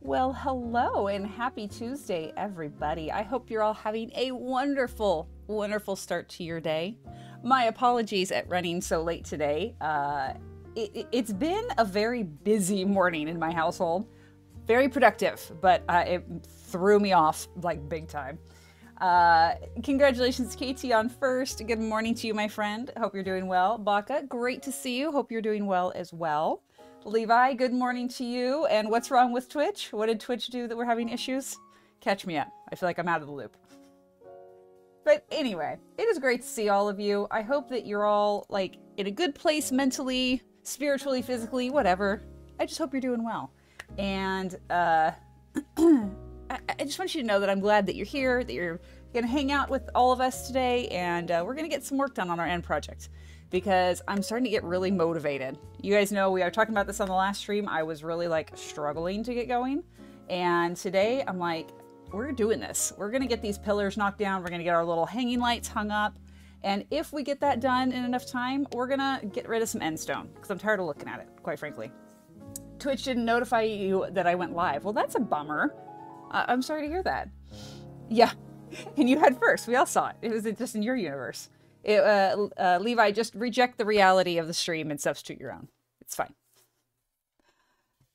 Well, hello and happy Tuesday, everybody. I hope you're all having a wonderful, wonderful start to your day. My apologies at running so late today. It's been a very busy morning in my household. Very productive, but it threw me off like big time. Congratulations, Katie, on first. Good morning to you, my friend. Hope you're doing well. Baka, great to see you. Hope you're doing well as well. Levi, good morning to you. And what's wrong with Twitch? What did Twitch do that we're having issues? Catch me up. I feel like I'm out of the loop. But anyway, it is great to see all of you. I hope that you're all like in a good place mentally, spiritually, physically, whatever. I just hope you're doing well. And I just want you to know that I'm glad that you're here, that you're going to hang out with all of us today, and we're going to get some work done on our end project. Because I'm starting to get really motivated. You guys know we are talking about this on the last stream. I was really like struggling to get going. And today I'm like, we're doing this. We're gonna get these pillars knocked down. We're gonna get our little hanging lights hung up. And if we get that done in enough time, we're gonna get rid of some end stone because I'm tired of looking at it, quite frankly. Twitch didn't notify you that I went live. Well, that's a bummer. I'm sorry to hear that. Yeah, and you had first. We all saw it. It was just in your universe. Levi, just reject the reality of the stream and substitute your own. It's fine.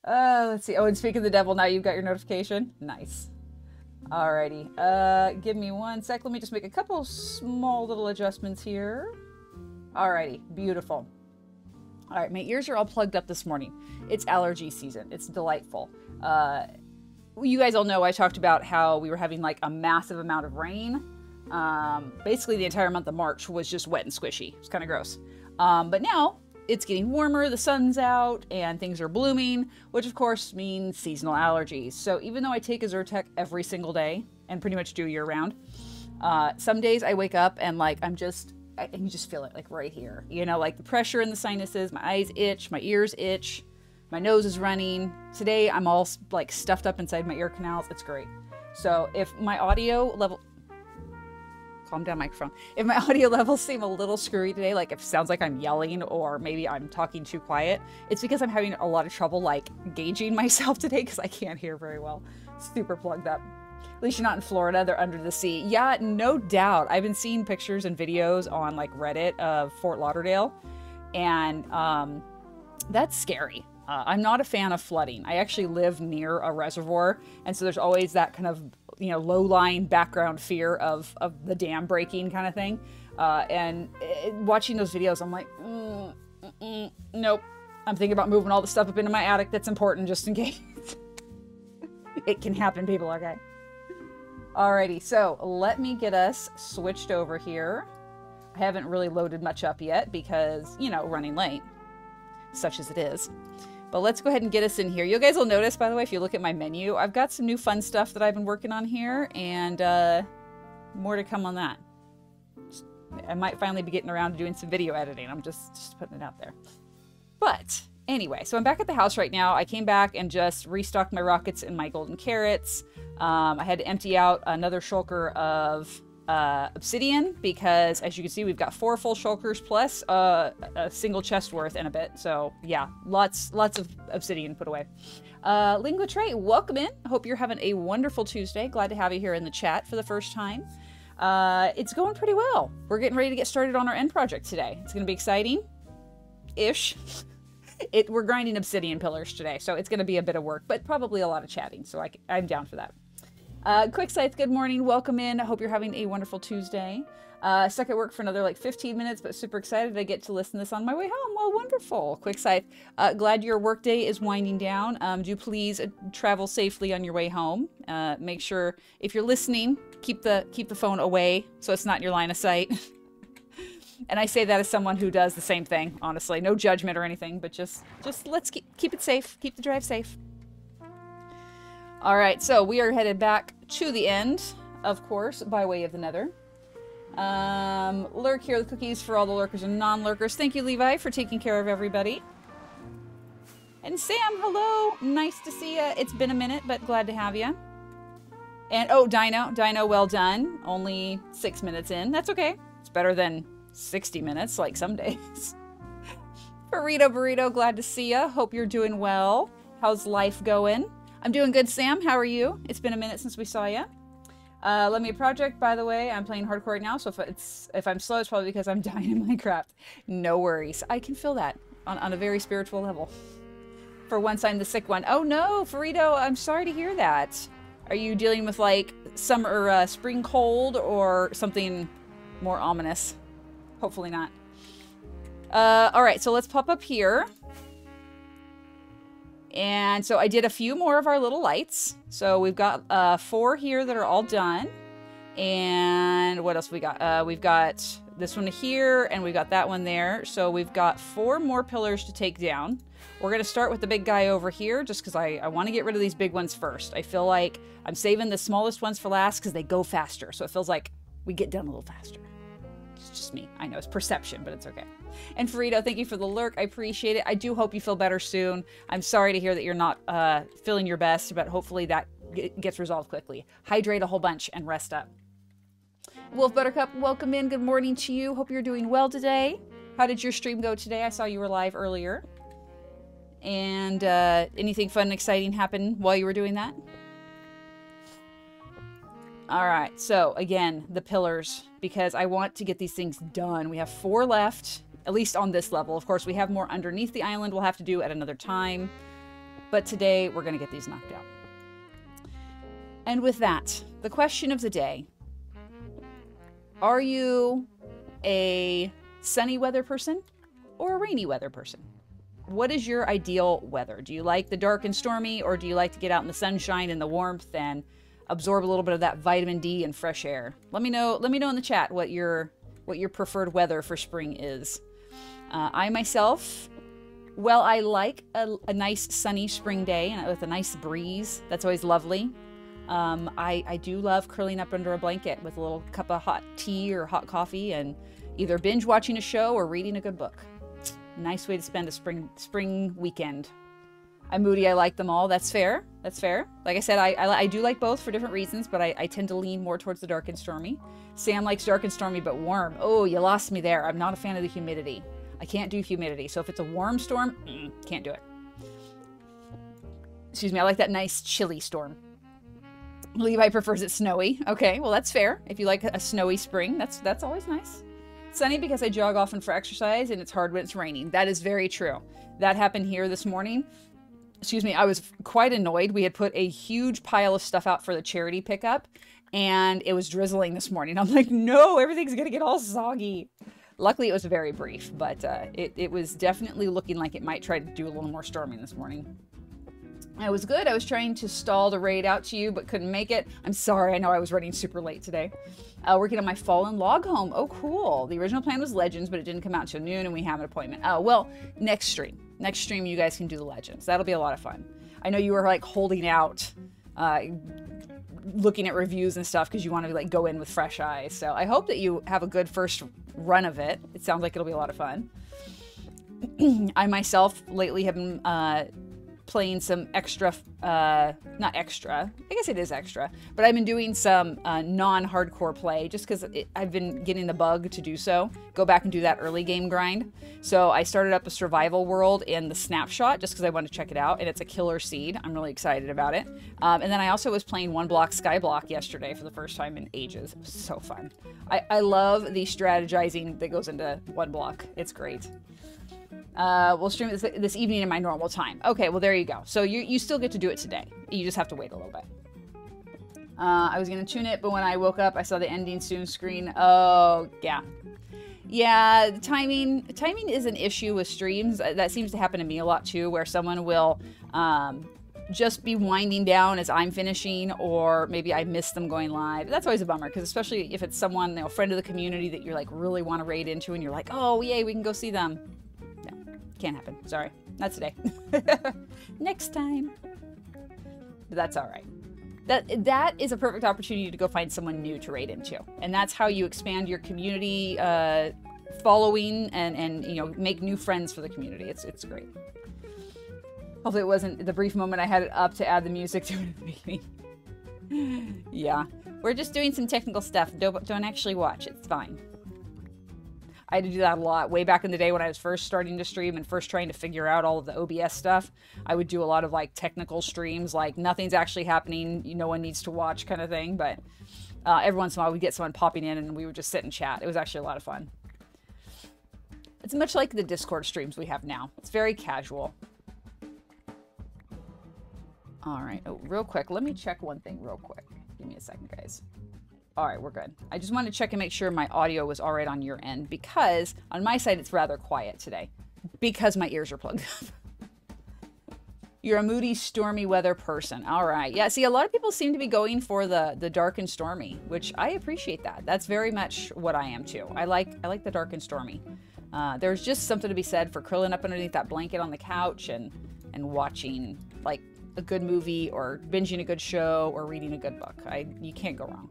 Let's see. Oh, and speak of the devil, now you've got your notification. Nice. Alrighty. Give me one sec. Let me just make a couple small little adjustments here. Alrighty. Beautiful. All right. My ears are all plugged up this morning. It's allergy season. It's delightful. You guys all know I talked about how we were having like a massive amount of rain. Basically the entire month of March was just wet and squishy. It's kind of gross. But now it's getting warmer, the sun's out, and things are blooming, which of course means seasonal allergies. So even though I take a Zyrtec every single day and pretty much do year round, some days I wake up and like and you just feel it like right here. You know, like the pressure in the sinuses, my eyes itch, my ears itch, my nose is running. Today I'm all like stuffed up inside my ear canals. It's great. So if my audio level... Calm down, microphone. If my audio levels seem a little screwy today, like if it sounds like I'm yelling or maybe I'm talking too quiet, it's because I'm having a lot of trouble like gauging myself today because I can't hear very well. Super plugged up. At least you're not in Florida, they're under the sea. Yeah, no doubt. I've been seeing pictures and videos on like Reddit of Fort Lauderdale, and that's scary. I'm not a fan of flooding. I actually live near a reservoir, and so there's always that kind of, you know, low-lying background fear of the dam breaking kind of thing. Watching those videos, I'm like, nope. I'm thinking about moving all the stuff up into my attic that's important just in case. It can happen, people, okay? Alrighty, so let me get us switched over here. I haven't really loaded much up yet because, you know, running late, such as it is. But let's go ahead and get us in here. You guys will notice, by the way, if you look at my menu, I've got some new fun stuff that I've been working on here, and more to come on that. I might finally be getting around to doing some video editing. I'm just putting it out there. But anyway, so I'm back at the house right now. I came back and just restocked my rockets and my golden carrots. I had to empty out another shulker of obsidian because, as you can see, we've got 4 full shulkers plus a single chest worth and a bit. So yeah, lots of obsidian put away. Lingua Trey, welcome in. Hope you're having a wonderful Tuesday. Glad to have you here in the chat for the first time. It's going pretty well. We're getting ready to get started on our end project today. It's going to be exciting-ish. We're grinding obsidian pillars today, so it's going to be a bit of work, but probably a lot of chatting, so I'm down for that. Quick Scythe, good morning. Welcome in. I hope you're having a wonderful Tuesday. Stuck at work for another like 15 minutes, but super excited I get to listen to this on my way home. Well, wonderful. Quick Scythe, glad your workday is winding down. Do please travel safely on your way home. Make sure if you're listening, keep the phone away so it's not in your line of sight. And I say that as someone who does the same thing, honestly. No judgment or anything, but just let's keep it safe. Keep the drive safe. All right, so we are headed back to the end, of course, by way of the nether. Lurk here, the cookies for all the lurkers and non-lurkers. Thank you, Levi, for taking care of everybody. And Sam, hello. Nice to see you. It's been a minute, but glad to have you. And, oh, Dino, well done. Only 6 minutes in. That's okay. It's better than 60 minutes, like some days. Burrito, glad to see you. Hope you're doing well. How's life going? I'm doing good, Sam. How are you? It's been a minute since we saw you. Let me a project, by the way. I'm playing hardcore right now, so if I'm slow, it's probably because I'm dying in Minecraft. No worries. I can feel that on a very spiritual level. For once, I'm the sick one. Oh no, Farito, I'm sorry to hear that. Are you dealing with like summer or spring cold or something more ominous? Hopefully not. All right, so let's pop up here. And so I did a few more of our little lights. So we've got 4 here that are all done. And what else we got? We've got this one here, and we've got that one there. So we've got 4 more pillars to take down. We're going to start with the big guy over here, just because I want to get rid of these big ones first. I feel like I'm saving the smallest ones for last because they go faster. So it feels like we get done a little faster. It's just me. I know it's perception, but it's okay. And Farito, thank you for the lurk. I appreciate it. I do hope you feel better soon. I'm sorry to hear that you're not feeling your best, but hopefully that gets resolved quickly. Hydrate a whole bunch and rest up. Wolf Buttercup, welcome in. Good morning to you. Hope you're doing well today. How did your stream go today? I saw you were live earlier. And anything fun and exciting happen while you were doing that? All right, so again, the pillars, because I want to get these things done. We have 4 left, at least on this level. Of course, we have more underneath the island we'll have to do at another time. But today, we're going to get these knocked out. And with that, the question of the day. Are you a sunny weather person or a rainy weather person? What is your ideal weather? Do you like the dark and stormy, or do you like to get out in the sunshine and the warmth and absorb a little bit of that vitamin D and fresh air? Let me know in the chat what your preferred weather for spring is. I myself, well, I like a nice sunny spring day and with a nice breeze. That's always lovely. I do love curling up under a blanket with a little cup of hot tea or hot coffee and either binge watching a show or reading a good book. Nice way to spend a spring weekend. I'm moody. I like them all. That's fair. That's fair. Like I said, I do like both for different reasons, but I tend to lean more towards the dark and stormy. Sam likes dark and stormy, but warm. Oh, you lost me there. I'm not a fan of the humidity. I can't do humidity. So if it's a warm storm, can't do it. Excuse me. I like that nice chilly storm. Levi prefers it snowy. Okay, well that's fair. If you like a snowy spring, that's always nice. Sunny because I jog often for exercise, and it's hard when it's raining. That is very true. That happened here this morning. Excuse me, I was quite annoyed. We had put a huge pile of stuff out for the charity pickup, and it was drizzling this morning. I'm like, no, everything's gonna get all soggy. Luckily, it was very brief, but it was definitely looking like it might try to do a little more storming this morning. It was good. I was trying to stall the raid out to you, but couldn't make it. I'm sorry. I know I was running super late today. Working on my fallen log home. Oh, cool. The original plan was Legends, but it didn't come out until noon, and we have an appointment. Oh, well, next stream. Next stream, you guys can do the Legends. That'll be a lot of fun. I know you were, like, holding out, looking at reviews and stuff because you want to, like, go in with fresh eyes. So I hope that you have a good first run of it. It sounds like it'll be a lot of fun. I myself lately have been playing some extra, not extra, I guess it is extra, but I've been doing some non-hardcore play just because I've been getting the bug to do so. Go back and do that early game grind. So I started up a survival world in the Snapshot just because I wanted to check it out, and it's a killer seed. I'm really excited about it. And then I also was playing One Block Skyblock yesterday for the first time in ages. It was so fun. I love the strategizing that goes into One Block. It's great. We'll stream this evening in my normal time. Okay, well, there you go. So you still get to do it today. You just have to wait a little bit. I was going to tune it, but when I woke up, I saw the ending soon screen. Oh, yeah. Yeah, the timing is an issue with streams. That seems to happen to me a lot, too, where someone will just be winding down as I'm finishing, or maybe I miss them going live. That's always a bummer, because especially if it's someone, you know, a friend of the community that you're, like, really want to raid into, and you're like, oh, yay, we can go see them. Can't happen. Sorry. Not today. Next time. But that's all right. That is a perfect opportunity to go find someone new to raid into. And that's how you expand your community following and you know, make new friends for the community. It's great. Hopefully it wasn't the brief moment I had it up to add the music to it at the beginning. Yeah. We're just doing some technical stuff. Don't actually watch. It's fine. I had to do that a lot. Way back in the day when I was first starting to stream and first trying to figure out all of the OBS stuff, I would do a lot of like technical streams, like nothing's actually happening, no one needs to watch kind of thing. But every once in a while we'd get someone popping in and we would just sit and chat. It was actually a lot of fun. It's much like the Discord streams we have now. It's very casual. All right, oh, real quick, let me check one thing real quick. Give me a second, guys. All right, we're good. I just wanted to check and make sure my audio was all right on your end, because on my side, it's rather quiet today because my ears are plugged up. You're a moody, stormy weather person. All right. Yeah, see, a lot of people seem to be going for the dark and stormy, which I appreciate that. That's very much what I am too. I like the dark and stormy. There's just something to be said for curling up underneath that blanket on the couch and watching like a good movie or binging a good show or reading a good book. You can't go wrong.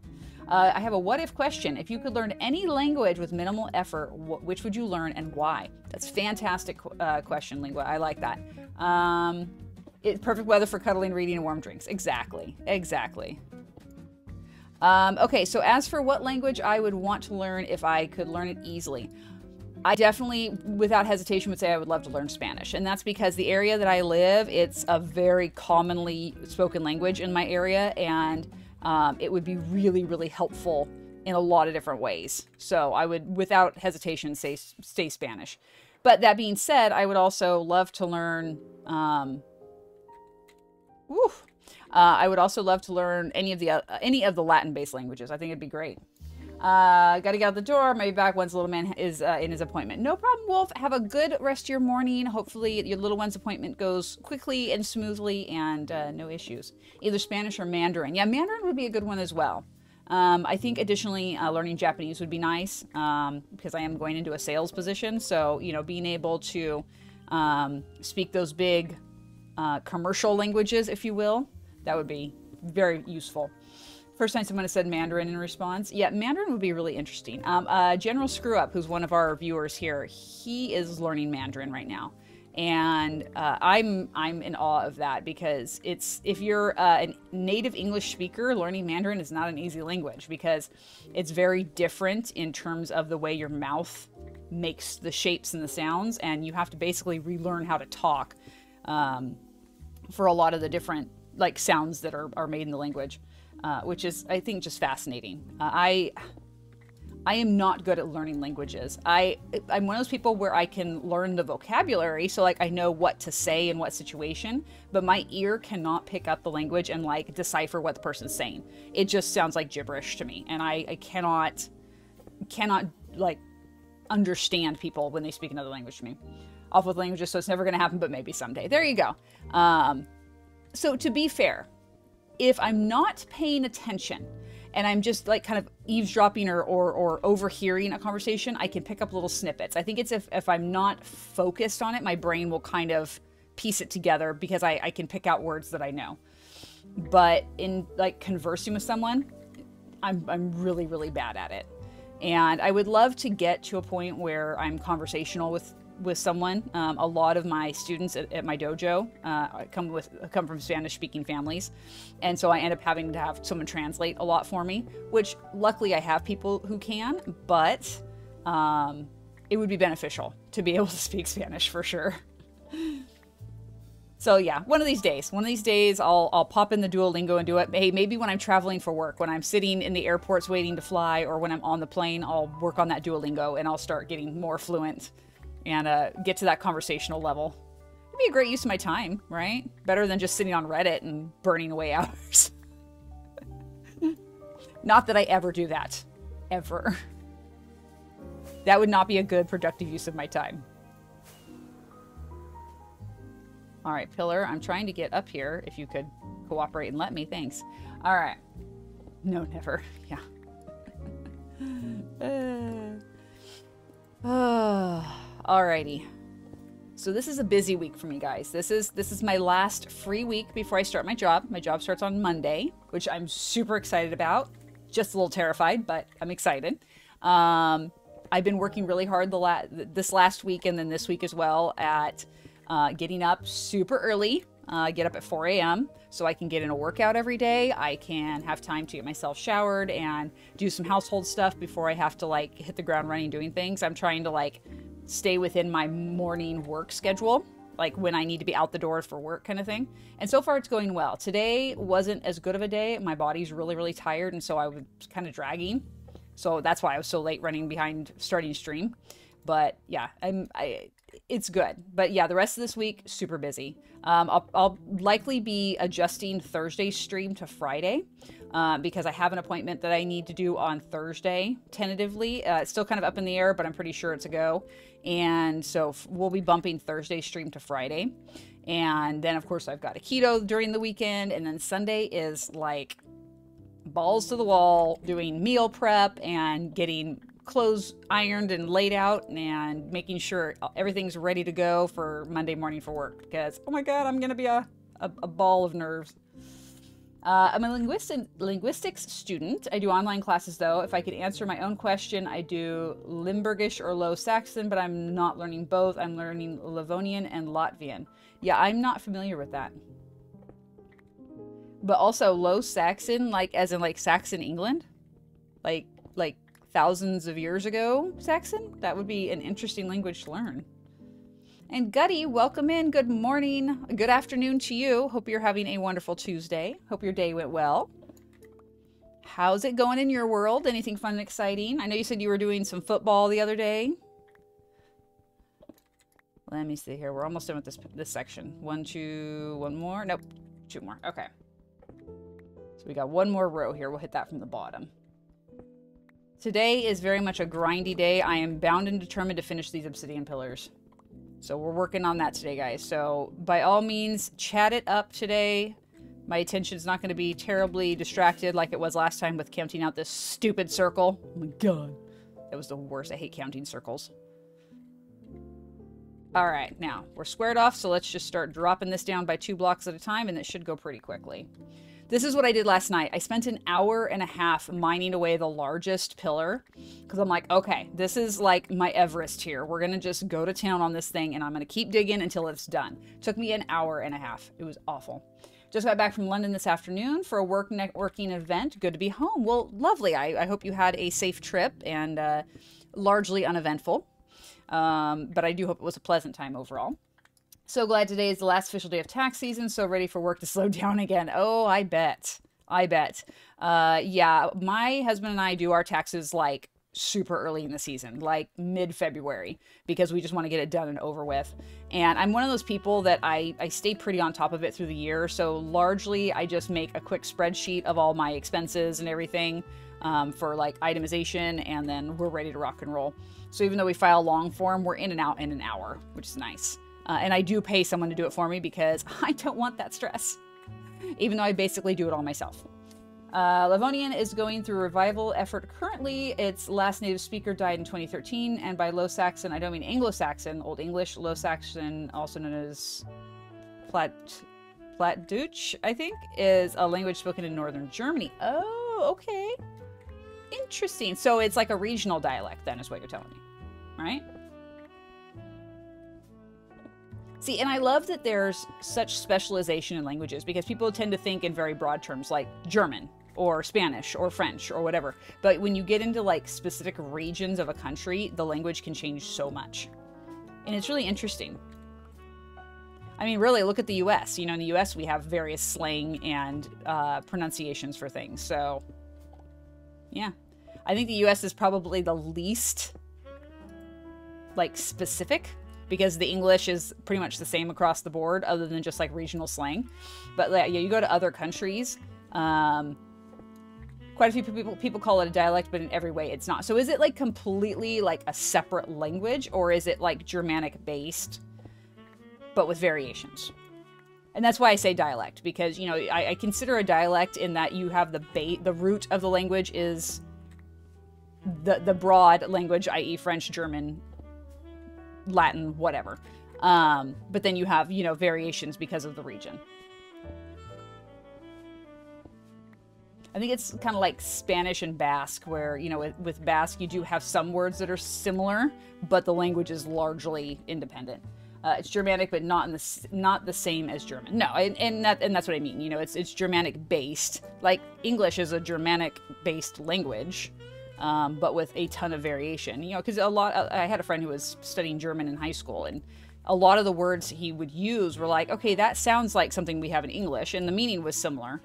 I have a what if question. If you could learn any language with minimal effort, which would you learn and why? That's a fantastic question, Lingua. I like that. It's perfect weather for cuddling, reading, and warm drinks. Exactly. Exactly. Okay, so as for what language I would want to learn if I could learn it easily, I definitely, without hesitation, would say I would love to learn Spanish. And that's because the area that I live, it's a very commonly spoken language in my area, and it would be really, really helpful in a lot of different ways. So I would, without hesitation, say Spanish. But that being said, I would also love to learn... I would also love to learn any of the Latin-based languages. I think it'd be great. Got to get out the door. Maybe back once little man is in his appointment. No problem, Wolf. Have a good rest of your morning. Hopefully your little one's appointment goes quickly and smoothly and no issues. Either Spanish or Mandarin. Yeah, Mandarin would be a good one as well. I think additionally learning Japanese would be nice because I am going into a sales position. So, you know, being able to speak those big commercial languages, if you will, that would be very useful. First time someone has said Mandarin in response. Yeah, Mandarin would be really interesting. General Screw Up, who's one of our viewers here, he is learning Mandarin right now. And I'm in awe of that because if you're a native English speaker, learning Mandarin is not an easy language because it's very different in terms of the way your mouth makes the shapes and the sounds, and you have to basically relearn how to talk for a lot of the different like sounds that are made in the language. Which is, I think, just fascinating. I am not good at learning languages. I'm one of those people where I can learn the vocabulary, so like I know what to say in what situation, but my ear cannot pick up the language and like decipher what the person's saying. It just sounds like gibberish to me, and I cannot like understand people when they speak another language to me. Off with languages, so it's never going to happen, but maybe someday. There you go. So to be fair, if I'm not paying attention and I'm just like kind of eavesdropping or overhearing a conversation, I can pick up little snippets. I think it's if I'm not focused on it, my brain will kind of piece it together because I can pick out words that I know. But in like conversing with someone, I'm really, really bad at it. And I would love to get to a point where I'm conversational with someone. A lot of my students at my dojo come from Spanish-speaking families, and so I end up having to have someone translate a lot for me, which luckily I have people who can, but it would be beneficial to be able to speak Spanish for sure. So yeah, one of these days I'll pop in the Duolingo and do it. Hey, maybe when I'm traveling for work, when I'm sitting in the airports waiting to fly, or when I'm on the plane, I'll work on that Duolingo and I'll start getting more fluent and get to that conversational level. It'd be a great use of my time, right? Better than just sitting on Reddit and burning away hours. Not that I ever do that. Ever. That would not be a good, productive use of my time. All right, Pillar, I'm trying to get up here. If you could cooperate and let me, thanks. All right. No, never. Yeah. Alrighty. So this is a busy week for me, guys. This is my last free week before I start my job. My job starts on Monday, which I'm super excited about. Just a little terrified, but I'm excited. I've been working really hard this last week and then this week as well at getting up super early Get up at 4 a.m. so I can get in a workout every day. I can have time to get myself showered and do some household stuff before I have to like hit the ground running doing things. I'm trying to like stay within my morning work schedule, like when I need to be out the door for work kind of thing. And so far it's going well. Today wasn't as good of a day. My body's really, really tired. And so I was kind of dragging. So that's why I was so late running behind starting stream. But yeah, it's good. But yeah, the rest of this week, super busy. I'll likely be adjusting Thursday's stream to Friday because I have an appointment that I need to do on Thursday, tentatively. It's still kind of up in the air, but I'm pretty sure it's a go. And so we'll be bumping Thursday's stream to Friday. And then, of course, I've got a keto during the weekend. And then Sunday is like balls to the wall, doing meal prep and getting clothes ironed and laid out and making sure everything's ready to go for Monday morning for work because, oh my God, I'm going to be a ball of nerves. I'm a linguistics student. I do online classes though. If I could answer my own question, I do Limburgish or Low Saxon, but I'm not learning both. I'm learning Livonian and Latvian. Yeah, I'm not familiar with that. But also Low Saxon, like as in like Saxon England? Like thousands of years ago Saxon? That would be an interesting language to learn. And Gutty, welcome in. Good morning. Good afternoon to you. Hope you're having a wonderful Tuesday. Hope your day went well. How's it going in your world? Anything fun and exciting? I know you said you were doing some football the other day. Let me see here. We're almost done with this section. One more. Nope. 2 more. Okay. So we got 1 more row here. We'll hit that from the bottom. Today is very much a grindy day. I am bound and determined to finish these obsidian pillars. So we're working on that today, guys. So by all means, chat it up today. My attention's not going to be terribly distracted like it was last time with counting out this stupid circle. Oh my God. That was the worst. I hate counting circles. All right, now we're squared off. So let's just start dropping this down by 2 blocks at a time and it should go pretty quickly. This is what I did last night. I spent an hour and a half mining away the largest pillar because I'm like, okay, this is like my Everest here. We're going to just go to town on this thing and I'm going to keep digging until it's done. Took me an hour and a half. It was awful. Just got back from London this afternoon for a work networking event. Good to be home. Well, lovely. I hope you had a safe trip and largely uneventful. But I do hope it was a pleasant time overall. So glad today is the last official day of tax season, so ready for work to slow down again. Oh, I bet. I bet. Yeah, my husband and I do our taxes like super early in the season, like mid-February, because we just want to get it done and over with. And I'm one of those people that I stay pretty on top of it through the year, so largely I just make a quick spreadsheet of all my expenses and everything for like itemization, and then we're ready to rock and roll. So even though we file long form, we're in and out in an hour, which is nice. And I do pay someone to do it for me because I don't want that stress, even though I basically do it all myself. Livonian is going through a revival effort currently. Its last native speaker died in 2013, and by Low Saxon, I don't mean Anglo-Saxon, Old English. Low Saxon, also known as Plattdeutsch, I think, is a language spoken in northern Germany. Oh, okay. Interesting. So it's like a regional dialect then, is what you're telling me, right? See, and I love that there's such specialization in languages because people tend to think in very broad terms like German or Spanish or French or whatever. But when you get into like specific regions of a country, the language can change so much. And it's really interesting. I mean, really, look at the US. You know, in the US, we have various slang and pronunciations for things. So, yeah. I think the US is probably the least like specific, because the English is pretty much the same across the board other than just like regional slang. But yeah, you go to other countries, quite a few people call it a dialect, but in every way it's not. So is it like completely like a separate language, or is it like Germanic based, but with variations? And that's why I say dialect, because, you know, I consider a dialect in that you have the root of the language is the broad language, i.e. French, German, Latin, whatever. But then you have, you know, variations because of the region. I think it's kind of like Spanish and Basque, where, you know, with Basque, you do have some words that are similar, but the language is largely independent. It's Germanic, but not the same as German. No, and that's what I mean. You know, it's Germanic based. Like English is a Germanic based language, but with a ton of variation. You know, because I had a friend who was studying German in high school, and a lot of the words he would use were like, okay, that sounds like something we have in English, and the meaning was similar,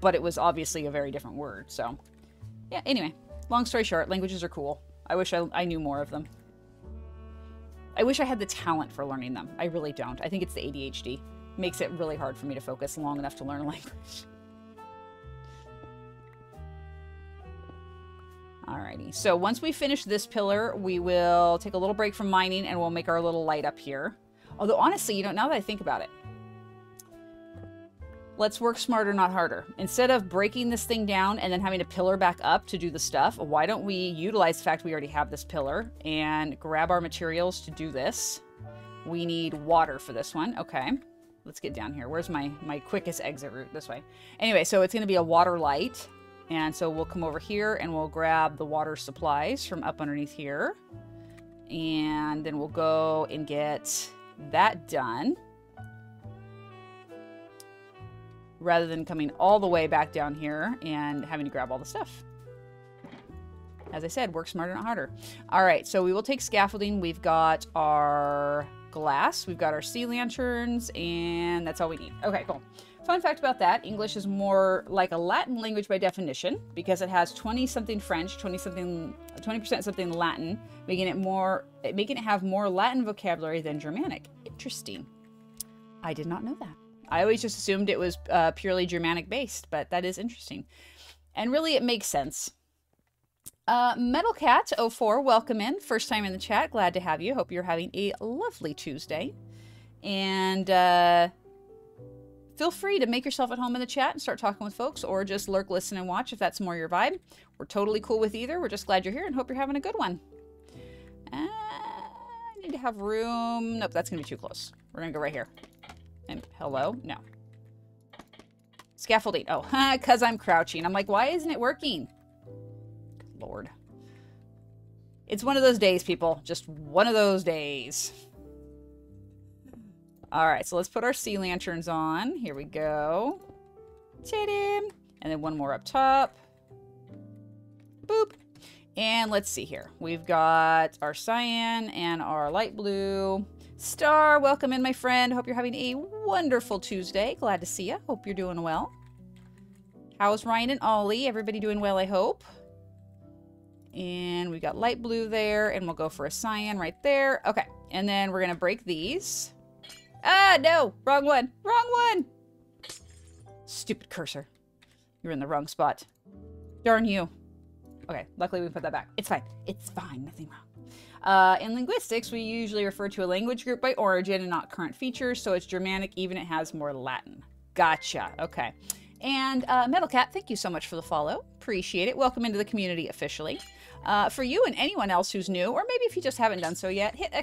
but it was obviously a very different word. So, yeah. Anyway, long story short, languages are cool. I wish I knew more of them. I wish I had the talent for learning them. I really don't. I think it's the ADHD. It makes it really hard for me to focus long enough to learn a language. Alrighty, so once we finish this pillar, we will take a little break from mining and we'll make our little light up here. Although honestly, you know, now that I think about it, let's work smarter, not harder. Instead of breaking this thing down and then having to pillar back up to do the stuff, why don't we utilize the fact we already have this pillar and grab our materials to do this? We need water for this one. Okay, let's get down here. Where's my quickest exit route? This way. Anyway, so it's going to be a water light. And so we'll come over here and we'll grab the water supplies from up underneath here. And then we'll go and get that done, rather than coming all the way back down here and having to grab all the stuff. As I said, work smarter, not harder. All right, so we will take scaffolding. We've got our glass, we've got our sea lanterns, and that's all we need. Okay, cool. Fun fact about that, English is more like a Latin language by definition because it has 20-something French, 20% something Latin, making it have more Latin vocabulary than Germanic. Interesting. I did not know that. I always just assumed it was purely Germanic based, but that is interesting. And really, it makes sense. MetalCat04, welcome in. First time in the chat. Glad to have you. Hope you're having a lovely Tuesday. And feel free to make yourself at home in the chat and start talking with folks, or just lurk, listen, and watch if that's more your vibe. We're totally cool with either. We're just glad you're here and hope you're having a good one. I need to have room. Nope, that's going to be too close. We're going to go right here. And hello? No. Scaffolding. Oh, because I'm crouching. I'm like, why isn't it working? Good Lord. It's one of those days, people. Just one of those days. All right, so let's put our sea lanterns on. Here we go. Ta-da! And then one more up top. Boop. And let's see here. We've got our cyan and our light blue. Star, welcome in, my friend. Hope you're having a wonderful Tuesday. Glad to see you. Hope you're doing well. How's Ryan and Ollie? Everybody doing well, I hope. And we got light blue there, and we'll go for a cyan right there. Okay, and then we're going to break these. Ah, no! Wrong one! Wrong one! Stupid cursor. You're in the wrong spot. Darn you. Okay, luckily we put that back. It's fine. It's fine. Nothing wrong. In linguistics, we usually refer to a language group by origin and not current features, so it's Germanic, even it has more Latin. Gotcha. Okay. And MetalCat, thank you so much for the follow. Appreciate it. Welcome into the community officially. For you and anyone else who's new, or maybe if you just haven't done so yet, hit !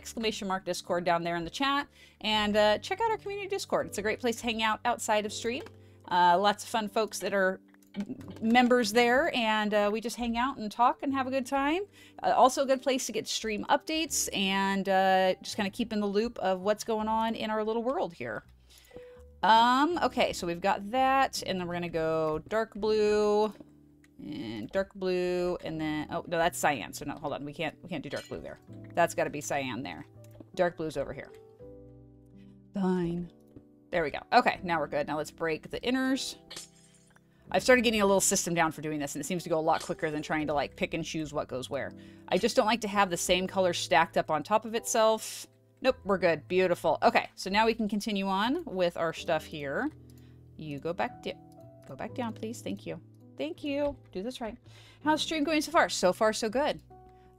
Discord down there in the chat and check out our community Discord. It's a great place to hang out outside of stream. Lots of fun folks that are members there, and we just hang out and talk and have a good time. Also a good place to get stream updates and just kind of keep in the loop of what's going on in our little world here. Okay, so we've got that, and then we're gonna go dark blue and dark blue, and then oh no, that's cyan. So no, hold on, we can't do dark blue there. That's got to be cyan there. Dark blue's over here. Fine. There we go. Okay, now we're good. Now let's break the inners. I've started getting a little system down for doing this, and it seems to go a lot quicker than trying to like pick and choose what goes where. I just don't like to have the same color stacked up on top of itself. Nope, we're good. Beautiful. Okay, so now we can continue on with our stuff here. You go back down, please. Thank you. Thank you. Do this right. How's stream going so far? So far, so good.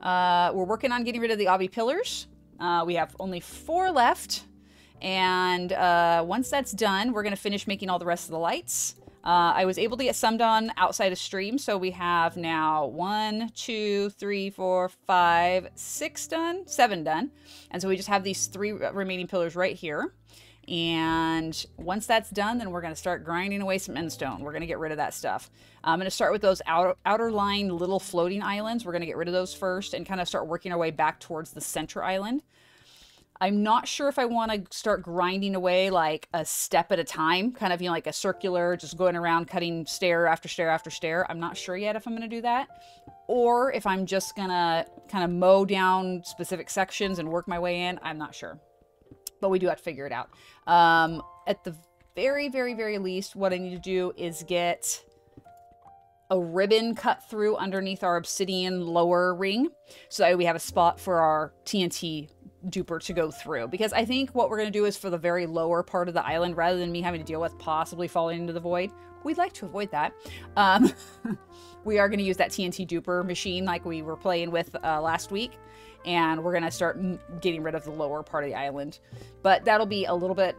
We're working on getting rid of the obby pillars. We have only 4 left. And once that's done, we're going to finish making all the rest of the lights. I was able to get some done outside of stream, so we have now 1, 2, 3, 4, 5, 6 done, 7 done. And so we just have these 3 remaining pillars right here. And once that's done, then we're going to start grinding away some endstone. We're going to get rid of that stuff. I'm going to start with those outer line little floating islands. We're going to get rid of those first and kind of start working our way back towards the center island. I'm not sure if I want to start grinding away like a step at a time, kind of, like a circular, just going around cutting stair after stair after stair. I'm not sure yet if I'm going to do that, or if I'm just going to kind of mow down specific sections and work my way in. I'm not sure, but we do have to figure it out. At the very, very, very least, what I need to do is get a ribbon cut through underneath our obsidian lower ring, so that we have a spot for our TNT duper to go through. Because I think what we're going to do is for the very lower part of the island, rather than me having to deal with possibly falling into the void. We'd like to avoid that. We are going to use that TNT duper machine like we were playing with last week. And we're going to start getting rid of the lower part of the island. But that'll be a little bit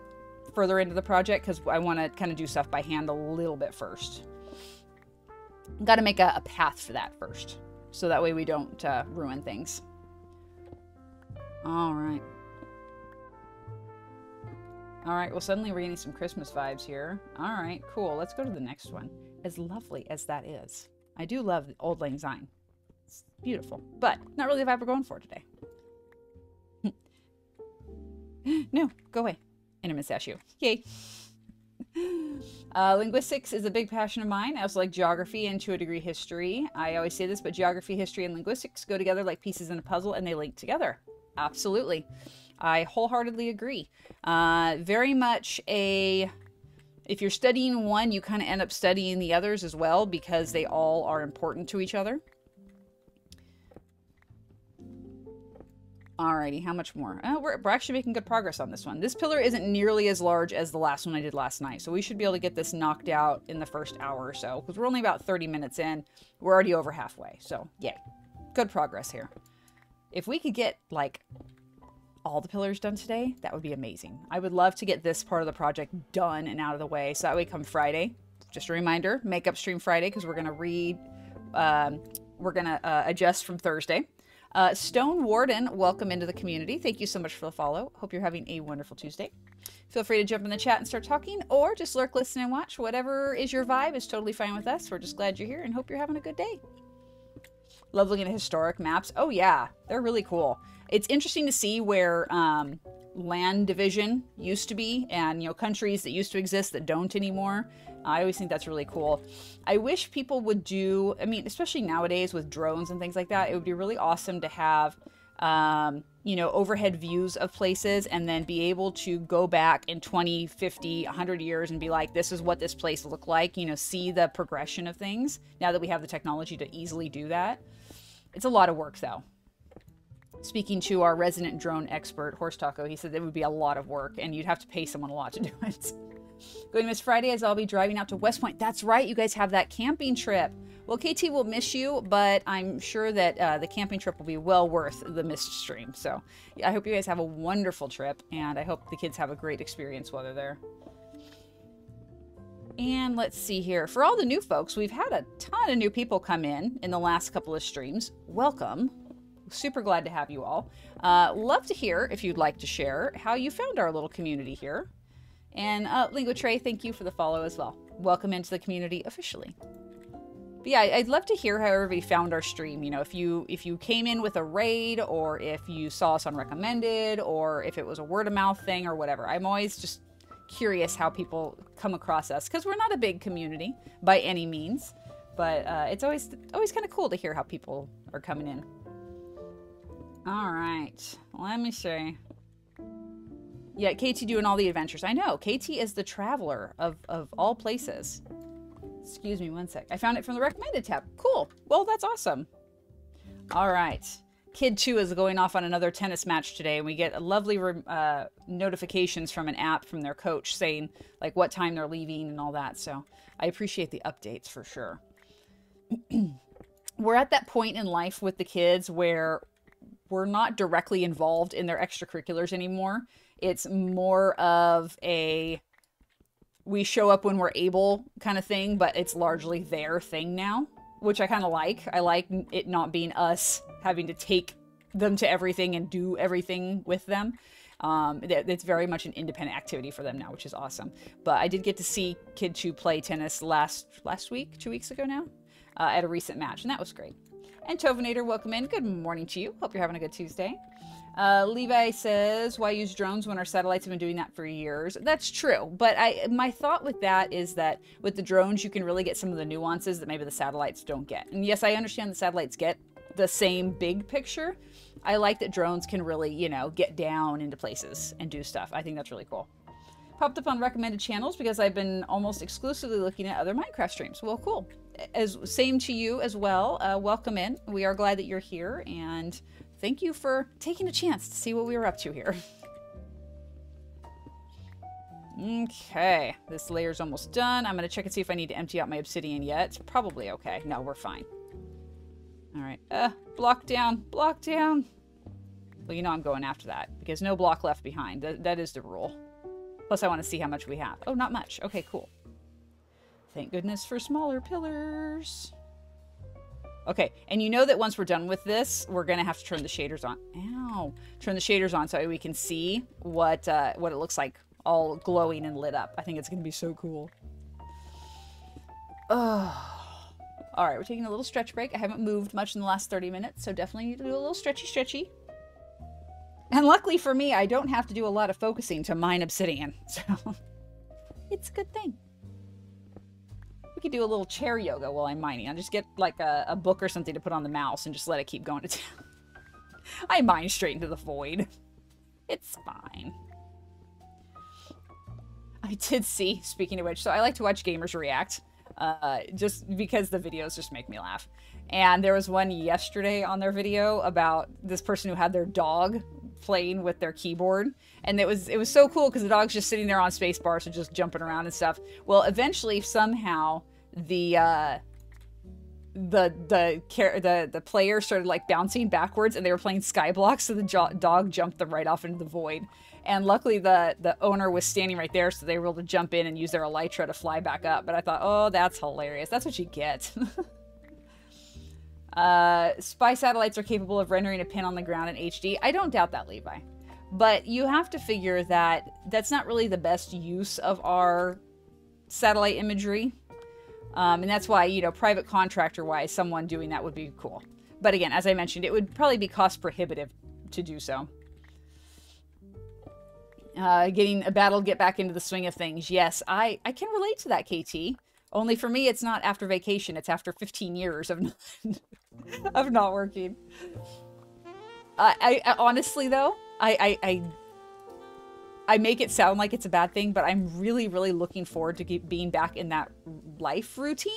further into the project, because I want to kind of do stuff by hand a little bit first. Got to make a path for that first, so that way we don't ruin things. All right. All right, well, suddenly we're getting some Christmas vibes here. All right, cool. Let's go to the next one. As lovely as that is. I do love Auld Lang Syne. It's beautiful, but not really the vibe we're going for today. No, go away. And a statue. Yay. Linguistics is a big passion of mine. I also like geography and to a degree history. I always say this, but geography, history, and linguistics go together like pieces in a puzzle, and they link together. Absolutely. I wholeheartedly agree. Very much if you're studying one, you kind of end up studying the others as well, because they all are important to each other. Alrighty, how much more? We're actually making good progress on this one. This pillar isn't nearly as large as the last one I did last night, so we should be able to get this knocked out in the first hour or so, because we're only about 30 minutes in. We're already over halfway, so yay. Good progress here. If we could get, like, all the pillars done today, that would be amazing. I would love to get this part of the project done and out of the way, so that way come Friday. Just a reminder, Makeup Stream Friday, because we're going to adjust from Thursday. Stone Warden, welcome into the community. Thank you so much for the follow. Hope you're having a wonderful Tuesday. Feel free to jump in the chat and start talking, or just lurk, listen, and watch. Whatever is your vibe is totally fine with us. We're just glad you're here and hope you're having a good day. Love looking at historic maps. Oh yeah, they're really cool. It's interesting to see where land division used to be, and countries that used to exist that don't anymore. I always think that's really cool. I wish people would do, especially nowadays with drones and things like that, it would be really awesome to have, overhead views of places, and then be able to go back in 20, 50, 100 years and be like, this is what this place looked like, see the progression of things now that we have the technology to easily do that. It's a lot of work though. Speaking to our resident drone expert, Horse Taco, he said it would be a lot of work and you'd have to pay someone a lot to do it. Going to miss Friday as I'll be driving out to West Point. That's right, you guys have that camping trip. Well, KT will miss you, but I'm sure that the camping trip will be well worth the missed stream. So I hope you guys have a wonderful trip, and I hope the kids have a great experience while they're there. And let's see here. For all the new folks, we've had a ton of new people come in the last couple of streams. Welcome. Super glad to have you all. Love to hear, if you'd like to share, how you found our little community here. And LinguaTray, thank you for the follow as well. Welcome into the community officially. But yeah, I'd love to hear how everybody found our stream. If you came in with a raid, or if you saw us on recommended, or if it was a word of mouth thing or whatever. I'm always just curious how people come across us, because we're not a big community by any means, but it's always kind of cool to hear how people are coming in. All right, let me see. Yeah, KT doing all the adventures. I know, KT is the traveler of all places. Excuse me one sec. I found it from the recommended tab. Cool. Well, that's awesome. All right. Kid 2 is going off on another tennis match today, and we get a lovely notifications from an app from their coach saying like what time they're leaving and all that. So I appreciate the updates for sure. We're at that point in life with the kids where we're not directly involved in their extracurriculars anymore. It's more of a we show up when we're able kind of thing, but it's largely their thing now, which I kind of like. I like it not being us having to take them to everything and do everything with them. It's very much an independent activity for them now, which is awesome. But I did get to see Kid 2 play tennis last week, 2 weeks ago now, at a recent match, and that was great. And Tovinator, welcome in. Good morning to you. Hope you're having a good Tuesday. Levi says, why use drones when our satellites have been doing that for years? That's true. But my thought with that is that with the drones, you can really get some of the nuances that maybe the satellites don't get. And yes, I understand the satellites get the same big picture. I like that drones can really, you know, get down into places and do stuff. I think that's really cool. Popped up on recommended channels because I've been almost exclusively looking at other Minecraft streams. Well, cool. Same to you as well. Welcome in. We are glad that you're here, and thank you for taking a chance to see what we were up to here. Okay, this layer's almost done. I'm going to check and see if I need to empty out my obsidian yet. It's probably okay. No, we're fine. All right. Block down. Block down. Well, you know I'm going after that because no block left behind. That is the rule. Plus, I want to see how much we have. Oh, not much. Okay, cool. Thank goodness for smaller pillars. Okay, and you know that once we're done with this, we're going to have to turn the shaders on. Ow. Turn the shaders on so we can see what it looks like all glowing and lit up. I think it's going to be so cool. Oh. All right, we're taking a little stretch break. I haven't moved much in the last 30 minutes, so definitely need to do a little stretchy. And luckily for me, I don't have to do a lot of focusing to mine obsidian, so it's a good thing. We could do a little chair yoga while I'm mining. I'll just get like a book or something to put on the mouse and just let it keep going to town. I mine straight into the void. It's fine. I did see, speaking of which, so I like to watch gamers react, just because the videos just make me laugh. And there was one yesterday on their video about this person who had their dog playing with their keyboard, and it was so cool because the dog's just sitting there on spacebar, so just jumping around and stuff. Well, eventually, somehow the player started like bouncing backwards, and they were playing Skyblock, so the dog jumped them right off into the void. And luckily, the owner was standing right there, so they were able to jump in and use their elytra to fly back up. But I thought, oh, that's hilarious. That's what you get. Spy satellites are capable of rendering a pin on the ground in HD. I don't doubt that, Levi. But you have to figure that that's not really the best use of our satellite imagery. And that's why, you know, private contractor-wise, someone doing that would be cool. But again, as I mentioned, it would probably be cost prohibitive to do so. Getting a battle, get back into the swing of things. Yes, I can relate to that, KT. Only for me, it's not after vacation. It's after 15 years of of not working. I honestly, though, I make it sound like it's a bad thing, but I'm really, really looking forward to being back in that life routine.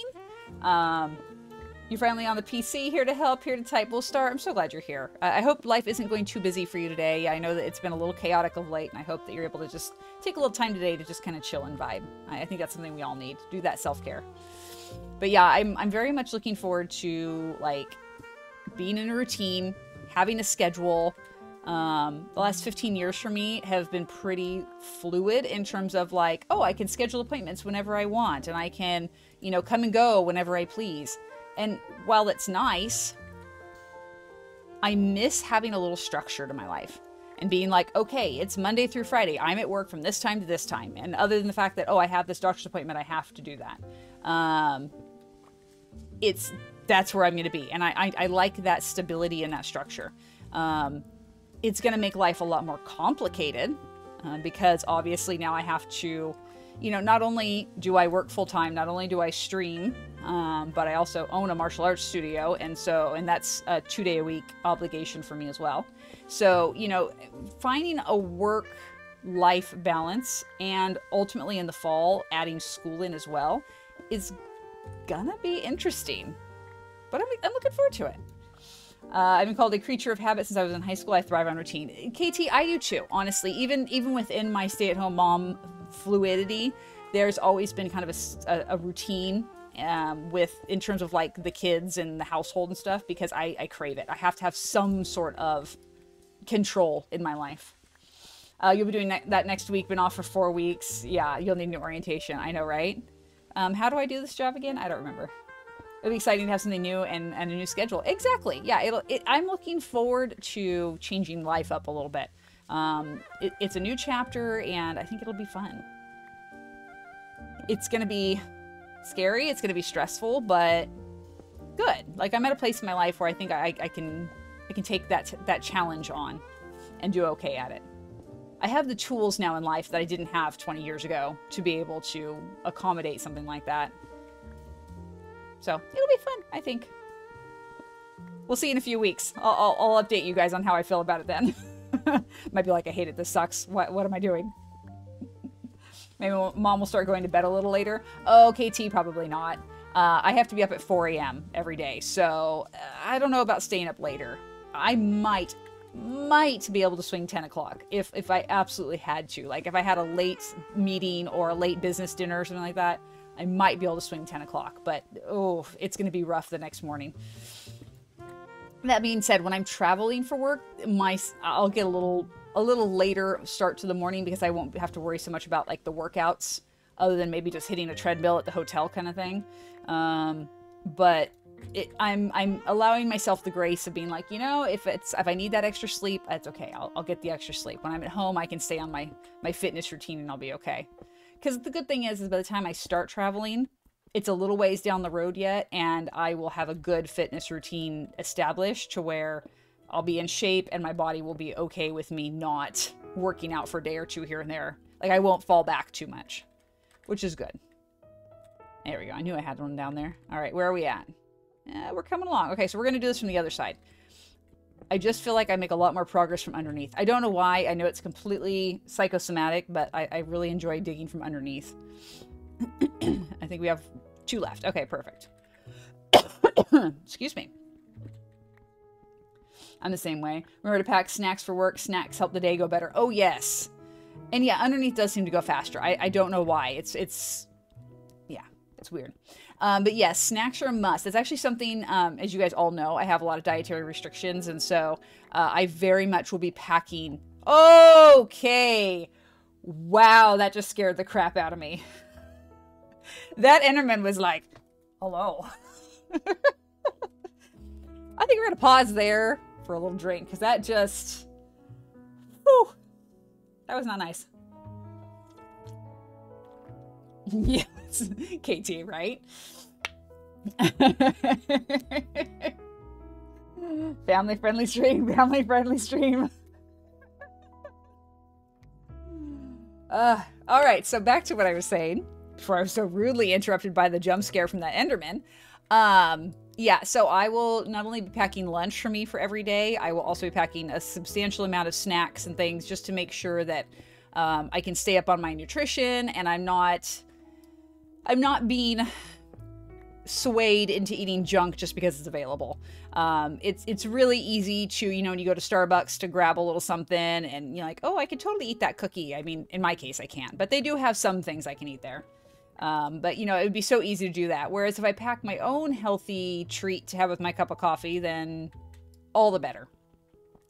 You're finally on the PC, here to help, here to type. We'll start. I'm so glad you're here. I hope life isn't going too busy for you today. I know that it's been a little chaotic of late, and I hope that you're able to just take a little time today to just kind of chill and vibe. I think that's something we all need. Do that self-care. But yeah, I'm very much looking forward to, like, being in a routine, having a schedule. The last 15 years for me have been pretty fluid in terms of like, oh, I can schedule appointments whenever I want, and I can, you know, come and go whenever I please. And while it's nice, I miss having a little structure to my life and being like, okay, it's Monday through Friday. I'm at work from this time to this time. And other than the fact that, oh, I have this doctor's appointment, I have to do that. That's where I'm going to be. And I like that stability and that structure. It's going to make life a lot more complicated because obviously now I have to, you know, not only do I work full time, not only do I stream, but I also own a martial arts studio. And that's a 2-day-a-week obligation for me as well. So, you know, finding a work-life balance and ultimately in the fall, adding school in as well is gonna be interesting. But I'm looking forward to it. I've been called a creature of habit since I was in high school. I thrive on routine. KT, I do too, honestly. Even within my stay-at-home mom fluidity, there's always been kind of a routine in terms of like the kids and the household and stuff, because I crave it. I have to have some sort of control in my life. You'll be doing that next week. Been off for 4 weeks. Yeah, you'll need new orientation. I know, right? How do I do this job again? I don't remember. It'll be exciting to have something new and a new schedule. Exactly. Yeah, I'm looking forward to changing life up a little bit. It's a new chapter, and I think it'll be fun. It's going to be scary. It's going to be stressful, but good. Like, I'm at a place in my life where I think I can take that challenge on. and do okay at it. I have the tools now in life that I didn't have 20 years ago to be able to accommodate something like that. So it'll be fun, I think. We'll see in a few weeks. I'll update you guys on how I feel about it then. Might be like, I hate it, this sucks. What am I doing? Maybe mom will start going to bed a little later. Oh, KT, probably not. I have to be up at 4 a.m. every day, so I don't know about staying up later. I might be able to swing 10 o'clock if I absolutely had to. Like if I had a late meeting or a late business dinner or something like that, I might be able to swing 10 o'clock, but oh, it's going to be rough the next morning. That being said, when I'm traveling for work, I'll get a little later start to the morning because I won't have to worry so much about like the workouts other than maybe just hitting a treadmill at the hotel kind of thing. But I'm allowing myself the grace of being like, you know, if I need that extra sleep, that's okay. I'll get the extra sleep. When I'm at home, I can stay on my fitness routine and I'll be okay. Because the good thing is by the time I start traveling, it's a little ways down the road yet, and I will have a good fitness routine established to where I'll be in shape and my body will be okay with me not working out for a day or two here and there. Like I won't fall back too much, which is good. There we go. I knew I had one down there. All right, where are we at? We're coming along. Okay, so we're going to do this from the other side. I just feel like I make a lot more progress from underneath. I don't know why. I know it's completely psychosomatic, but I really enjoy digging from underneath. I think we have 2 left. Okay, perfect. Excuse me. I'm the same way. Remember to pack snacks for work. Snacks help the day go better. Oh, yes. And yeah, underneath does seem to go faster. I don't know why. It's weird. But yes, snacks are a must. It's actually something, as you guys all know, I have a lot of dietary restrictions. And so I very much will be packing. Okay. Wow, that just scared the crap out of me. That Enderman was like, hello. I think we're going to pause there for a little drink because that just, whew, that was not nice. Yes, KT, right? Family-friendly stream, family-friendly stream. All right, so back to what I was saying before I was so rudely interrupted by the jump scare from that Enderman. Yeah, so I will not only be packing lunch for me for every day, I will also be packing a substantial amount of snacks and things just to make sure that I can stay up on my nutrition and I'm not being swayed into eating junk just because it's available. It's really easy to, you know, when you go to Starbucks to grab a little something and you're like, oh, I could totally eat that cookie. I mean, in my case, I can't, but they do have some things I can eat there. But you know, it would be so easy to do that. Whereas if I pack my own healthy treat to have with my cup of coffee, then all the better.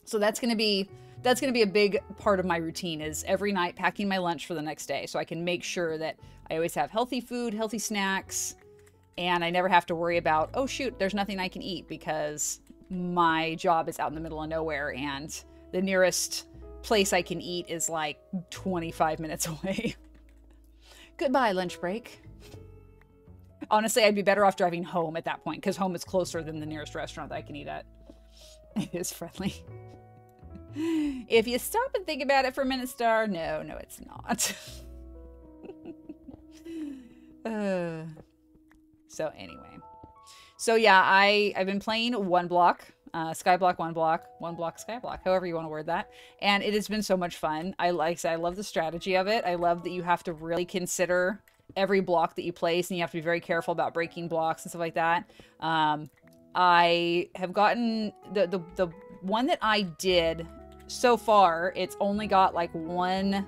So that's going to be a big part of my routine is every night packing my lunch for the next day. So I can make sure that I always have healthy food, healthy snacks, and I never have to worry about, oh shoot, there's nothing I can eat because my job is out in the middle of nowhere and the nearest place I can eat is like 25 minutes away. Goodbye, lunch break. Honestly, I'd be better off driving home at that point because home is closer than the nearest restaurant that I can eat at. It is friendly. If you stop and think about it for a minute, Star, no, it's not. So anyway. So yeah, I've been playing one block, Skyblock, one block, Skyblock, however you want to word that. And it has been so much fun. I love the strategy of it. I love that you have to really consider every block that you place and you have to be very careful about breaking blocks and stuff like that. I have gotten the one that I did so far, it's only got like one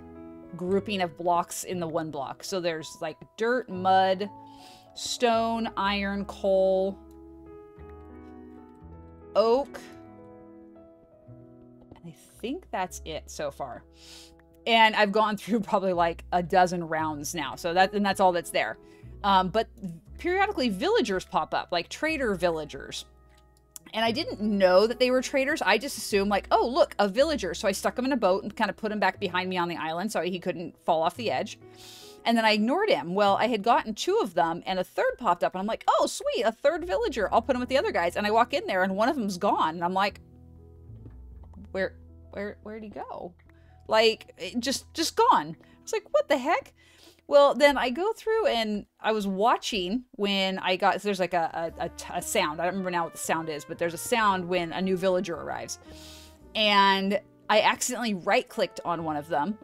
grouping of blocks in the one block. So there's like dirt, mud, stone, iron, coal, oak. And I think that's it so far. And I've gone through probably like a dozen rounds now. So that's all that's there. But periodically villagers pop up, like trader villagers. And I didn't know that they were traders. I just assumed like, oh, look, a villager. So I stuck him in a boat and kind of put him back behind me on the island so he couldn't fall off the edge. And then I ignored him. Well, I had gotten 2 of them and a third popped up and I'm like, oh, sweet, a third villager. I'll put him with the other guys. And I walk in there and one of them's gone. And I'm like, where Where'd he go? Like, just gone. It's like, what the heck? Well, then I go through and I was watching when I got, there's like a sound. I don't remember now what the sound is, but there's a sound when a new villager arrives. And I accidentally right-clicked on one of them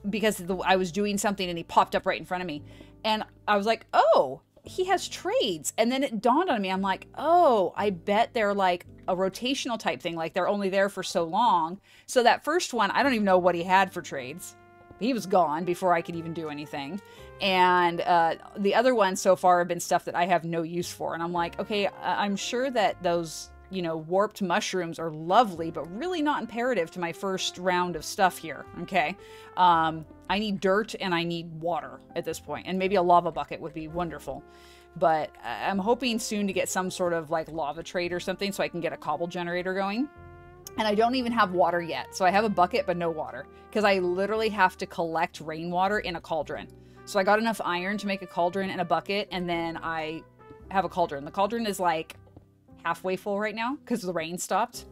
because I was doing something and he popped up right in front of me. And I was like, oh, he has trades. And then it dawned on me. I'm like, oh, I bet they're like a rotational type thing. Like they're only there for so long. So that first one, I don't even know what he had for trades. He was gone before I could even do anything. And the other ones so far have been stuff that I have no use for. And I'm like, okay, I'm sure that those, you know, warped mushrooms are lovely, but really not imperative to my first round of stuff here. Okay. I need dirt and I need water at this point. And maybe a lava bucket would be wonderful. But I'm hoping soon to get some sort of like lava trade or something so I can get a cobble generator going. And I don't even have water yet. So I have a bucket, but no water. Because I literally have to collect rainwater in a cauldron. So I got enough iron to make a cauldron and a bucket. And then I have a cauldron. The cauldron is like halfway full right now because the rain stopped.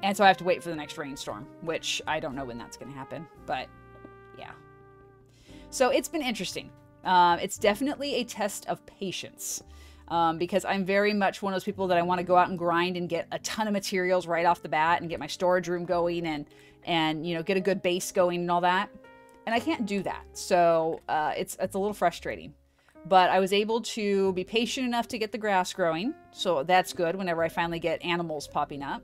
And so I have to wait for the next rainstorm, which I don't know when that's going to happen. But yeah. So it's been interesting. It's definitely a test of patience. Because I'm very much one of those people that I want to go out and grind and get a ton of materials right off the bat and get my storage room going and you know, get a good base going and all that. And I can't do that. So it's a little frustrating. But I was able to be patient enough to get the grass growing. So that's good whenever I finally get animals popping up.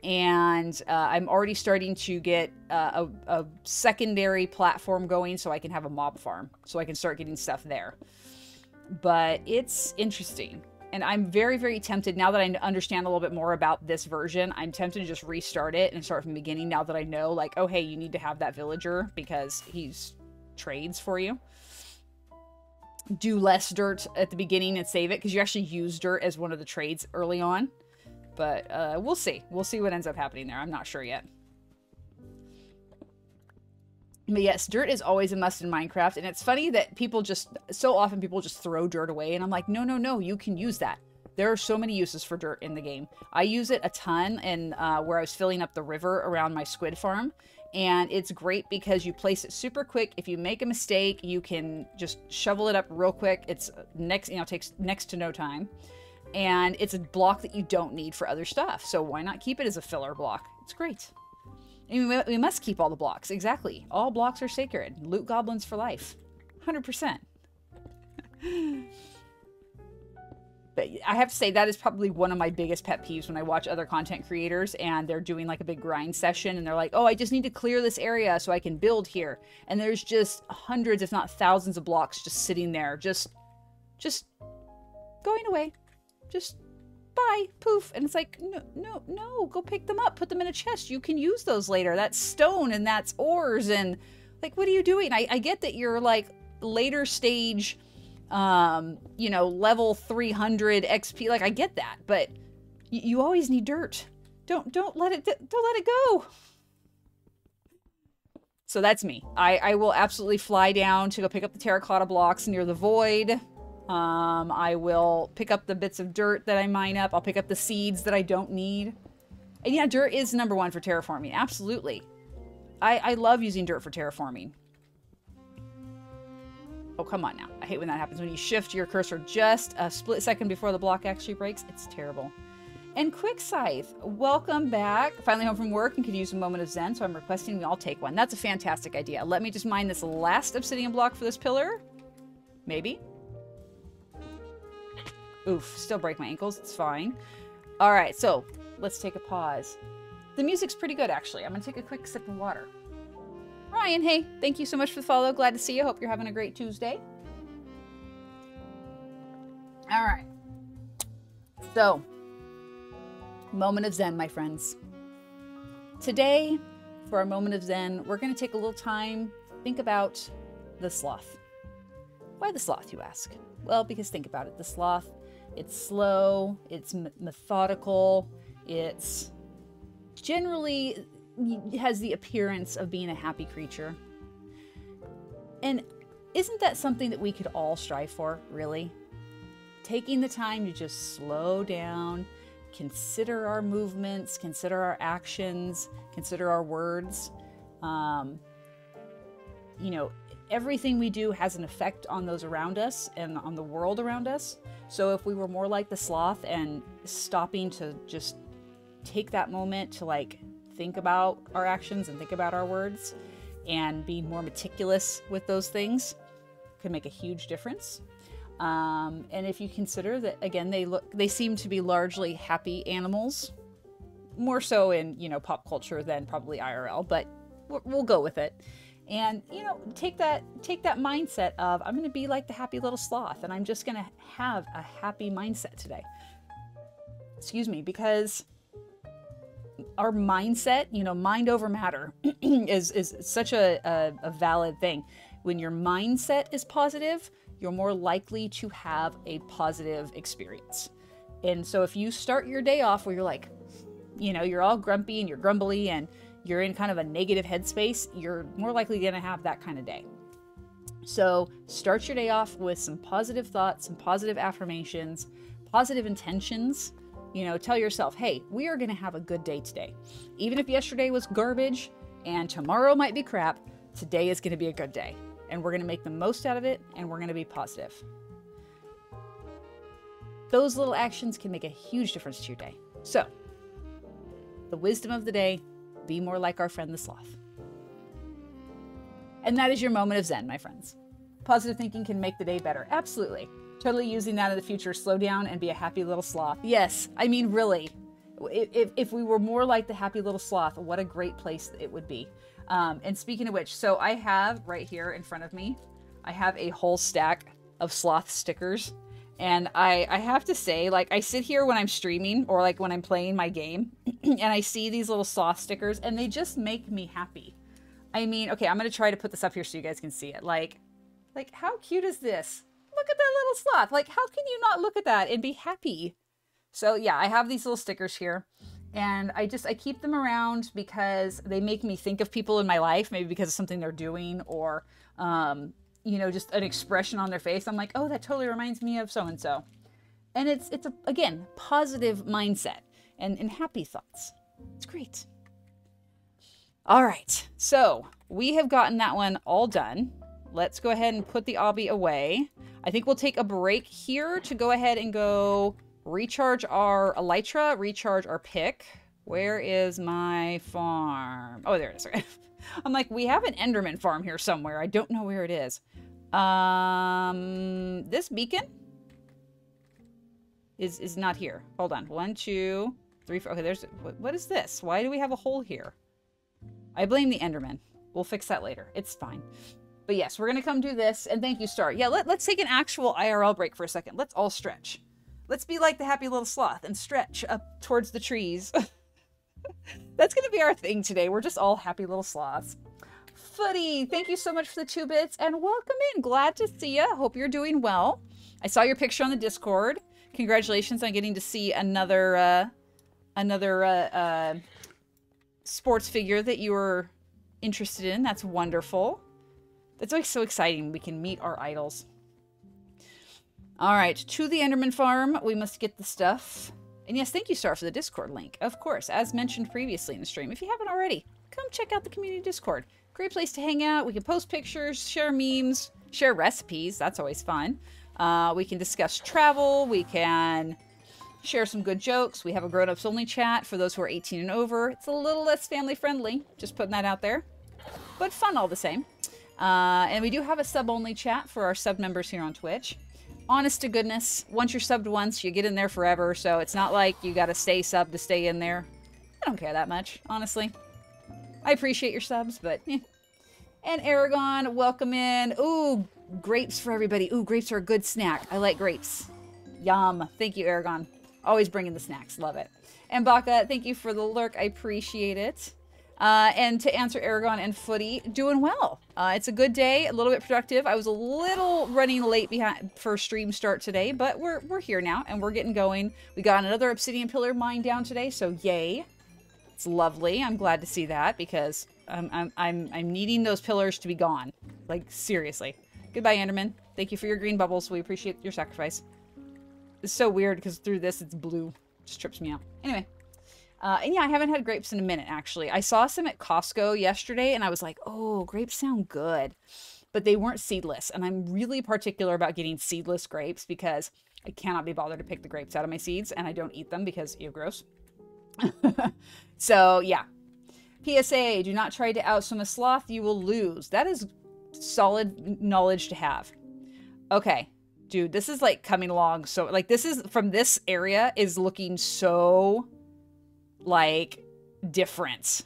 And I'm already starting to get a secondary platform going so I can have a mob farm. So I can start getting stuff there. But it's interesting. And I'm very, very tempted, now that I understand a little bit more about this version, I'm tempted to just restart it and start from the beginning now that I know, like, oh, hey, you need to have that villager because he's trades for you. Do less dirt at the beginning and save it because you actually use dirt as one of the trades early on. But we'll see. We'll see what ends up happening there. I'm not sure yet. But yes, dirt is always a must in Minecraft. And it's funny that so often people just throw dirt away. And I'm like, no, no, no, you can use that. There are so many uses for dirt in the game. I use it a ton in where I was filling up the river around my squid farm. And it's great because you place it super quick. If you make a mistake, you can just shovel it up real quick. It's takes next to no time. And it's a block that you don't need for other stuff. So why not keep it as a filler block? It's great. And we must keep all the blocks. Exactly. All blocks are sacred. Loot goblins for life. 100%. But I have to say that is probably one of my biggest pet peeves when I watch other content creators and they're doing like a big grind session and they're like, oh, I just need to clear this area so I can build here. And there's just hundreds, if not thousands of blocks just sitting there, just going away. Just bye, poof. And it's like, no, go pick them up, put them in a chest. You can use those later. That's stone and that's ores. And like, what are you doing? I get that you're like later stage, level 300 XP. Like I get that, but you always need dirt. Don't let it go. So that's me. I will absolutely fly down to go pick up the terracotta blocks near the void. I will pick up the bits of dirt that I mine up. I'll pick up the seeds that I don't need. And yeah, dirt is number one for terraforming. Absolutely. I love using dirt for terraforming. Oh, come on now. I hate when that happens. When you shift your cursor just a split second before the block actually breaks. It's terrible. And Quick Scythe, welcome back. Finally home from work and could use a moment of zen, so I'm requesting we all take one. That's a fantastic idea. Let me just mine this last obsidian block for this pillar. Maybe. Oof, still break my ankles. It's fine. All right, so let's take a pause. The music's pretty good, actually. I'm going to take a quick sip of water. Ryan, hey, thank you so much for the follow. Glad to see you. Hope you're having a great Tuesday. All right. So, moment of zen, my friends. Today, for our moment of zen, we're going to take a little time, think about the sloth. Why the sloth, you ask? Well, because think about it. The sloth, it's slow, it's methodical, it's generally has the appearance of being a happy creature. And isn't that something that we could all strive for, really? Taking the time to just slow down, consider our movements, consider our actions, consider our words. You know, everything we do has an effect on those around us and on the world around us. So if we were more like the sloth and stopping to just take that moment to like think about our actions and think about our words and be more meticulous with those things, could make a huge difference. And if you consider that, again, they seem to be largely happy animals, more so in, you know, pop culture than probably IRL, but we'll go with it. And, you know, take that mindset of, I'm going to be like the happy little sloth, and I'm just going to have a happy mindset today. Excuse me, because our mindset, you know, mind over matter is such a valid thing. When your mindset is positive, you're more likely to have a positive experience. And so if you start your day off where you're like, you know, you're all grumpy and you're grumbly and you're in kind of a negative headspace, you're more likely going to have that kind of day. So start your day off with some positive thoughts, some positive affirmations, positive intentions. You know, tell yourself, hey, we are going to have a good day today. Even if yesterday was garbage and tomorrow might be crap, today is going to be a good day. And we're going to make the most out of it, and we're going to be positive. Those little actions can make a huge difference to your day. So, the wisdom of the day, be more like our friend the sloth. And that is your moment of Zen, my friends. Positive thinking can make the day better. Absolutely. Totally using that in the future. Slow down and be a happy little sloth. Yes, I mean, really. If we were more like the happy little sloth, what a great place it would be. And speaking of which, so I have right here in front of me, I have a whole stack of sloth stickers. And I have to say, like, I sit here when I'm streaming or like when I'm playing my game and I see these little sloth stickers and they just make me happy. I mean, okay, I'm going to try to put this up here so you guys can see it. Like how cute is this? Look at that little sloth. Like, how can you not look at that and be happy? So yeah, I have these little stickers here. And I keep them around because they make me think of people in my life, maybe because of something they're doing or, you know, just an expression on their face. I'm like, oh, that totally reminds me of so-and-so. And it's again, positive mindset and happy thoughts. It's great. All right. So we have gotten that one all done. Let's go ahead and put the obby away. I think we'll take a break here to go ahead and go recharge our elytra, recharge our pick. Where is my farm? Oh, there it is. I'm like, we have an Enderman farm here somewhere. I don't know where it is. This beacon is not here. Hold on. 1, 2, 3, 4. Okay, there's, what is this? Why do we have a hole here? I blame the Enderman. We'll fix that later. It's fine. But yes, we're going to come do this. And thank you, Star. Yeah, let's take an actual IRL break for a second. Let's all stretch. Let's be like the happy little sloth and stretch up towards the trees. That's going to be our thing today. We're just all happy little sloths. Footy, thank you so much for the 2 bits and welcome in. Glad to see you. Hope you're doing well. I saw your picture on the Discord. Congratulations on getting to see another sports figure that you were interested in. That's wonderful. That's always so exciting. We can meet our idols. All right, to the Enderman farm, we must get the stuff. And yes, thank you, Star, for the Discord link. Of course, as mentioned previously in the stream. If you haven't already, come check out the community Discord. Great place to hang out. We can post pictures, share memes, share recipes. That's always fun. We can discuss travel. We can share some good jokes. We have a grown-ups only chat for those who are 18 and over. It's a little less family friendly. Just putting that out there. But fun all the same. And we do have a sub-only chat for our sub members here on Twitch. Honest to goodness, once you're subbed once, you get in there forever. So it's not like you got to stay subbed to stay in there. I don't care that much, honestly. I appreciate your subs, but eh. And Aragon, welcome in. Ooh, grapes for everybody. Ooh, grapes are a good snack. I like grapes. Yum. Thank you, Aragon. Always bringing the snacks. Love it. And Baka, thank you for the lurk. I appreciate it. And to answer Aragon and Footy, doing well. It's a good day, a little bit productive. I was a little running late behind for stream start today, but we're here now and we're getting going. We got another obsidian pillar mine down today, so yay. It's lovely. I'm glad to see that because I'm needing those pillars to be gone. Like seriously. Goodbye, Enderman. Thank you for your green bubbles. We appreciate your sacrifice. It's so weird because through this it's blue. Just trips me out. Anyway. And yeah, I haven't had grapes in a minute, actually. I saw some at Costco yesterday, and I was like, oh, grapes sound good. But they weren't seedless, and I'm really particular about getting seedless grapes because I cannot be bothered to pick the grapes out of my seeds, and I don't eat them because, ew, gross. So, yeah. PSA, do not try to outswim a sloth. You will lose. That is solid knowledge to have. Okay. Dude, this is, like, coming along. So, like, this is, from this area, is looking so... like different.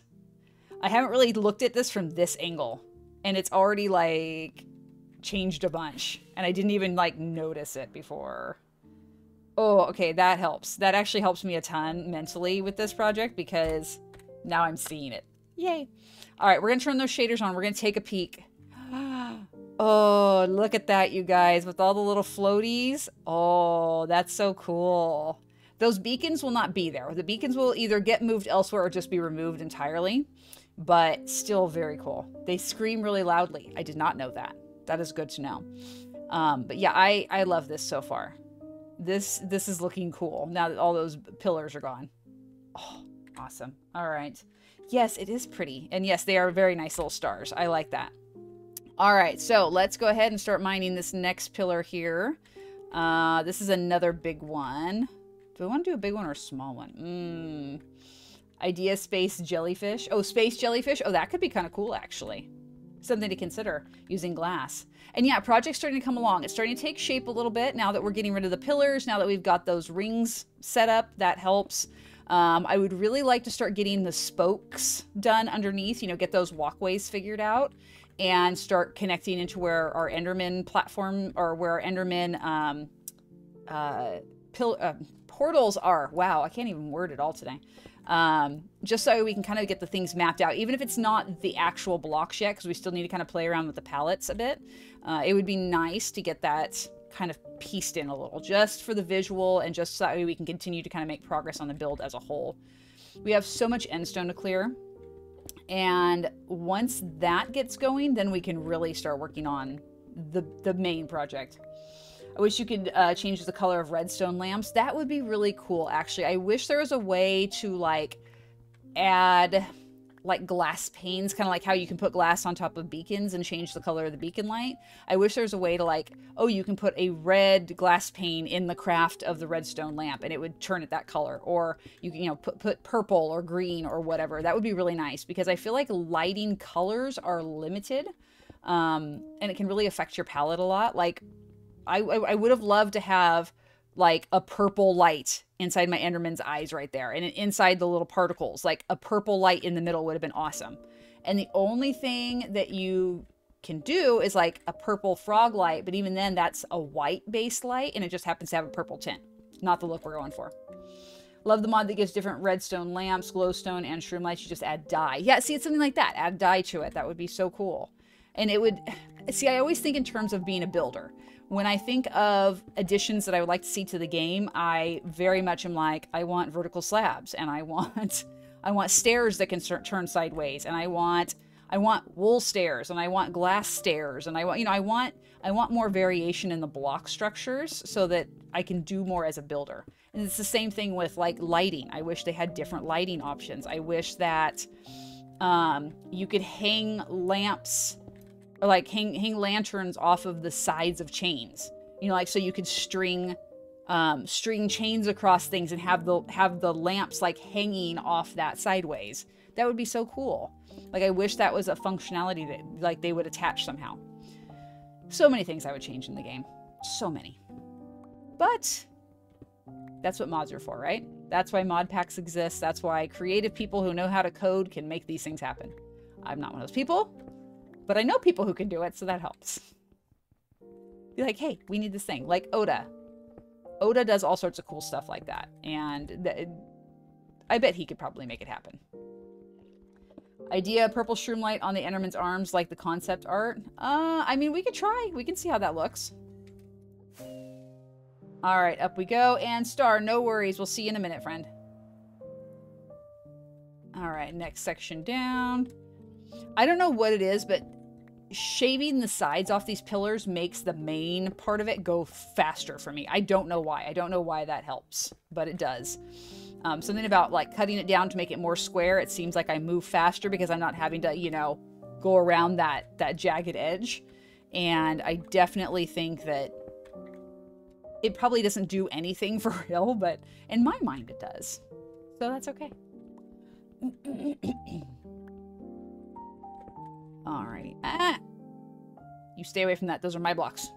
I haven't really looked at this from this angle, and it's already like changed a bunch, and I didn't even like notice it before. Oh, okay, that helps. That actually helps me a ton mentally with this project because now I'm seeing it. Yay. All right, we're gonna turn those shaders on. We're gonna take a peek. Oh, look at that, you guys, with all the little floaties. Oh, that's so cool. Those beacons will not be there. The beacons will either get moved elsewhere or just be removed entirely, but still very cool. They scream really loudly. I did not know that. That is good to know. But yeah, I love this so far. This is looking cool now that all those pillars are gone. Oh, awesome. All right. Yes, it is pretty. And yes, they are very nice little stars. I like that. All right, so let's go ahead and start mining this next pillar here. This is another big one. Do I want to do a big one or a small one? Idea space jellyfish. Oh, space jellyfish. Oh, that could be kind of cool, actually. Something to consider using glass. And yeah, project's starting to come along. It's starting to take shape a little bit now that we're getting rid of the pillars, now that we've got those rings set up. That helps. I would really like to start getting the spokes done underneath, you know, get those walkways figured out and start connecting into where our Enderman platform or where our Enderman portals are. Wow, I can't even word it all today. Just so we can kind of get the things mapped out, even if it's not the actual blocks yet, because we still need to kind of play around with the palettes a bit. It would be nice to get that kind of pieced in a little, just for the visual and just so that way we can continue to kind of make progress on the build as a whole. We have so much endstone to clear, and once that gets going, then we can really start working on the main project. I wish you could change the color of redstone lamps. That would be really cool, actually. I wish there was a way to, like, add, like, glass panes, kind of like how you can put glass on top of beacons and change the color of the beacon light. I wish there was a way to, like, oh, you can put a red glass pane in the craft of the redstone lamp, and it would turn it that color. Or you can, you know, put purple or green or whatever. That would be really nice, because I feel like lighting colors are limited, and it can really affect your palette a lot. Like, I would have loved to have, like, a purple light inside my Enderman's eyes right there. And inside the little particles, like, a purple light in the middle would have been awesome. And the only thing that you can do is, like, a purple frog light. But even then, that's a white-based light, and it just happens to have a purple tint. Not the look we're going for. Love the mod that gives different redstone lamps, glowstone, and shroom lights. You just add dye. Yeah, see, it's something like that. Add dye to it. That would be so cool. And it would... See, I always think in terms of being a builder. When I think of additions that I would like to see to the game, I very much am like, I want vertical slabs, and I want stairs that can turn sideways, and I want wool stairs, and I want glass stairs, and I want, you know, I want more variation in the block structures so that I can do more as a builder. And it's the same thing with, like, lighting. I wish they had different lighting options. I wish that you could hang lamps, or like hang lanterns off of the sides of chains, you know, like, so you could string chains across things and have the lamps, like, hanging off that sideways. That would be so cool. Like, I wish that was a functionality that, like, they would attach somehow. So many things I would change in the game. So many. But that's what mods are for, right? That's why mod packs exist. That's why creative people who know how to code can make these things happen. I'm not one of those people, but I know people who can do it, so that helps. Be like, hey, we need this thing. Like Oda. Oda does all sorts of cool stuff like that. And I bet he could probably make it happen. Idea, purple shroom light on the Enderman's arms, like the concept art. I mean, we could try. We can see how that looks. All right, up we go. And Star, no worries. We'll see you in a minute, friend. All right, next section down. I don't know what it is, but shaving the sides off these pillars makes the main part of it go faster for me. I don't know why. I don't know why that helps, but it does. Something about like cutting it down to make it more square. It seems like I move faster because I'm not having to, you know, go around that jagged edge. And I definitely think that it probably doesn't do anything for real, but in my mind it does. So that's okay. Alrighty. Ah! You stay away from that. Those are my blocks.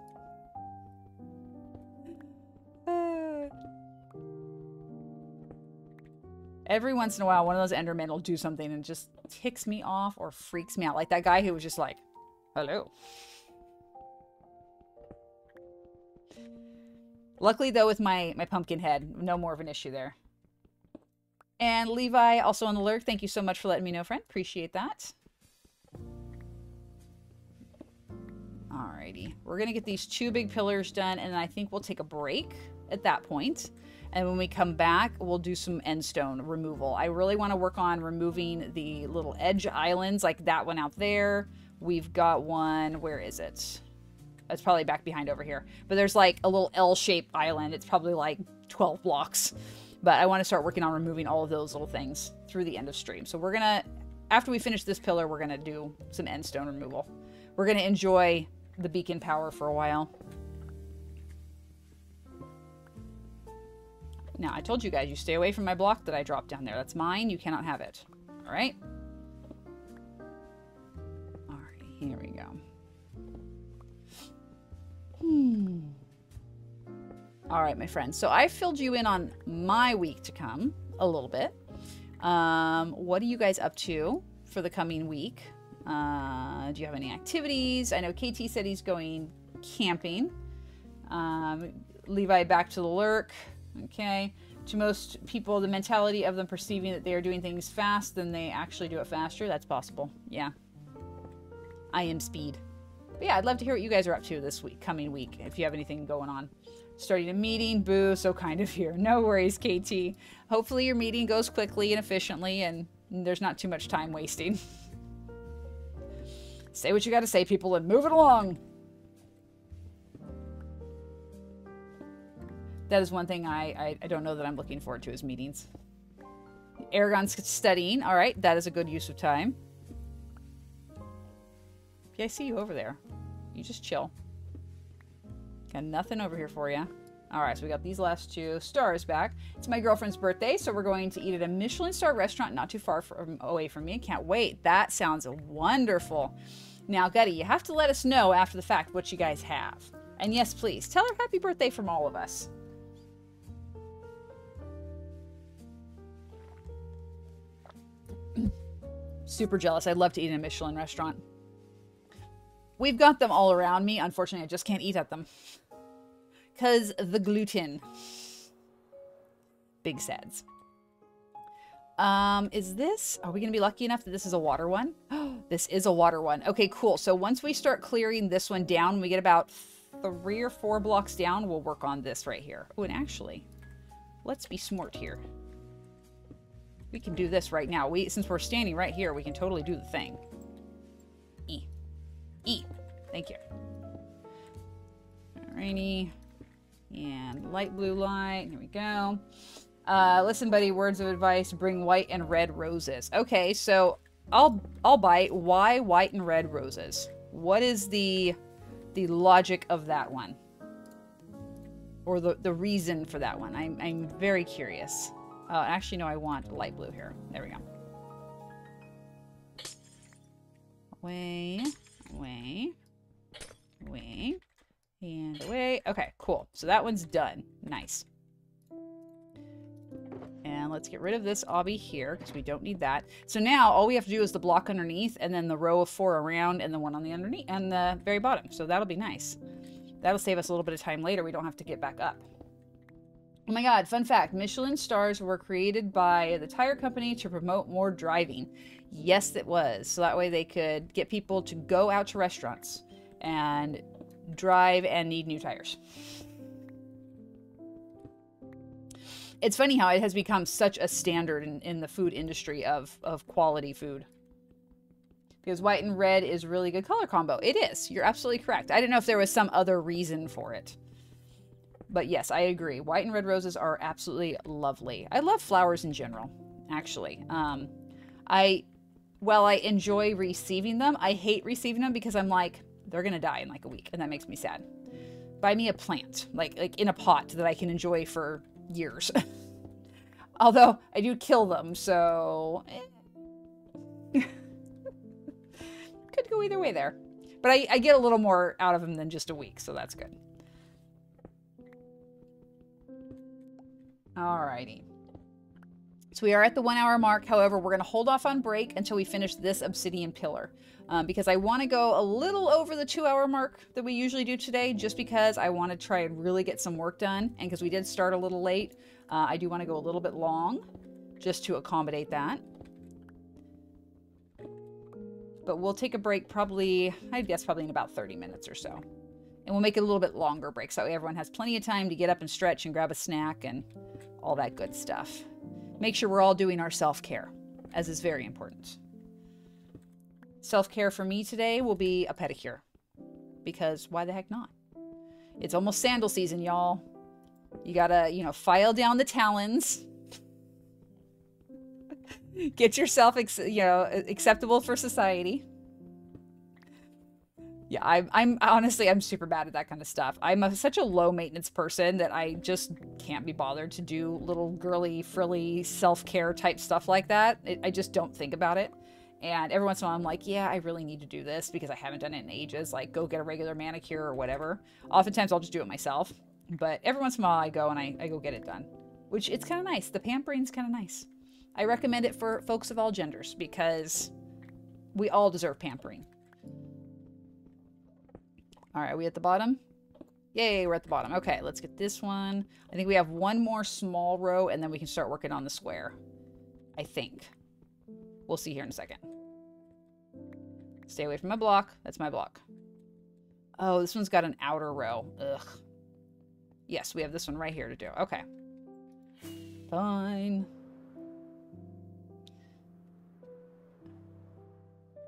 Every once in a while, one of those Endermen will do something and just ticks me off or freaks me out. Like that guy who was just like, hello. Luckily, though, with my pumpkin head, no more of an issue there. And Levi, also on the lurk, thank you so much for letting me know, friend. Appreciate that. Alrighty. We're going to get these 2 big pillars done, and I think we'll take a break at that point. And when we come back, we'll do some endstone removal. I really want to work on removing the little edge islands, like that one out there. We've got one, where is it? It's probably back behind over here. But there's like a little L-shaped island. It's probably like 12 blocks. But I want to start working on removing all of those little things through the end of stream. So we're going to, after we finish this pillar, we're going to do some endstone removal. We're going to enjoy the beacon power for a while. Now, I told you guys, you stay away from my block that I dropped down there. That's mine. You cannot have it. All right? All right, here we go. All right, my friends. So I filled you in on my week to come a little bit. What are you guys up to for the coming week? Do you have any activities? I know KT said he's going camping. Levi back to the lurk. Okay. To most people, the mentality of them perceiving that they are doing things fast, then they actually do it faster. That's possible. Yeah. I am speed. But yeah, I'd love to hear what you guys are up to this week, coming week, if you have anything going on. Starting a meeting, boo, so kind of here. No worries, KT. Hopefully your meeting goes quickly and efficiently and there's not too much time wasting. Say what you got to say, people, and move it along. That is one thing I don't know that I'm looking forward to is meetings. Aragon's studying. All right, that is a good use of time. Yeah, I see you over there. You just chill. Got nothing over here for you. All right, so we got these last 2. Star is back. It's my girlfriend's birthday, so we're going to eat at a Michelin star restaurant not too far away from me. Can't wait. That sounds wonderful. Now, Gutty, you have to let us know after the fact what you guys have. And yes, please, tell her happy birthday from all of us. Super jealous. I'd love to eat in a Michelin restaurant. We've got them all around me. Unfortunately, I just can't eat at them. Because the gluten. Big sads. Is this... Are we going to be lucky enough that this is a water one? This is a water one. Okay, cool. So once we start clearing this one down, we get about 3 or 4 blocks down, we'll work on this right here. Oh, and actually, let's be smart here. We can do this right now. Since we're standing right here, we can totally do the thing. E. Thank you. Alrighty. And light blue light. Here we go. Listen, buddy, words of advice. Bring white and red roses. Okay, so I'll bite. Why white and red roses? What is the logic of that one? Or the reason for that one? I'm very curious. Actually, no, I want light blue here. There we go. Away, away, away, and away. Okay, cool. So that one's done. Nice. And let's get rid of this obby here because we don't need that. So now all we have to do is the block underneath and then the row of 4 around and the one on the underneath and the very bottom. So that'll be nice. That'll save us a little bit of time later. We don't have to get back up. Oh my god, fun fact, Michelin stars were created by the tire company to promote more driving. Yes, it was. So that way they could get people to go out to restaurants and drive and need new tires. It's funny how it has become such a standard in the food industry of quality food. because white and red is really good color combo. It is. You're absolutely correct. I didn't know if there was some other reason for it. But yes, I agree. White and red roses are absolutely lovely. I love flowers in general, actually. While I enjoy receiving them, I hate receiving them because I'm like, they're going to die in like a week, and that makes me sad. Buy me a plant, like in a pot that I can enjoy for years. Although I do kill them, so could go either way there. But I get a little more out of them than just a week, so that's good. Alrighty. So we are at the 1 hour mark. However, we're going to hold off on break until we finish this obsidian pillar. Because I want to go a little over the 2 hour mark that we usually do today, just because I want to try and really get some work done. And because we did start a little late, I do want to go a little bit long just to accommodate that. But we'll take a break probably, I guess probably in about 30 minutes or so. And we'll make it a little bit longer break so everyone has plenty of time to get up and stretch and grab a snack and all that good stuff. Make sure we're all doing our self-care, as is very important. Self-care for me today will be a pedicure. Because why the heck not? It's almost sandal season, y'all. You gotta, file down the talons. Get yourself, acceptable for society. Yeah, I'm honestly, I'm super bad at that kind of stuff. I'm such a low maintenance person that I just can't be bothered to do little girly, frilly, self-care type stuff like that. I just don't think about it. And every once in a while I'm like, yeah, I really need to do this because I haven't done it in ages. Like, go get a regular manicure or whatever. Oftentimes I'll just do it myself. But every once in a while I go and I go get it done. Which, it's kind of nice. The pampering's kind of nice. I recommend it for folks of all genders because we all deserve pampering. All right, are we at the bottom? Yay, we're at the bottom. Okay, let's get this one. I think we have one more small row and then we can start working on the square. I think. We'll see here in a second. Stay away from my block. That's my block. Oh, this one's got an outer row. Ugh. Yes, we have this one right here to do. Okay. Fine.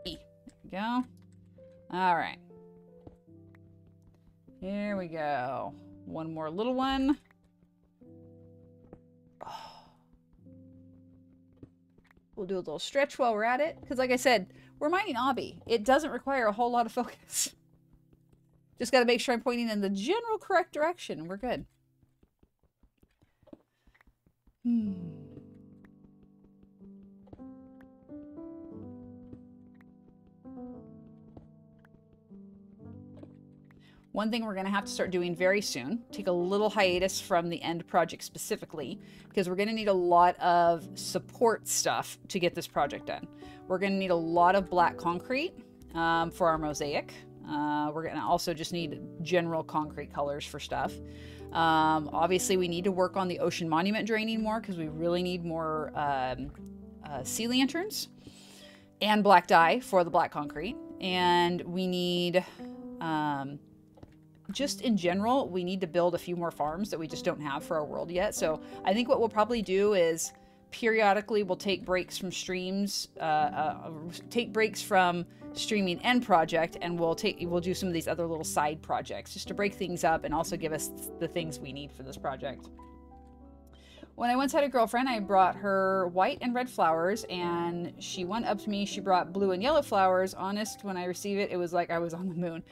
E. There we go. All right. Here we go. One more little one. Oh. We'll do a little stretch while we're at it. Because like I said, we're mining obby. It doesn't require a whole lot of focus. Just got to make sure I'm pointing in the general correct direction and we're good. One thing we're going to have to start doing very soon, take a little hiatus from the end project specifically, because we're going to need a lot of support stuff to get this project done. We're going to need a lot of black concrete for our mosaic. We're going to also just need general concrete colors for stuff. Obviously, we need to work on the ocean monument draining more because we really need more sea lanterns and black dye for the black concrete. And we need... just in general, we need to build a few more farms that we just don't have for our world yet. So I think what we'll probably do is periodically we'll take breaks from streams, take breaks from streaming end project, and we'll do some of these other little side projects just to break things up and also give us the things we need for this project. When I once had a girlfriend, I brought her white and red flowers, and she went up to me. She brought blue and yellow flowers. Honest, when I received it, it was like I was on the moon.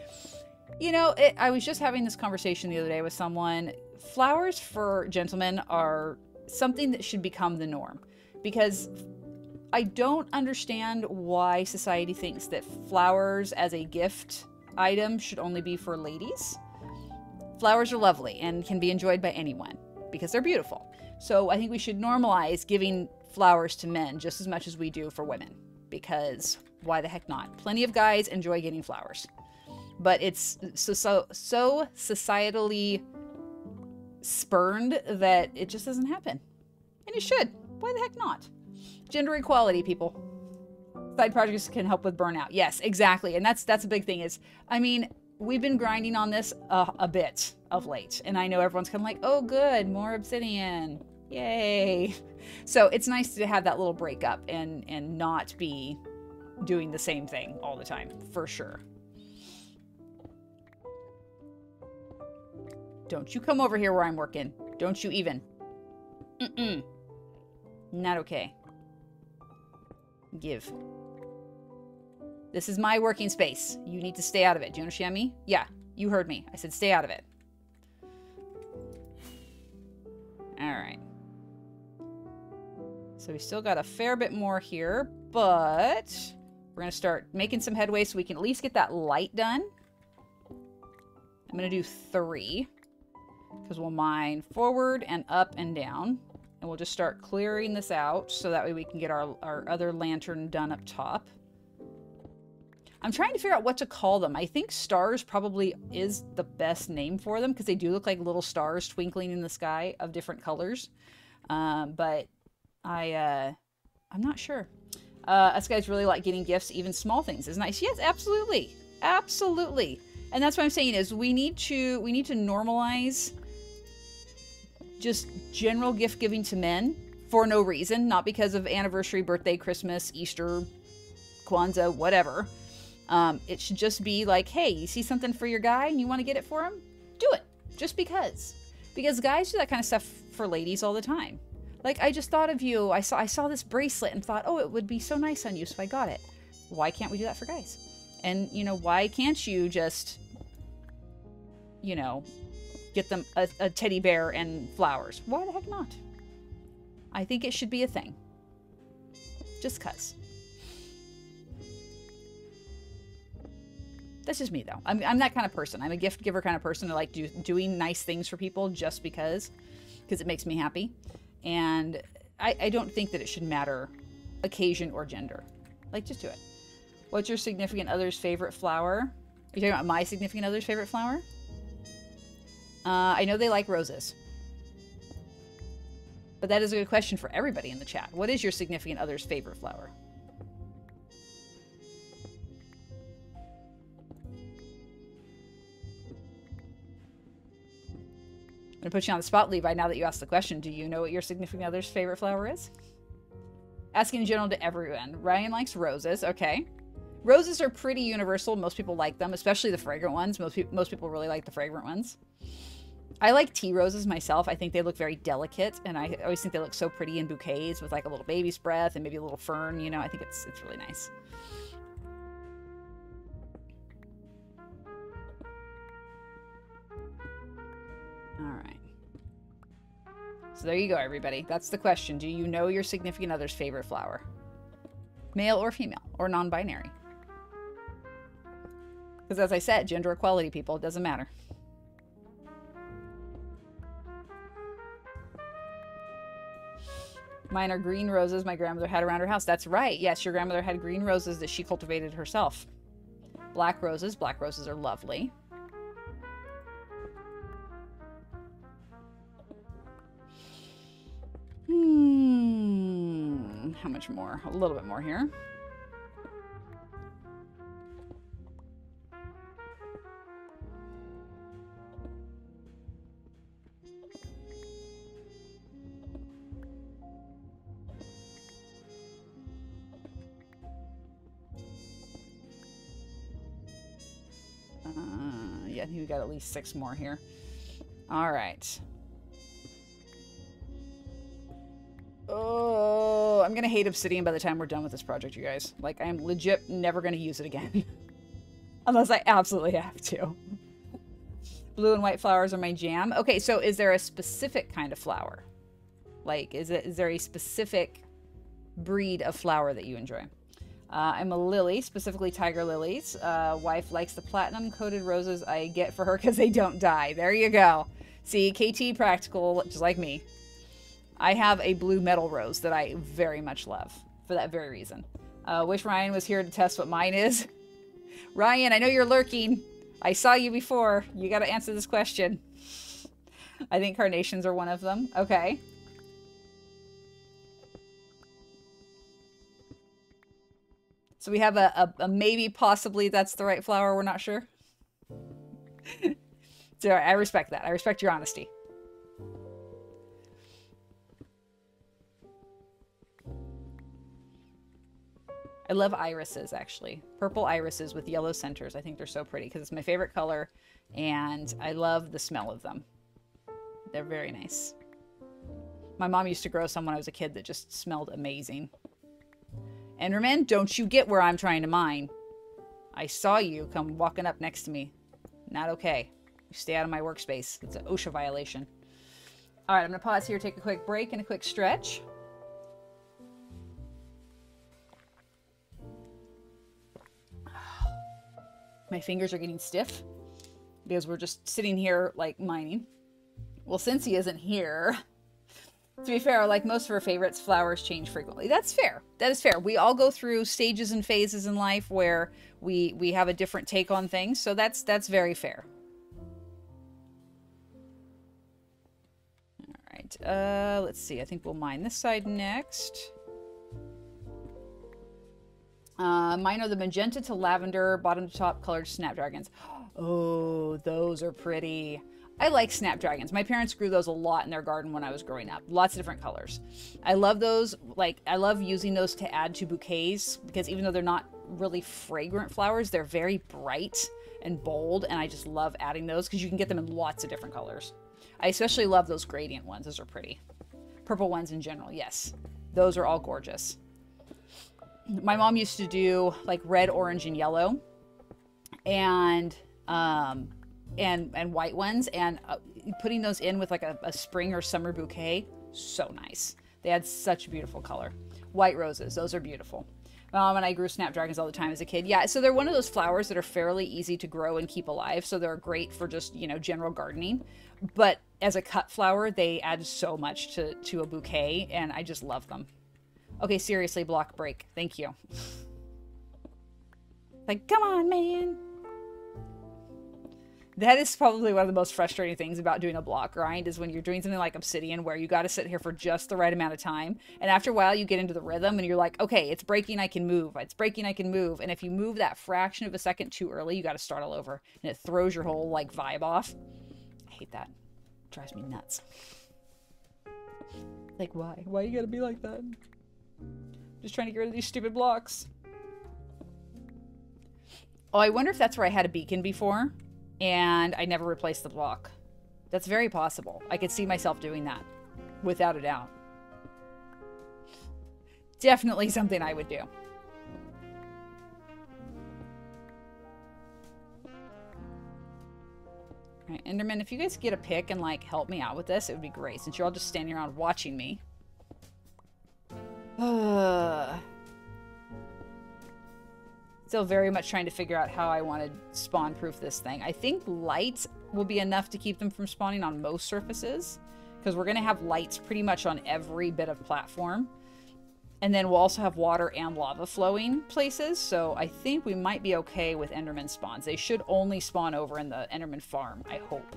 You know, I was just having this conversation the other day with someone. Flowers for gentlemen are something that should become the norm, because I don't understand why society thinks that flowers as a gift item should only be for ladies. Flowers are lovely and can be enjoyed by anyone because they're beautiful. So I think we should normalize giving flowers to men just as much as we do for women, because why the heck not? Plenty of guys enjoy getting flowers. But it's so societally spurned that it just doesn't happen. And it should. Why the heck not? Gender equality, people. Side projects can help with burnout. Yes, exactly. And that's a big thing is, I mean, we've been grinding on this a bit of late. And I know everyone's kind of like, oh, good, more obsidian. Yay. So it's nice to have that little break up and not be doing the same thing all the time, for sure. Don't you come over here where I'm working. Don't you even. Mm-mm. Not okay. Give. This is my working space. You need to stay out of it. Do you understand me? Yeah, you heard me. I said stay out of it. All right. So we still got a fair bit more here, but we're going to start making some headway so we can at least get that light done. I'm going to do 3 because we'll mine forward and up and down. And we'll just start clearing this out so that way we can get our other lantern done up top. I'm trying to figure out what to call them. I think stars probably is the best name for them because they do look like little stars twinkling in the sky of different colors. But I'm not sure. Us guys really like getting gifts, even small things. Is nice. Yes, absolutely. Absolutely. And that's what I'm saying is we need to normalize just general gift giving to men for no reason, not because of anniversary, birthday, Christmas, Easter, Kwanzaa, whatever. It should just be like, hey, you see something for your guy and you want to get it for him? Do it. Just because. Because guys do that kind of stuff for ladies all the time. Like, I just thought of you. I saw this bracelet and thought, oh, it would be so nice on you, so I got it. Why can't we do that for guys? And, you know, why can't you just, you know, get them a teddy bear and flowers? Why the heck not? I think it should be a thing. Just 'cause. That's just me, though. I'm that kind of person. I'm a gift giver kind of person. I like doing nice things for people just because it makes me happy. And I don't think that it should matter occasion or gender. Like, just do it. What's your significant other's favorite flower? Are you talking about my significant other's favorite flower? I know they like roses. But that is a good question for everybody in the chat. What is your significant other's favorite flower? I'm going to put you on the spot, Levi, now that you asked the question. Do you know what your significant other's favorite flower is? Asking in general to everyone. Ryan likes roses. Okay. Roses are pretty universal. Most people like them, especially the fragrant ones. Most people really like the fragrant ones. I like tea roses myself. I think they look very delicate, and I always think they look so pretty in bouquets with like a little baby's breath and maybe a little fern. You know, I think it's really nice. All right. So there you go, everybody. That's the question. Do you know your significant other's favorite flower? Male or female, or non-binary? Because as I said, gender equality, people, it doesn't matter. Mine are green roses my grandmother had around her house. That's right. Yes, your grandmother had green roses that she cultivated herself. Black roses. Black roses are lovely. How much more? A little bit more here. Yeah, I think we got at least 6 more here. All right. Oh, I'm going to hate obsidian by the time we're done with this project, you guys. Like, I am legit never going to use it again. Unless I absolutely have to. Blue and white flowers are my jam. Okay, so is there a specific kind of flower? Like, is there a specific breed of flower that you enjoy? I'm a lily, specifically tiger lilies. Wife likes the platinum-coated roses I get for her because they don't die. There you go. See, KT practical, just like me. I have a blue metal rose that I very much love for that very reason. Wish Ryan was here to test what mine is. Ryan, I know you're lurking. I saw you before. You got to answer this question. I think carnations are one of them. Okay. So we have a maybe, possibly that's the right flower. We're not sure. So I respect that. I respect your honesty. I love irises, actually. Purple irises with yellow centers. I think they're so pretty because it's my favorite color, and I love the smell of them. They're very nice. My mom used to grow some when I was a kid that just smelled amazing. Enderman, don't you get where I'm trying to mine. I saw you come walking up next to me. Not okay. You stay out of my workspace. It's an OSHA violation. All right, I'm going to pause here, take a quick break and a quick stretch. My fingers are getting stiff because we're just sitting here like mining. Well, since he isn't here, to be fair, like most of our favorites, flowers change frequently. That's fair. That is fair. We all go through stages and phases in life where we have a different take on things. So that's very fair. All right. Let's see. I think we'll mine this side next. Mine are the magenta to lavender, bottom to top colored snapdragons. Oh, those are pretty. I like snapdragons. My parents grew those a lot in their garden when I was growing up. Lots of different colors. I love those. Like, I love using those to add to bouquets because even though they're not really fragrant flowers, they're very bright and bold, and I just love adding those because you can get them in lots of different colors. I especially love those gradient ones. Those are pretty. Purple ones in general, yes. Those are all gorgeous. My mom used to do like red, orange, and yellow, and white ones, and putting those in with like a spring or summer bouquet, so nice. They had such a beautiful color. White roses, those are beautiful. And I grew snapdragons all the time as a kid. Yeah, so they're one of those flowers that are fairly easy to grow and keep alive, so they're great for just, you know, general gardening. But as a cut flower, they add so much to a bouquet, and I just love them. Okay, seriously, block break. Thank you. Like, come on, man. That is probably one of the most frustrating things about doing a block grind is when you're doing something like Obsidian where you got to sit here for just the right amount of time. And after a while, you get into the rhythm and you're like, okay, it's breaking, I can move. It's breaking, I can move. And if you move that fraction of a second too early, you got to start all over. And it throws your whole, like, vibe off. I hate that. It drives me nuts. Like, why? Why you got to be like that? Just trying to get rid of these stupid blocks. Oh, I wonder if that's where I had a beacon before and I never replaced the block. That's very possible. I could see myself doing that without a doubt. Definitely something I would do. All right, Enderman, if you guys get a pick and like help me out with this, it would be great since you're all just standing around watching me. Still very much trying to figure out how I want to spawn proof this thing. I think light will be enough to keep them from spawning on most surfaces because we're going to have lights pretty much on every bit of platform. And then we'll also have water and lava flowing places. So I think we might be okay with Enderman spawns. They should only spawn over in the Enderman farm, I hope.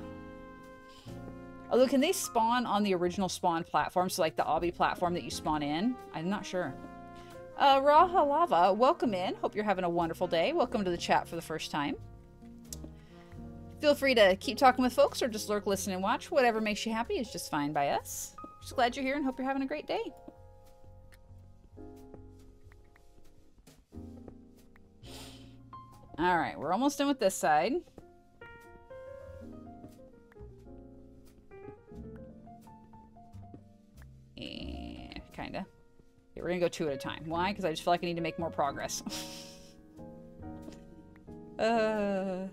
Although, can they spawn on the original spawn platform? So, like the obby platform that you spawn in? I'm not sure. Raha Lava, welcome in. Hope you're having a wonderful day. Welcome to the chat for the first time. Feel free to keep talking with folks or just lurk, listen, and watch. Whatever makes you happy is just fine by us. Just glad you're here and hope you're having a great day. All right, we're almost done with this side. Kinda. Okay, we're gonna go two at a time. Why? Because I just feel like I need to make more progress. Oh,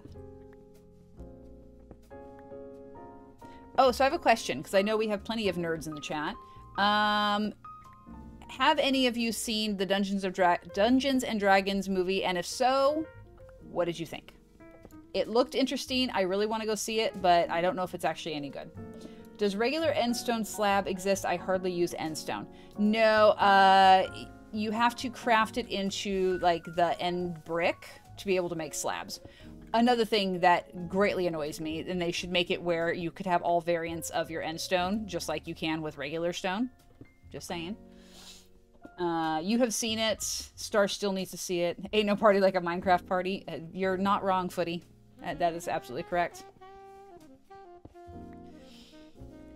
so I have a question, because I know we have plenty of nerds in the chat. Have any of you seen the Dungeons and Dragons movie? And if so, what did you think? It looked interesting. I really want to go see it, but I don't know if it's actually any good. Does regular endstone slab exist? I hardly use endstone. No, you have to craft it into like the end brick to be able to make slabs. Another thing that greatly annoys me, and they should make it where you could have all variants of your endstone, just like you can with regular stone. Just saying. You have seen it. Star still needs to see it. Ain't no party like a Minecraft party. You're not wrong, Footy. That is absolutely correct.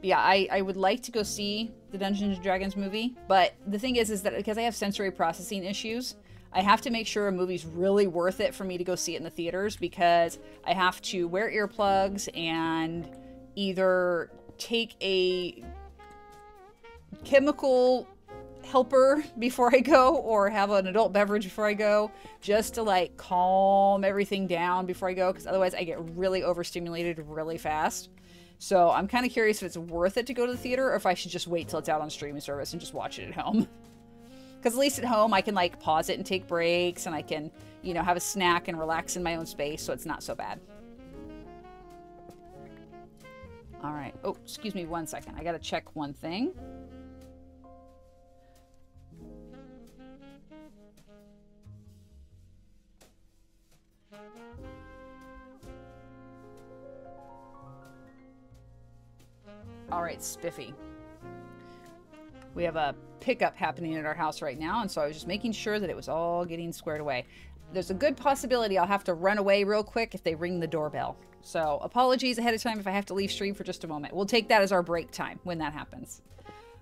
Yeah, I would like to go see the Dungeons & Dragons movie, but the thing is that because I have sensory processing issues, I have to make sure a movie's really worth it for me to go see it in the theaters, because I have to wear earplugs and either take a chemical helper before I go, or have an adult beverage before I go, just to like calm everything down before I go, because otherwise I get really overstimulated really fast. So I'm kind of curious if it's worth it to go to the theater, or if I should just wait till it's out on streaming service and just watch it at home. Because at least at home I can like pause it and take breaks, and I can, you know, have a snack and relax in my own space, so it's not so bad. All right. Oh, excuse me 1 second. I gotta check one thing. All right, Spiffy. We have a pickup happening at our house right now, and so I was just making sure that it was all getting squared away. There's a good possibility I'll have to run away real quick if they ring the doorbell. So apologies ahead of time if I have to leave stream for just a moment. We'll take that as our break time when that happens.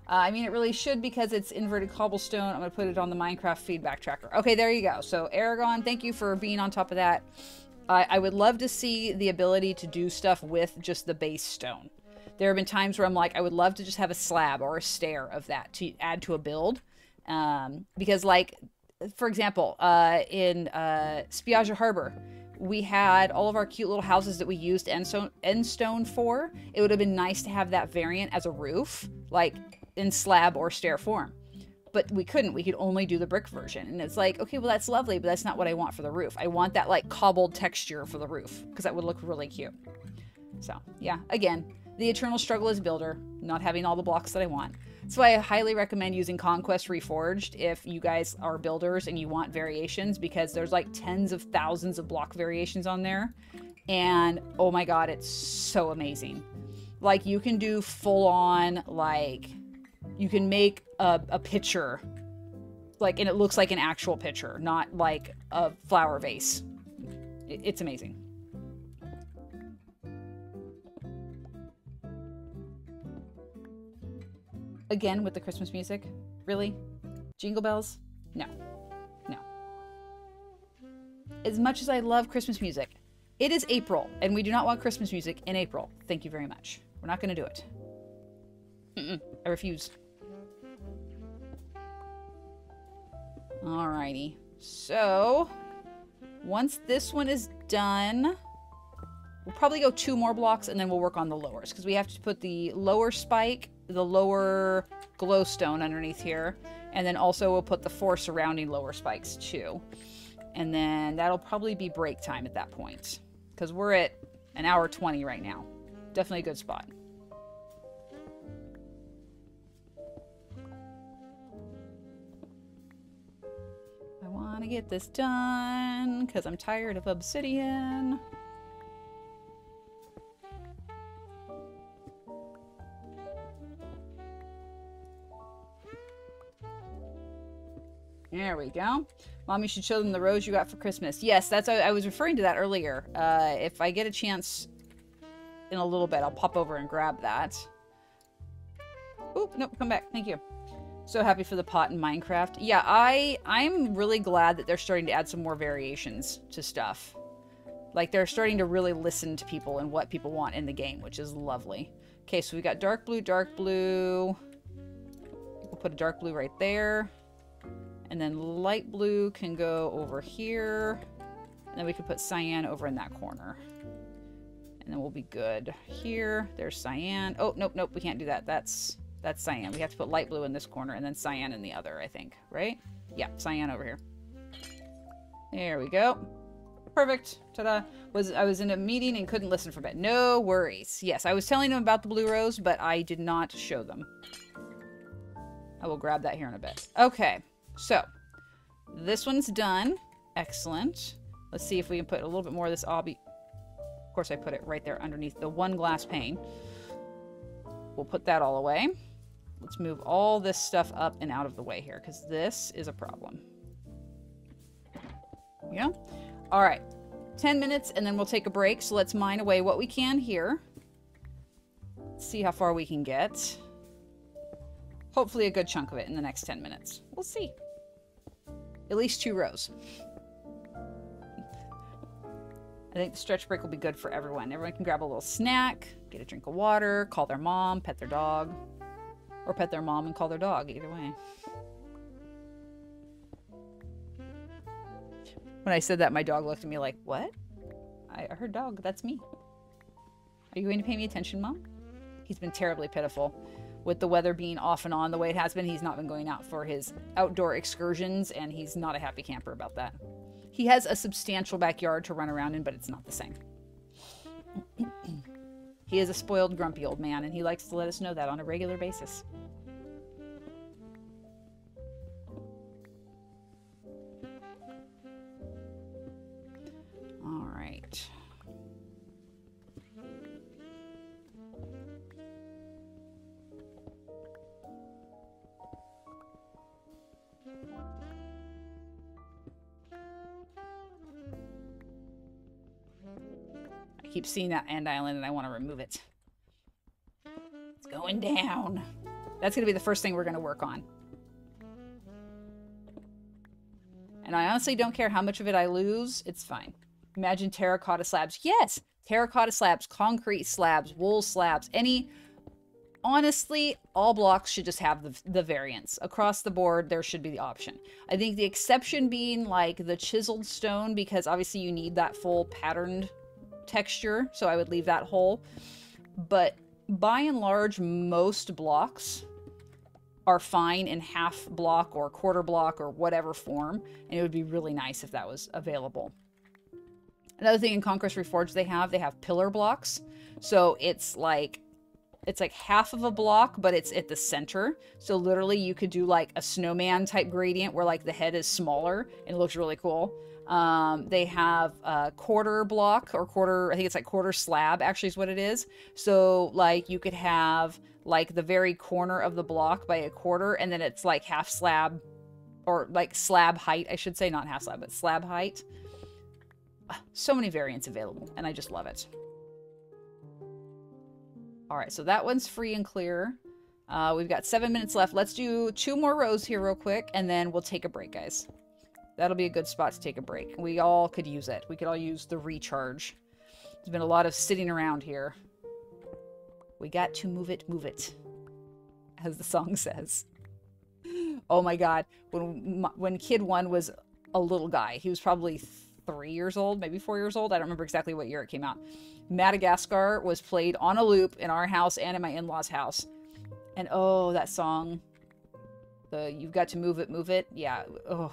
I mean, it really should, because it's inverted cobblestone. I'm going to put it on the Minecraft feedback tracker. Okay, there you go. So Aragon, thank you for being on top of that. I would love to see the ability to do stuff with just the base stone. There have been times where I'm like, I would love to just have a slab or a stair of that to add to a build. Because like, for example, in Spiaggia Harbor, we had all of our cute little houses that we used end stone for. It would have been nice to have that variant as a roof, like in slab or stair form. But we couldn't. We could only do the brick version. And it's like, okay, well, that's lovely, but that's not what I want for the roof. I want that like cobbled texture for the roof, because that would look really cute. So yeah, again, the eternal struggle as builder, not having all the blocks that I want. That's why I highly recommend using Conquest Reforged if you guys are builders and you want variations, because there's like tens of thousands of block variations on there. And oh my god, it's so amazing. Like, you can do full on, like, you can make a pitcher, like, and it looks like an actual pitcher, not like a flower vase. It's amazing. Again, with the Christmas music? Really? Jingle bells? No. No. As much as I love Christmas music, it is April, and we do not want Christmas music in April. Thank you very much. We're not going to do it. I refuse. Alrighty. So, once this one is done, we'll probably go 2 more blocks, and then we'll work on the lowers, because we have to put the lower spike, the lower glowstone underneath here, and then also we'll put the 4 surrounding lower spikes too. And then that'll probably be break time at that point, because we're at 1 hour 20 right now. Definitely a good spot. I want to get this done because I'm tired of obsidian. There we go. Mom, you should show them the rose you got for Christmas. Yes, that's I was referring to that earlier. If I get a chance in a little bit, I'll pop over and grab that. Oop, nope, come back. Thank you. So happy for the pot in Minecraft. Yeah, I'm really glad that they're starting to add some more variations to stuff. Like, they're starting to really listen to people and what people want in the game, which is lovely. Okay, so we got dark blue, dark blue. We'll put a dark blue right there. And then light blue can go over here. And then we can put cyan over in that corner. And then we'll be good here. There's cyan. Oh, nope, nope, we can't do that. That's cyan. We have to put light blue in this corner and then cyan in the other, I think. Right? Yeah, cyan over here. There we go. Perfect. Ta-da. I was in a meeting and couldn't listen for a bit. No worries. Yes, I was telling them about the blue rose, but I did not show them. I will grab that here in a bit. Okay. So, this one's done. Excellent. Let's see if we can put a little bit more of this obby. Of course, I put it right there underneath the one glass pane. We'll put that all away. Let's move all this stuff up and out of the way here, because this is a problem. Yeah. All right. 10 minutes, and then we'll take a break. So let's mine away what we can here. Let's see how far we can get. Hopefully a good chunk of it in the next 10 minutes. We'll see. At least 2 rows. I think the stretch break will be good for everyone. Everyone can grab a little snack, get a drink of water, call their mom, pet their dog. Or pet their mom and call their dog, either way. When I said that, my dog looked at me like, what? I heard dog, that's me. Are you going to pay me attention, Mom? He's been terribly pitiful. With the weather being off and on the way it has been, he's not been going out for his outdoor excursions, and he's not a happy camper about that. He has a substantial backyard to run around in, but it's not the same. He is a spoiled, grumpy old man, and he likes to let us know that on a regular basis. All right. I keep seeing that end island and I want to remove it. It's going down. That's going to be the first thing we're going to work on. And I honestly don't care how much of it I lose. It's fine. Imagine terracotta slabs. Yes! Terracotta slabs, concrete slabs, wool slabs, any... Honestly, all blocks should just have the variants. Across the board, there should be the option. I think the exception being like the chiseled stone, because obviously you need that full patterned texture, so I would leave that whole. But by and large, most blocks are fine in half block or quarter block or whatever form, and it would be really nice if that was available. Another thing in Conquest Reforged they have pillar blocks. So it's like half of a block, but it's at the center. So literally you could do like a snowman type gradient where like the head is smaller and it looks really cool. They have a quarter block or quarter, I think it's like quarter slab actually is what it is. So like you could have like the very corner of the block by a quarter, and then it's like half slab, or like slab height, I should say, not half slab, but slab height. So many variants available, and I just love it. All right, so that one's free and clear. We've got 7 minutes left. Let's do 2 more rows here real quick, and then we'll take a break, guys. That'll be a good spot to take a break. We all could use it. We could all use the recharge. There's been a lot of sitting around here. We got to move it, as the song says. Oh my God. When Kid 1 was a little guy, he was probably 3 years old, maybe 4 years old. I don't remember exactly what year it came out. Madagascar was played on a loop in our house and in my in-laws' house. And oh, that song, You've Got to Move It. Yeah. Oh.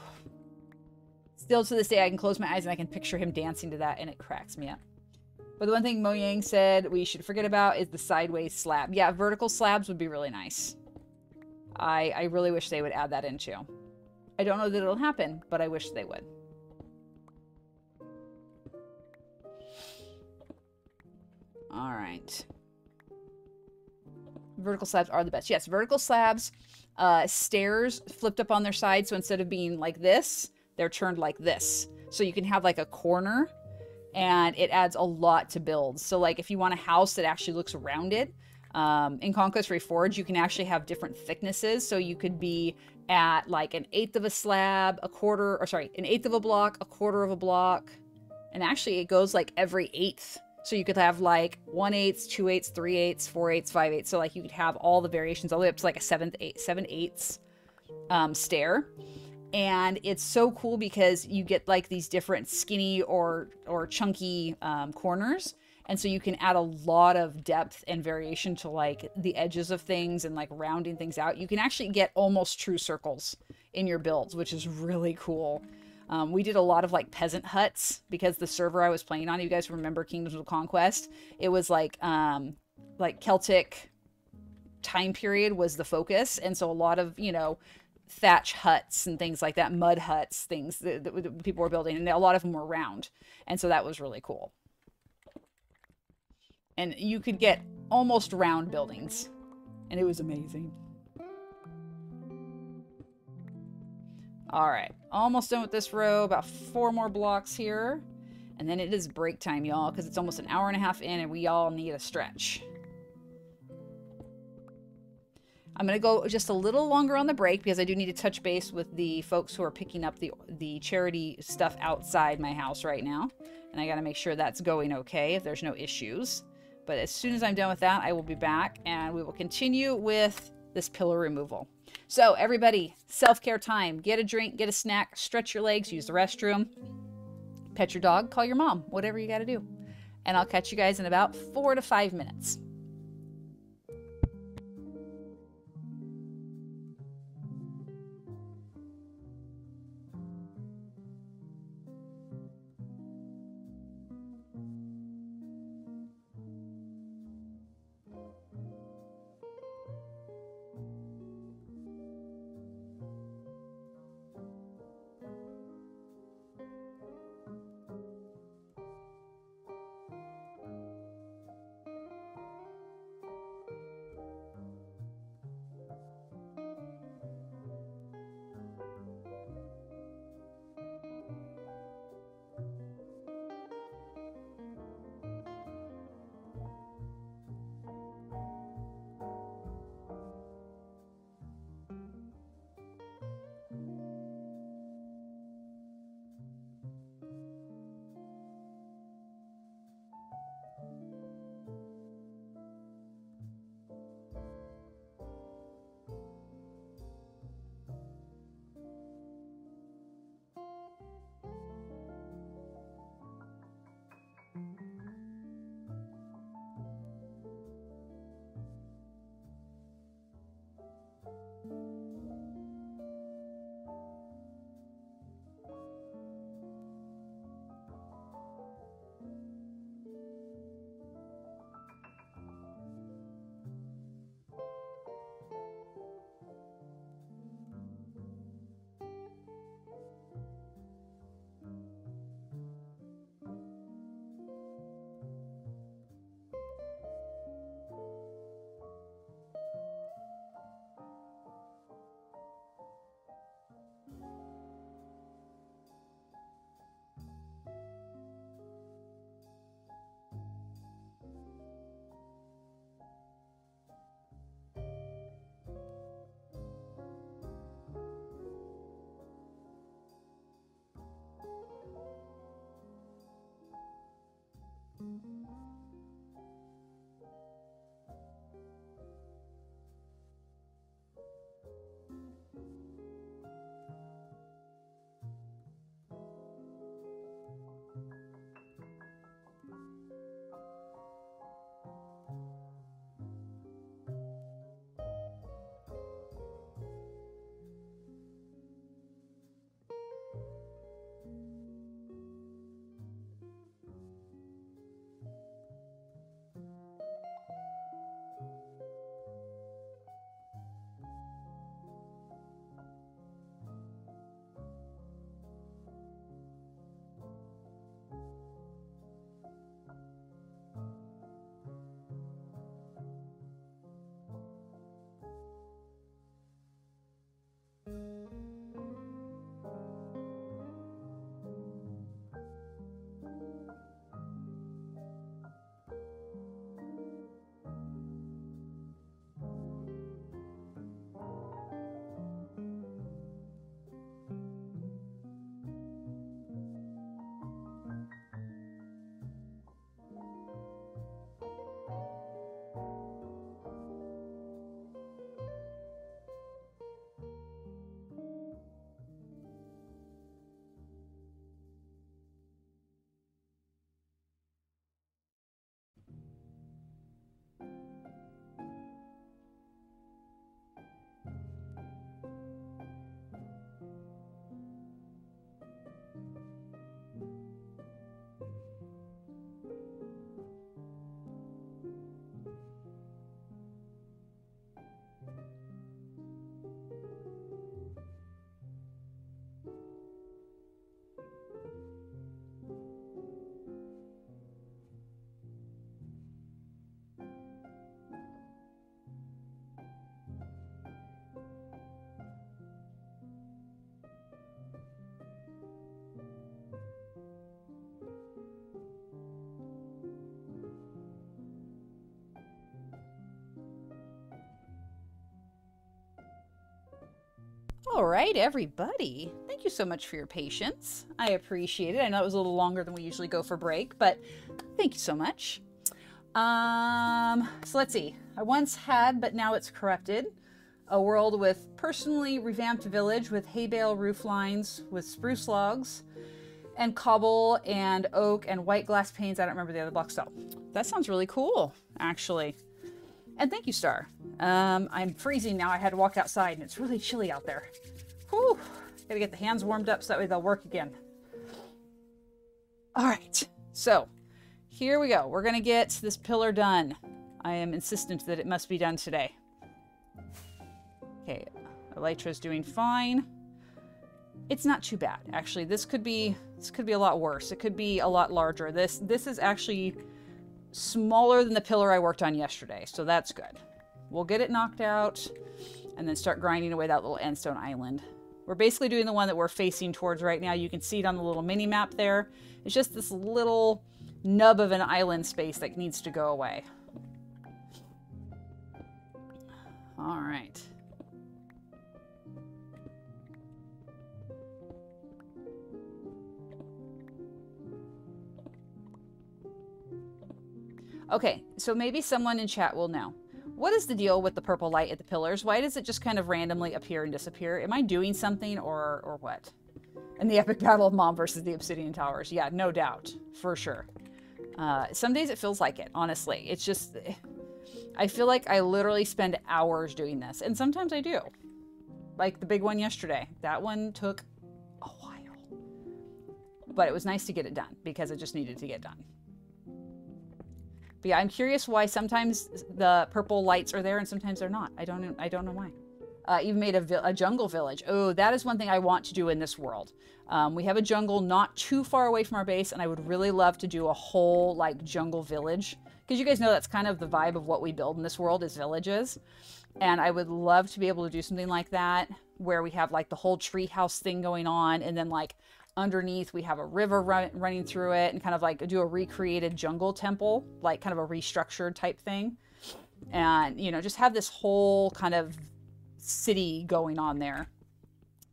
Still to this day, I can close my eyes and I can picture him dancing to that, and it cracks me up. But the one thing Mo Yang said we should forget about is the sideways slab. Yeah, vertical slabs would be really nice. I really wish they would add that in too. I don't know that it'll happen, but I wish they would. All right. Vertical slabs are the best. Yes, vertical slabs, stairs flipped up on their side. So instead of being like this, they're turned like this. So you can have like a corner, and it adds a lot to builds. So like if you want a house that actually looks rounded, in Conquest Reforged, you can actually have different thicknesses. So you could be at like 1/8 of a slab, an eighth of a block, 1/4 of a block. And actually it goes like every 1/8. So you could have like 1/8, 2/8, 3/8, 4/8, 5/8. So like you could have all the variations all the way up to like a 7/8 stair. And it's so cool because you get like these different skinny or chunky corners. And so you can add a lot of depth and variation to like the edges of things and like rounding things out. You can actually get almost true circles in your builds, which is really cool. We did a lot of like peasant huts because the server I was playing on, you guys remember Kingdoms of Conquest? It was like Celtic time period was the focus. And so a lot of, thatch huts and things like that, mud huts, things that people were building, and a lot of them were round. And so that was really cool. And you could get almost round buildings, and it was amazing. All right, almost done with this row, about 4 more blocks here. And then it is break time, y'all, because it's almost 1.5 hours in and we all need a stretch. I'm going to go just a little longer on the break because I do need to touch base with the folks who are picking up the charity stuff outside my house right now. And I got to make sure that's going okay, if there's no issues. But as soon as I'm done with that, I will be back and we will continue with this pillar removal. So everybody, self-care time. Get a drink, get a snack, stretch your legs, use the restroom, pet your dog, call your mom, whatever you got to do. And I'll catch you guys in about 4 to 5 minutes. All right, everybody. Thank you so much for your patience. I appreciate it. I know it was a little longer than we usually go for break, but thank you so much. So let's see. I once had, but now it's corrupted, a world with personally revamped village with hay bale roof lines with spruce logs and cobble and oak and white glass panes. I don't remember the other blocks though. That sounds really cool, actually. And thank you, Star. I'm freezing now. I had to walk outside and it's really chilly out there. Whew. Gotta get the hands warmed up so that way they'll work again. All right, so here we go. We're gonna get this pillar done. I am insistent that it must be done today. Okay, Elytra's doing fine. It's not too bad, actually. This could be a lot worse. It could be a lot larger. This is actually smaller than the pillar I worked on yesterday, so that's good. We'll get it knocked out and then start grinding away that little endstone island. We're basically doing the one that we're facing towards right now. You can see it on the little mini map there. It's just this little nub of an island space that needs to go away. All right. Okay, so maybe someone in chat will know. What is the deal with the purple light at the pillars? Why does it just kind of randomly appear and disappear? Am I doing something or what? And the epic battle of Mom versus the Obsidian Towers. Yeah, no doubt. For sure. Some days it feels like it, honestly. It's just... I feel like I literally spend hours doing this. And sometimes I do. Like the big one yesterday. That one took a while. But it was nice to get it done because it just needed to get done. But yeah, I'm curious why sometimes the purple lights are there and sometimes they're not. I don't know why. Even made a jungle village. Oh, that is one thing I want to do in this world. We have a jungle not too far away from our base, and I would really love to do a whole like jungle village. Because you guys know that's kind of the vibe of what we build in this world is villages. And I would love to be able to do something like that where we have like the whole tree house thing going on and then like underneath we have a river running through it and kind of like do a recreated jungle temple, like kind of a restructured type thing. And, you know, just have this whole kind of city going on there.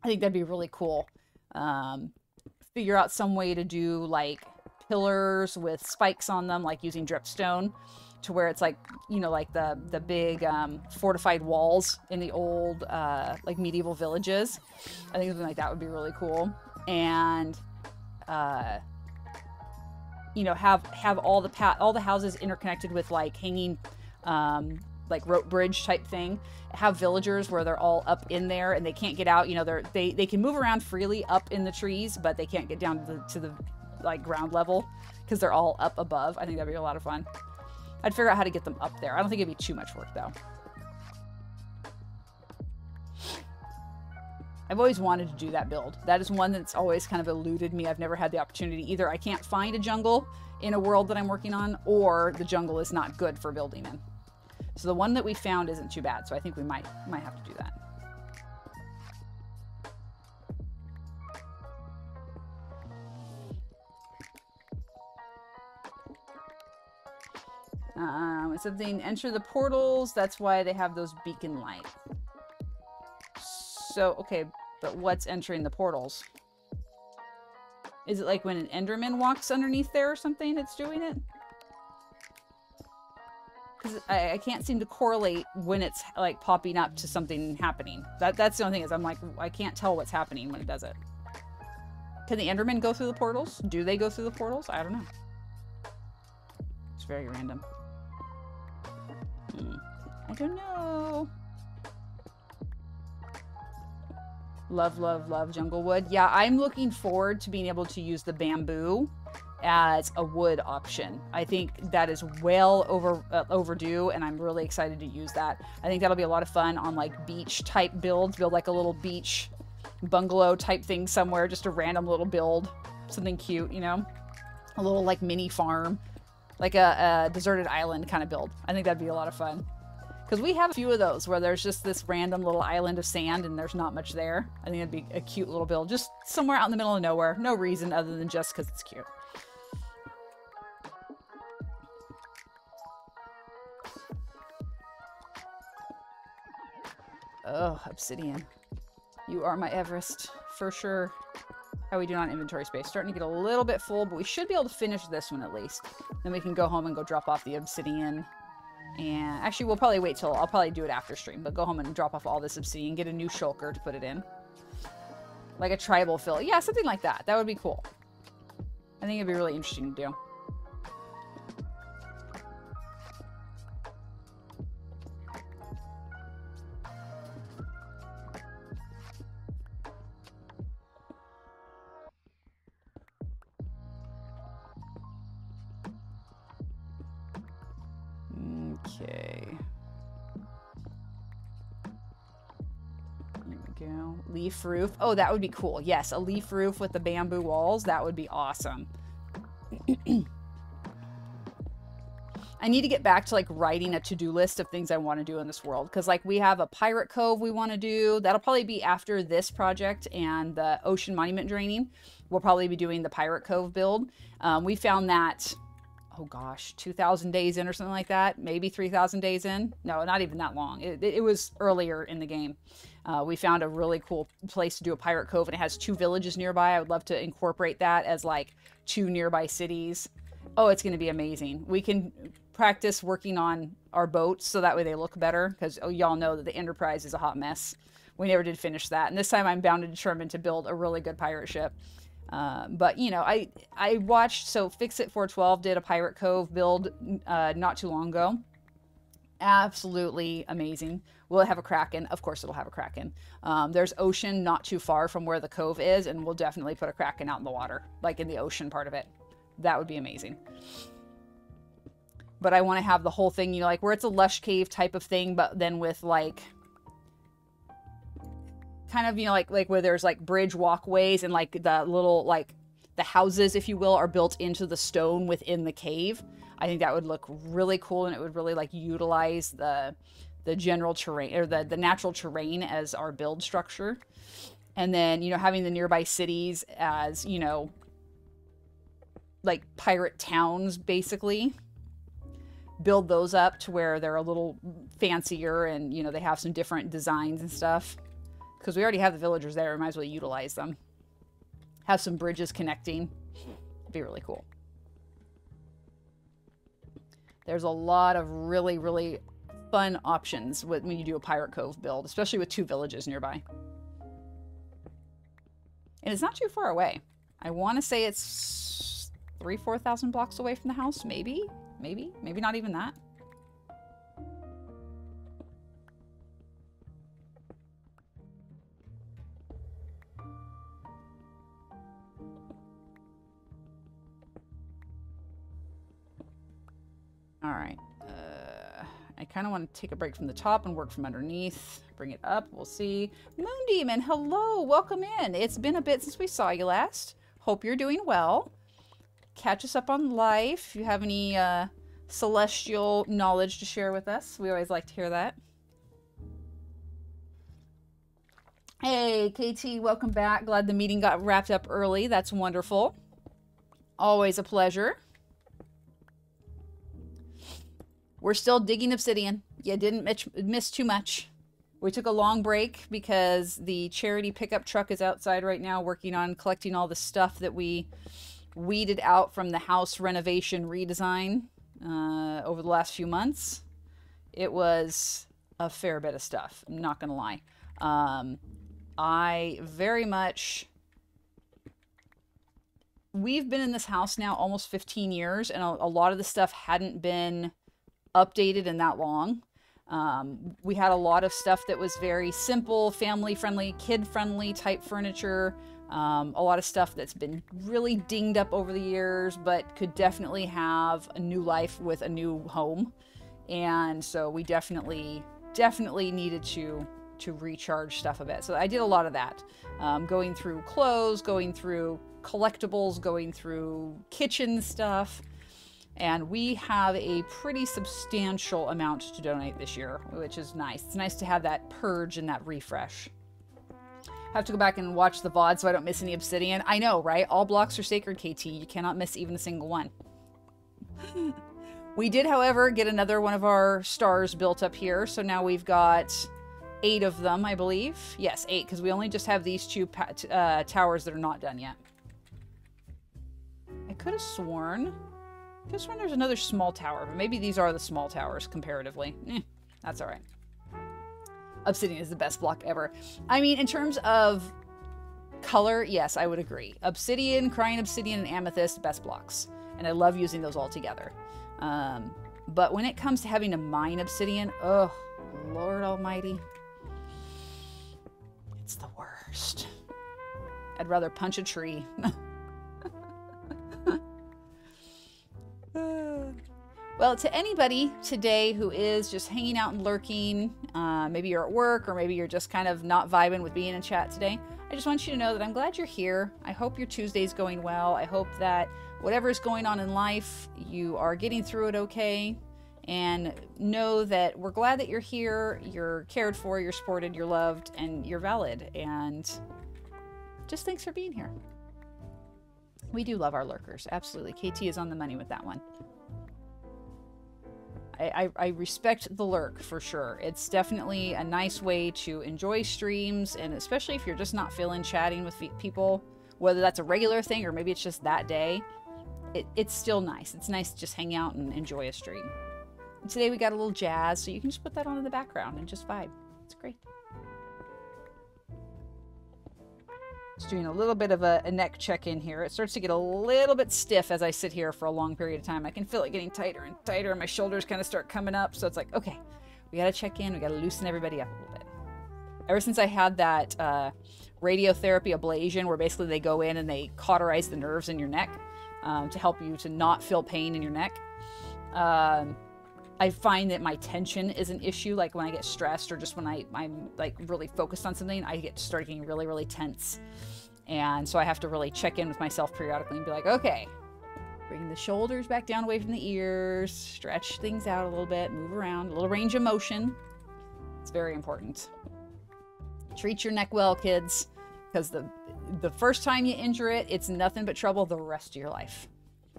I think that'd be really cool. Figure out some way to do like pillars with spikes on them, like using dripstone to where it's like, you know, like the big fortified walls in the old like medieval villages. I think something like that would be really cool. And you know, have all the houses interconnected with like hanging like rope bridge type thing. Have villagers where they're all up in there and they can't get out. You know, they can move around freely up in the trees, but they can't get down to the like ground level because they're all up above. I think that'd be a lot of fun. I'd figure out how to get them up there. I don't think it'd be too much work though. I've always wanted to do that build. That is one that's always kind of eluded me. I've never had the opportunity. Either I can't find a jungle in a world that I'm working on, or the jungle is not good for building in. So the one that we found isn't too bad, so I think we might have to do that. Something, enter the portals. That's why they have those beacon lights. So, okay, but what's entering the portals? Is it like when an Enderman walks underneath there or something it's doing it? Because I can't seem to correlate when it's like popping up to something happening. That's the only thing is I'm like, I can't tell what's happening when it does it. Can the Endermen go through the portals? Do they go through the portals? I don't know. It's very random. I don't know. Love, love, love Junglewood. Yeah, I'm looking forward to being able to use the bamboo as a wood option. I think that is well overdue, and I'm really excited to use that. I think that'll be a lot of fun on like beach type builds. Build like a little beach bungalow type thing somewhere, just a random little build. Something cute, you know? A little like mini farm. Like a deserted island kind of build. I think that'd be a lot of fun. Because we have a few of those where there's just this random little island of sand and there's not much there. I think it'd be a cute little build. Just somewhere out in the middle of nowhere. No reason other than just because it's cute. Oh, obsidian. You are my Everest, for sure. How are we doing on inventory space? Starting to get a little bit full, but we should be able to finish this one at least. Then we can go home and go drop off the obsidian. And actually, we'll probably wait till, I'll probably do it after stream, but go home and drop off all this obsidian, get a new shulker to put it in. Like a tribal fill. Yeah, something like that. That would be cool. I think it'd be really interesting to do. Okay. There we go. Leaf roof. Oh, that would be cool. Yes, a leaf roof with the bamboo walls. That would be awesome. I need to get back to like writing a to-do list of things I want to do in this world. Because like we have a pirate cove we want to do. That'll probably be after this project and the ocean monument draining. We'll probably be doing the pirate cove build. We found that, oh gosh, 2,000 days in or something like that. Maybe 3,000 days in. No, not even that long. It was earlier in the game. We found a really cool place to do a pirate cove, and it has 2 villages nearby. I would love to incorporate that as like 2 nearby cities. Oh, it's going to be amazing. We can practice working on our boats so that way they look better, because y'all know that the Enterprise is a hot mess. We never did finish that, and this time I'm bound and determined to build a really good pirate ship. But you know, I watched, so Fixit 412 did a Pirate Cove build not too long ago. Absolutely amazing. Will it have a Kraken? Of course it'll have a Kraken. There's ocean not too far from where the cove is, and we'll definitely put a Kraken out in the water, like in the ocean part of it. That would be amazing. But I want to have the whole thing, you know, like where it's a lush cave type of thing, but then with like kind of, you know, like where there's like bridge walkways and like the little, like the houses, if you will, are built into the stone within the cave. I think that would look really cool, and it would really like utilize the general terrain, or the natural terrain, as our build structure. And then, you know, having the nearby cities as, you know, like pirate towns, basically. Build those up to where they're a little fancier, and, you know, they have some different designs and stuff. Because we already have the villagers there, we might as well utilize them. Have some bridges connecting. It'd be really cool. There's a lot of really, really fun options when you do a Pirate Cove build, especially with 2 villages nearby. And it's not too far away. I want to say it's 3,000-4,000 blocks away from the house, maybe? Maybe not even that. All right. I kind of want to take a break from the top and work from underneath. Bring it up. We'll see. Moondemon, hello. Welcome in. It's been a bit since we saw you last. Hope you're doing well. Catch us up on life. If you have any celestial knowledge to share with us, we always like to hear that. Hey, KT, welcome back. Glad the meeting got wrapped up early. That's wonderful. Always a pleasure. We're still digging obsidian. You didn't miss too much. We took a long break because the charity pickup truck is outside right now working on collecting all the stuff that we weeded out from the house renovation redesign over the last few months. It was a fair bit of stuff, I'm not gonna lie. I very much... We've been in this house now almost 15 years, and a lot of the stuff hadn't been updated in that long. We had a lot of stuff that was very simple, family-friendly, kid-friendly type furniture. A lot of stuff that's been really dinged up over the years, but could definitely have a new life with a new home. And so we definitely needed to recharge stuff a bit. So I did a lot of that. Going through clothes, going through collectibles, going through kitchen stuff. And we have a pretty substantial amount to donate this year, which is nice. It's nice to have that purge and that refresh. I have to go back and watch the VOD so I don't miss any obsidian. I know, right? All blocks are sacred, KT. You cannot miss even a single one. We did, however, get another one of our stars built up here. So now we've got 8 of them, I believe. Yes, 8, because we only just have these 2 towers that are not done yet. I could have sworn there's another small tower, but maybe these are the small towers comparatively. That's all right. Obsidian is the best block ever. I mean, in terms of color, yes, I would agree. Obsidian, Crying Obsidian, and Amethyst, best blocks. And I love using those all together. But when it comes to having to mine Obsidian, oh, Lord Almighty. It's the worst. I'd rather punch a tree. Well, to anybody today who is just hanging out and lurking, maybe you're at work or maybe you're just kind of not vibing with being in chat today, I just want you to know that I'm glad you're here. I hope your Tuesday's going well. I hope that whatever's going on in life, you are getting through it okay. And know that we're glad that you're here, you're cared for, you're supported, you're loved, and you're valid. And just thanks for being here. We do love our lurkers. Absolutely. KT is on the money with that one. I respect the lurk for sure. It's definitely a nice way to enjoy streams, and especially if you're just not feeling chatting with people, whether that's a regular thing or maybe it's just that day, it's still nice. It's nice to just hang out and enjoy a stream. And today we got a little jazz, so you can just put that on in the background and just vibe. It's great. Just doing a little bit of a neck check-in here. It starts to get a little bit stiff as I sit here for a long period of time. I can feel it getting tighter and tighter, and my shoulders kind of start coming up. So it's like, okay, we got to check in. We got to loosen everybody up a little bit. Ever since I had that radiotherapy ablation, where basically they go in and they cauterize the nerves in your neck to help you to not feel pain in your neck, I find that my tension is an issue. Like when I get stressed or just when I'm like really focused on something, I start getting really, really tense. And so I have to really check in with myself periodically and be like, okay, bring the shoulders back down away from the ears, stretch things out a little bit, move around, a little range of motion. It's very important. Treat your neck well, kids, because the first time you injure it, it's nothing but trouble the rest of your life.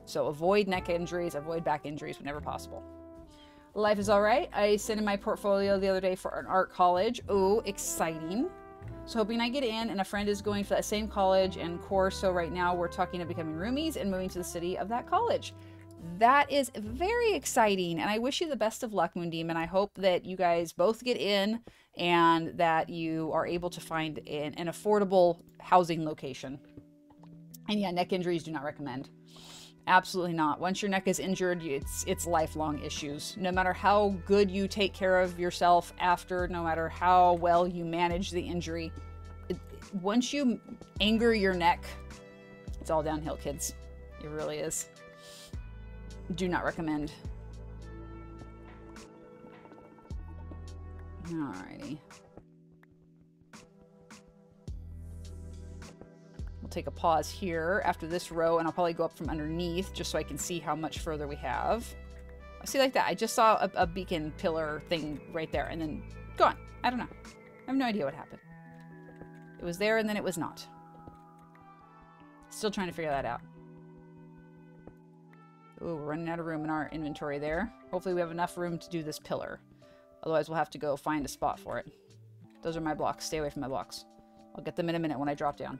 So avoid neck injuries, avoid back injuries whenever possible. Life is all right. I sent in my portfolio the other day for an art college. Oh, exciting. So hoping I get in, and a friend is going for that same college and course. So right now we're talking of becoming roomies and moving to the city of that college. That is very exciting. And I wish you the best of luck, Moondemon. I hope that you guys both get in and that you are able to find an affordable housing location. And yeah, neck injuries do not recommend. Absolutely not. Once your neck is injured, it's lifelong issues. No matter how good you take care of yourself after, no matter how well you manage the injury, once you anger your neck, it's all downhill, kids. It really is. Do not recommend. Alrighty. We'll take a pause here after this row, and I'll probably go up from underneath just so I can see how much further we have. See, like that. I just saw a beacon pillar thing right there, and then gone. I don't know. I have no idea what happened. It was there, and then it was not. Still trying to figure that out. Ooh, we're running out of room in our inventory there. Hopefully we have enough room to do this pillar. Otherwise, we'll have to go find a spot for it. Those are my blocks. Stay away from my blocks. I'll get them in a minute when I drop down.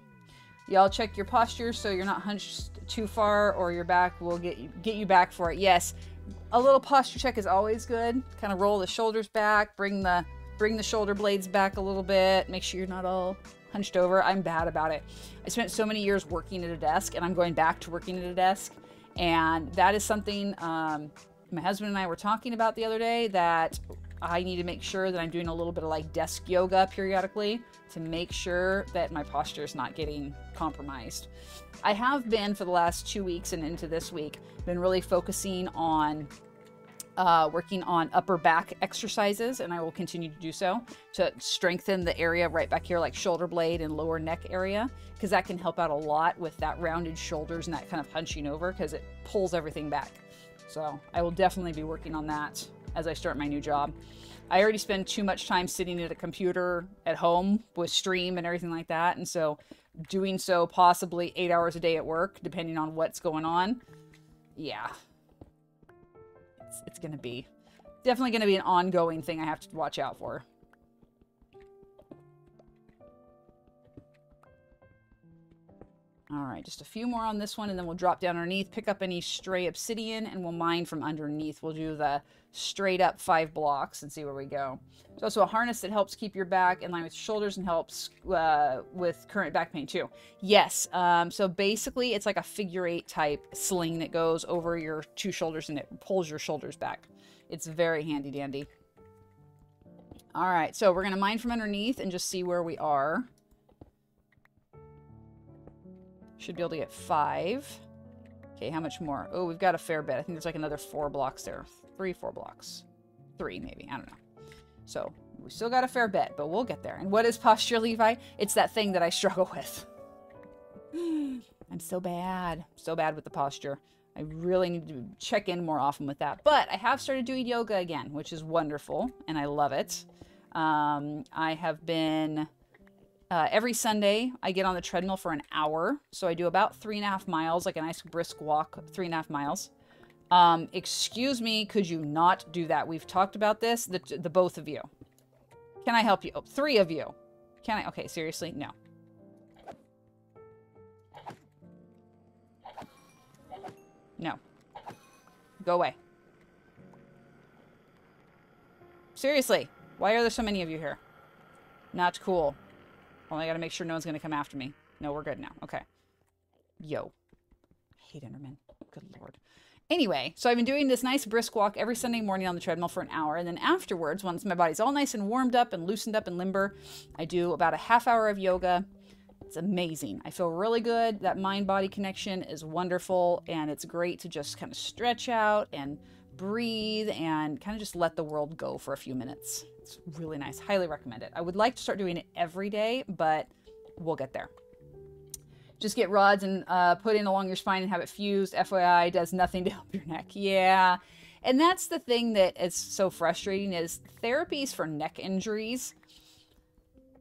Y'all check your posture so you're not hunched too far, or your back will get you back for it. Yes, a little posture check is always good. Kind of roll the shoulders back, bring the shoulder blades back a little bit. Make sure you're not all hunched over. I'm bad about it. I spent so many years working at a desk, and I'm going back to working at a desk. And that is something my husband and I were talking about the other day, that I need to make sure that I'm doing a little bit of like desk yoga periodically to make sure that my posture is not getting compromised. I have been, for the last 2 weeks and into this week, been really focusing on working on upper back exercises, and I will continue to do so to strengthen the area right back here, like shoulder blade and lower neck area, because that can help out a lot with that rounded shoulders and that kind of hunching over, because it pulls everything back. So I will definitely be working on that as I start my new job. I already spend too much time sitting at a computer at home with stream and everything like that, and so doing so possibly 8 hours a day at work, depending on what's going on, yeah, it's gonna be definitely gonna be an ongoing thing I have to watch out for. All right, just a few more on this one, and then we'll drop down underneath, pick up any stray obsidian, and we'll mine from underneath. We'll do the straight up 5 blocks and see where we go. There's also a harness that helps keep your back in line with your shoulders and helps with current back pain too. Yes, so basically it's like a figure 8 type sling that goes over your 2 shoulders and it pulls your shoulders back. It's very handy dandy. All right, so we're going to mine from underneath and just see where we are. Should be able to get 5. Okay, how much more? Oh, we've got a fair bit. I think there's like another 4 blocks there. 3, 4 blocks. 3 maybe. I don't know. So we still got a fair bit, but we'll get there. And what is posture, Levi? It's that thing that I struggle with. I'm so bad. So bad with the posture. I really need to check in more often with that. But I have started doing yoga again, which is wonderful, and I love it. I have been... every Sunday, I get on the treadmill for an hour. So I do about 3.5 miles, like a nice brisk walk, 3.5 miles. Excuse me, could you not do that? We've talked about this, the both of you. Can I help you? Oh, 3 of you. Can I? Okay, seriously? No. No. Go away. Seriously, why are there so many of you here? Not cool. Well, I gotta make sure no one's gonna come after me. No, we're good now. Okay. Yo. I hate Enderman. Good lord. Anyway, so I've been doing this nice brisk walk every Sunday morning on the treadmill for an hour. And then afterwards, once my body's all nice and warmed up and loosened up and limber, I do about a half hour of yoga. It's amazing. I feel really good. That mind-body connection is wonderful. And it's great to just kind of stretch out and breathe and kind of just let the world go for a few minutes. It's really nice. Highly recommend it. I would like to start doing it every day, but we'll get there. Just get rods and put in along your spine and have it fused. FYI, does nothing to help your neck. Yeah. And that's the thing that is so frustrating is therapies for neck injuries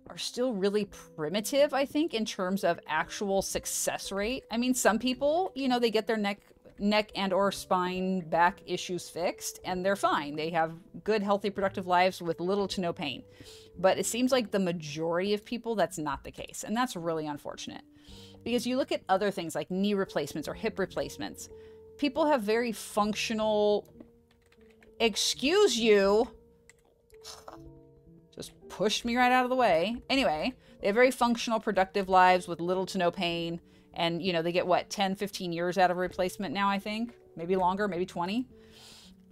are still really primitive, I think, in terms of actual success rate. I mean, some people, you know, they get their neck and or spine back issues fixed and they're fine. They have good, healthy, productive lives with little to no pain. But it seems like the majority of people, that's not the case. And that's really unfortunate. Because you look at other things like knee replacements or hip replacements. People have very functional... Excuse you! Just pushed me right out of the way. Anyway, they have very functional, productive lives with little to no pain. And, you know, they get, what, 10, 15 years out of a replacement now, I think? Maybe longer, maybe 20.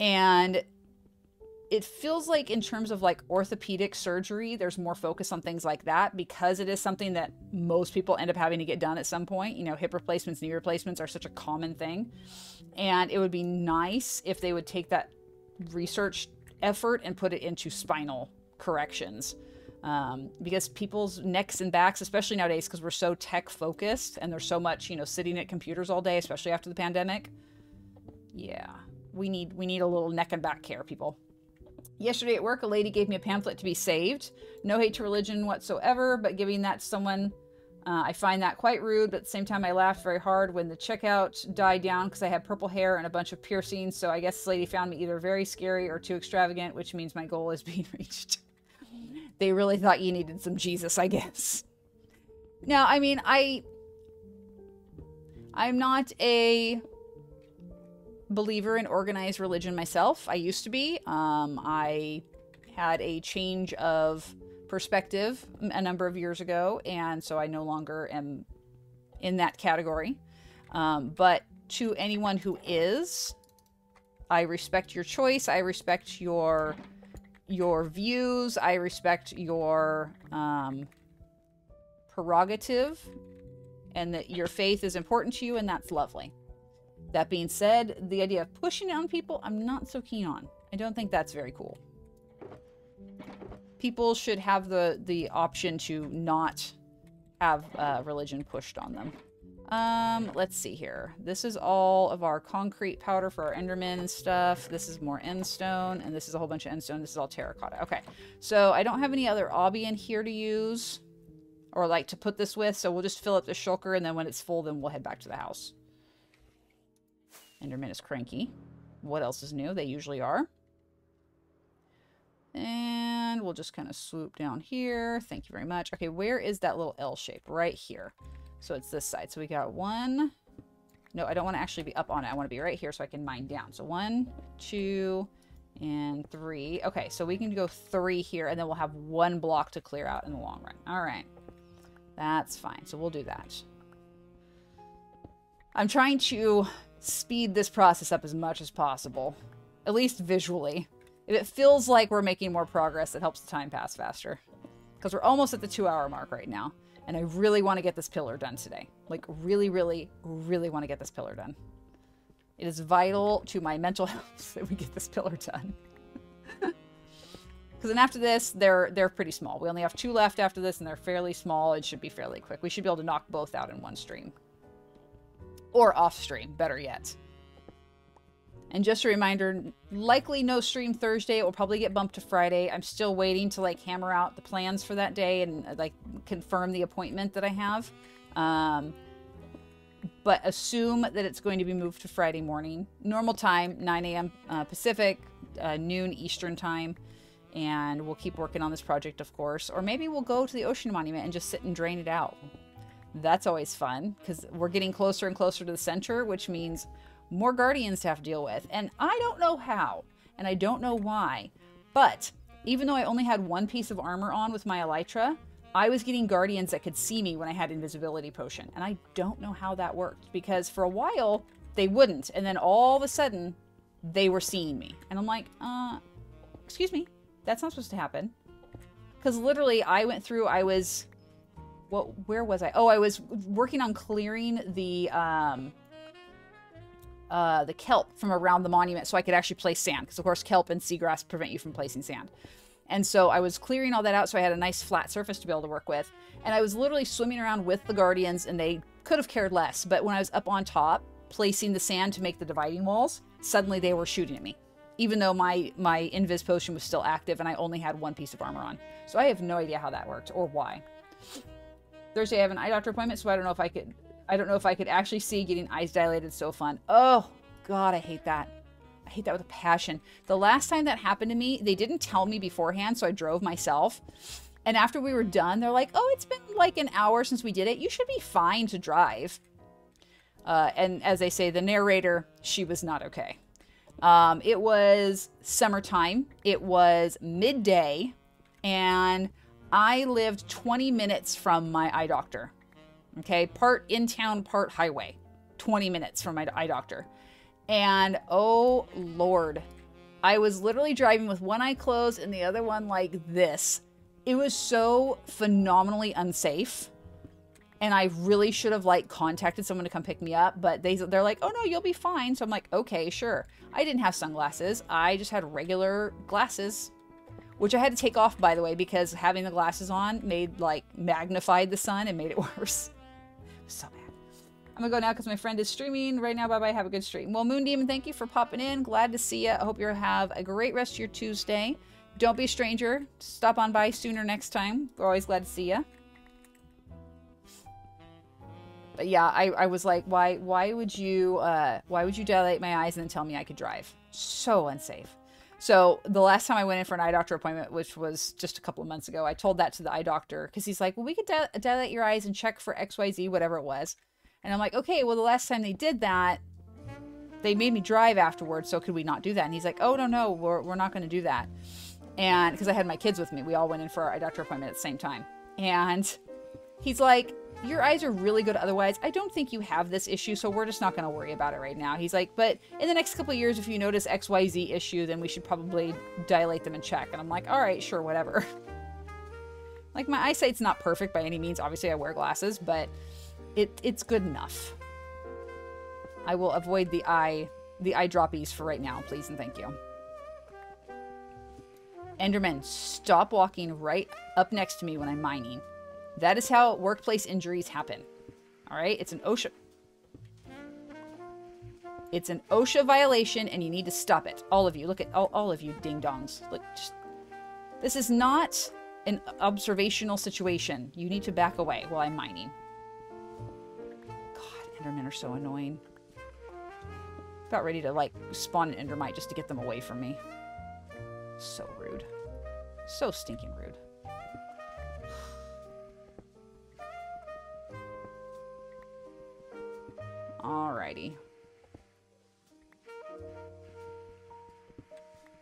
And it feels like in terms of, like, orthopedic surgery, there's more focus on things like that because it is something that most people end up having to get done at some point. You know, hip replacements, knee replacements are such a common thing. And it would be nice if they would take that research effort and put it into spinal corrections. Because people's necks and backs, especially nowadays, because we're so tech focused and there's so much, you know, sitting at computers all day, especially after the pandemic. Yeah, we need a little neck and back care, people. Yesterday at work, a lady gave me a pamphlet to be saved. No hate to religion whatsoever, but giving that to someone, I find that quite rude. But at the same time, I laughed very hard when the checkout died down because I had purple hair and a bunch of piercings. So I guess this lady found me either very scary or too extravagant, which means my goal is being reached. They really thought you needed some Jesus, I guess. Now, I mean, I'm not a believer in organized religion myself. I used to be. I had a change of perspective a number of years ago, and so I no longer am in that category. But to anyone who is, I respect your choice. I respect your views. I respect your prerogative and that your faith is important to you, and that's lovely. That being said, the idea of pushing it on people, I'm not so keen on. I don't think that's very cool. People should have the option to not have religion pushed on them. Let's see here. This is all of our concrete powder for our Enderman and stuff. This is more endstone, and this is a whole bunch of endstone. This is all terracotta. Okay, so I don't have any other obby in here to use or like to put this with, so we'll just fill up the shulker, and then when it's full, then we'll head back to the house. Enderman is cranky. What else is new? They usually are. And we'll just kind of swoop down here. Thank you very much. Okay, where is that little L shape? Right here. So it's this side. So we got 1. No, I don't want to actually be up on it. I want to be right here so I can mine down. So 1, 2, and 3. Okay, so we can go 3 here, and then we'll have 1 block to clear out in the long run. All right. That's fine. So we'll do that. I'm trying to speed this process up as much as possible, at least visually. If it feels like we're making more progress, it helps the time pass faster. Because we're almost at the 2-hour mark right now. And I really want to get this pillar done today. Like, really, really, really want to get this pillar done. It is vital to my mental health that we get this pillar done. Because then after this, they're pretty small. We only have 2 left after this, and they're fairly small. It should be fairly quick. We should be able to knock both out in one stream. Or off stream, better yet. And just a reminder, likely no stream Thursday. It will probably get bumped to Friday. I'm still waiting to like hammer out the plans for that day and like confirm the appointment that I have. But assume that it's going to be moved to Friday morning. Normal time, 9 a.m. Pacific, noon Eastern time. And we'll keep working on this project, of course. Or maybe we'll go to the Ocean Monument and just sit and drain it out. That's always fun because we're getting closer and closer to the center, which means more guardians to have to deal with. And I don't know how, and I don't know why, but even though I only had 1 piece of armor on with my elytra, I was getting guardians that could see me when I had invisibility potion. And I don't know how that worked, because for a while they wouldn't. And then all of a sudden they were seeing me. And I'm like, excuse me, that's not supposed to happen. Because literally I went through, where was I? Oh, I was working on clearing the kelp from around the monument so I could actually place sand. Because, of course, kelp and seagrass prevent you from placing sand. And so I was clearing all that out so I had a nice flat surface to be able to work with. And I was literally swimming around with the guardians, and they could have cared less. But when I was up on top, placing the sand to make the dividing walls, suddenly they were shooting at me. Even though my invis potion was still active and I only had 1 piece of armor on. So I have no idea how that worked or why. Thursday I have an eye doctor appointment, so I don't know if I could actually see. Getting eyes dilated, so fun. Oh, God, I hate that. I hate that with a passion. The last time that happened to me, they didn't tell me beforehand, so I drove myself. And after we were done, they're like, oh, it's been like an hour since we did it. You should be fine to drive. And as they say, the narrator, she was not okay. It was summertime. It was midday. And I lived 20 minutes from my eye doctor. Okay, part in town, part highway. 20 minutes from my eye doctor. And oh Lord, I was literally driving with one eye closed and the other one like this. It was so phenomenally unsafe. And I really should have like contacted someone to come pick me up, but they're like, oh no, you'll be fine. So I'm like, okay, sure. I didn't have sunglasses. I just had regular glasses, which I had to take off, by the way, because having the glasses on magnified the sun and made it worse. So bad. I'm gonna go now because my friend is streaming right now. Bye-bye. Have a good stream. Well, Moon Demon, thank you for popping in. Glad to see you. I hope you have a great rest of your Tuesday. Don't be a stranger. Stop on by sooner next time. We're always glad to see you. But yeah, I was like, why would you dilate my eyes and then tell me I could drive? So unsafe. So the last time I went in for an eye doctor appointment, which was just a couple of months ago, I told that to the eye doctor because he's like, well, we could dilate your eyes and check for XYZ, whatever it was. And I'm like, okay, well, the last time they did that, they made me drive afterwards. So could we not do that? And he's like, oh, no, we're not going to do that. And because I had my kids with me, we all went in for our eye doctor appointment at the same time. And he's like, your eyes are really good otherwise. I don't think you have this issue, so we're just not going to worry about it right now. He's like, but in the next couple of years, if you notice XYZ issue, then we should probably dilate them and check. And I'm like, all right, sure, whatever. Like, my eyesight's not perfect by any means. Obviously, I wear glasses, but it's good enough. I will avoid the eye droppies for right now, please and thank you. Enderman, stop walking right up next to me when I'm mining. That is how workplace injuries happen. All right? It's an OSHA. It's an OSHA violation, and you need to stop it. All of you. Look at all of you ding-dongs. Look, this is not an observational situation. You need to back away while I'm mining. God, Endermen are so annoying. About ready to, like, spawn an Endermite just to get them away from me. So rude. So stinking rude. Alrighty.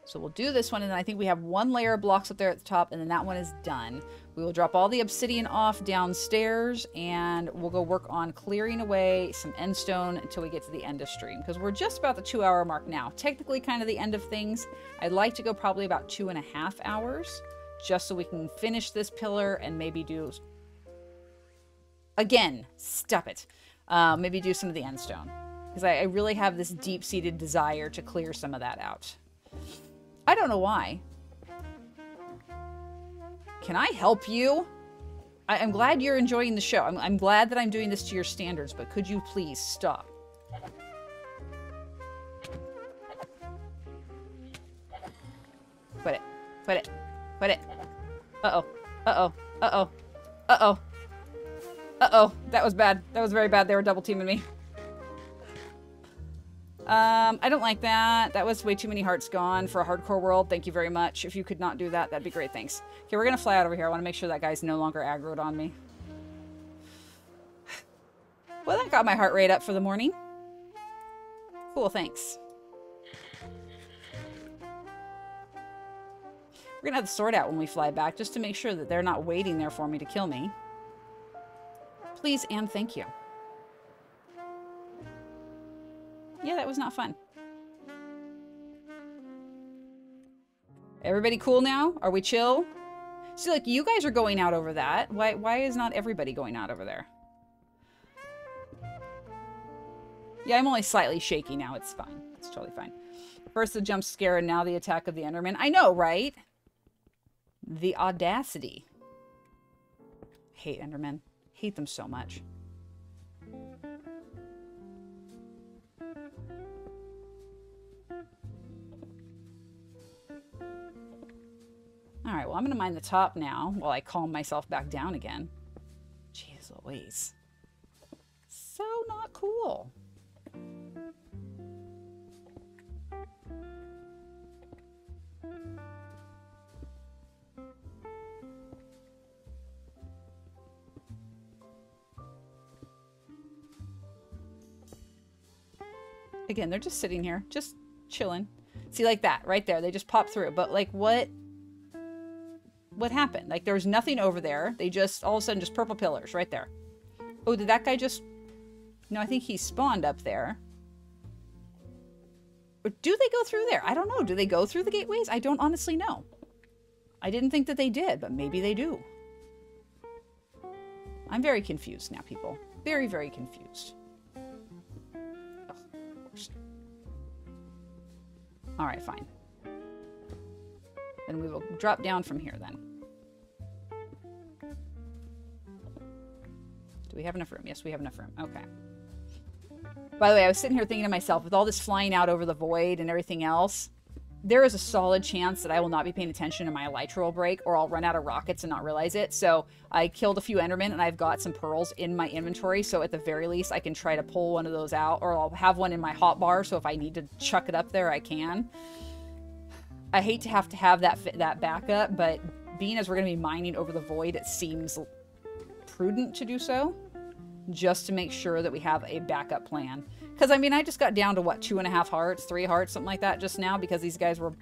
So we'll do this one, and then I think we have one layer of blocks up there at the top, and then that one is done. We will drop all the obsidian off downstairs, and we'll go work on clearing away some end stone until we get to the end of stream, because we're just about the 2-hour mark now. Technically kind of the end of things. I'd like to go probably about 2.5 hours, just so we can finish this pillar and maybe do... Again, stop it. Maybe do some of the end stone, because I really have this deep-seated desire to clear some of that out. I don't know why. Can I help you? I'm glad you're enjoying the show. I'm glad that I'm doing this to your standards, but could you please stop? Put it. Put it. Put it. Uh-oh. Uh-oh. Uh-oh. Uh-oh. Uh-oh. That was bad. That was very bad. They were double teaming me. I don't like that. That was way too many hearts gone for a hardcore world. Thank you very much. If you could not do that, that'd be great. Thanks. Okay, we're gonna fly out over here. I want to make sure that guy's no longer aggroed on me. Well, that got my heart rate up for the morning. Cool, thanks. We're gonna have the sword out when we fly back, just to make sure that they're not waiting there for me to kill me. Please and thank you. Yeah, that was not fun. Everybody cool now? Are we chill? See, like, you guys are going out over that. Why is not everybody going out over there? Yeah, I'm only slightly shaky now. It's fine. It's totally fine. First the jump scare and now the attack of the Enderman. I know, right? The audacity. I hate Endermen. Hate them so much. Alright, well, I'm going to mine the top now while I calm myself back down again. Jeez Louise. So not cool. Again, they're just sitting here, just chilling. See, like that, right there. They just pop through. But, like, what happened? Like, there was nothing over there. They just, all of a sudden, just purple pillars right there. Oh, did that guy just... No, I think he spawned up there. Or do they go through there? I don't know. Do they go through the gateways? I don't honestly know. I didn't think that they did, but maybe they do. I'm very confused now, people. Very, very confused. All right, fine. Then we will drop down from here then. Do we have enough room? Yes, we have enough room. Okay. By the way, I was sitting here thinking to myself, with all this flying out over the void and everything else, there is a solid chance that I will not be paying attention to my elytra will break, or I'll run out of rockets and not realize it. So I killed a few Endermen, and I've got some pearls in my inventory, so at the very least I can try to pull one of those out, or I'll have one in my hotbar, so if I need to chuck it up there, I can. I hate to have that backup, but being as we're going to be mining over the void, it seems prudent to do so, just to make sure that we have a backup plan. Because, I mean, I just got down to, what, 2.5 hearts, 3 hearts, something like that just now, because these guys were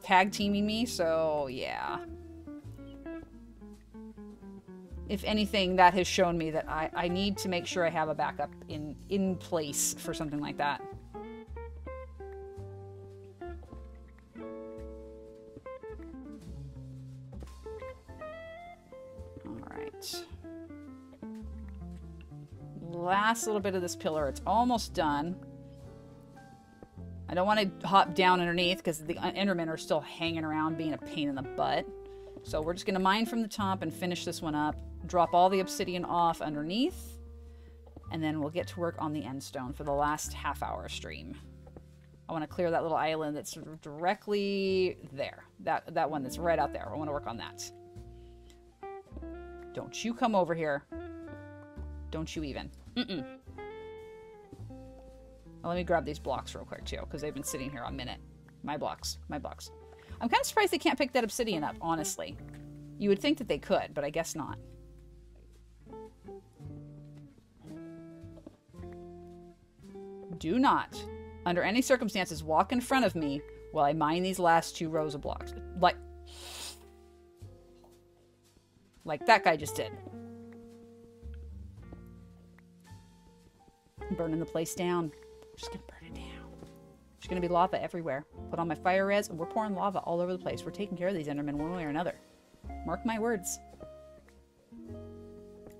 tag teaming me, so, yeah. If anything, that has shown me that I need to make sure I have a backup in place for something like that. Alright. Last little bit of this pillar. It's almost done. I don't want to hop down underneath because the Endermen are still hanging around being a pain in the butt. So we're just going to mine from the top and finish this one up. Drop all the obsidian off underneath. And then we'll get to work on the end stone for the last half-hour stream. I want to clear that little island that's directly there. That one that's right out there. I want to work on that. Don't you come over here. Don't you even. Mm-mm. Well, let me grab these blocks real quick, too, because they've been sitting here a minute. My blocks. My blocks. I'm kind of surprised they can't pick that obsidian up, honestly. You would think that they could, but I guess not. Do not, under any circumstances, walk in front of me while I mine these last 2 rows of blocks. Like that guy just did. I'm burning the place down. I'm just gonna burn it down. There's gonna be lava everywhere. Put on my fire res, and we're pouring lava all over the place. We're taking care of these Endermen one way or another. Mark my words.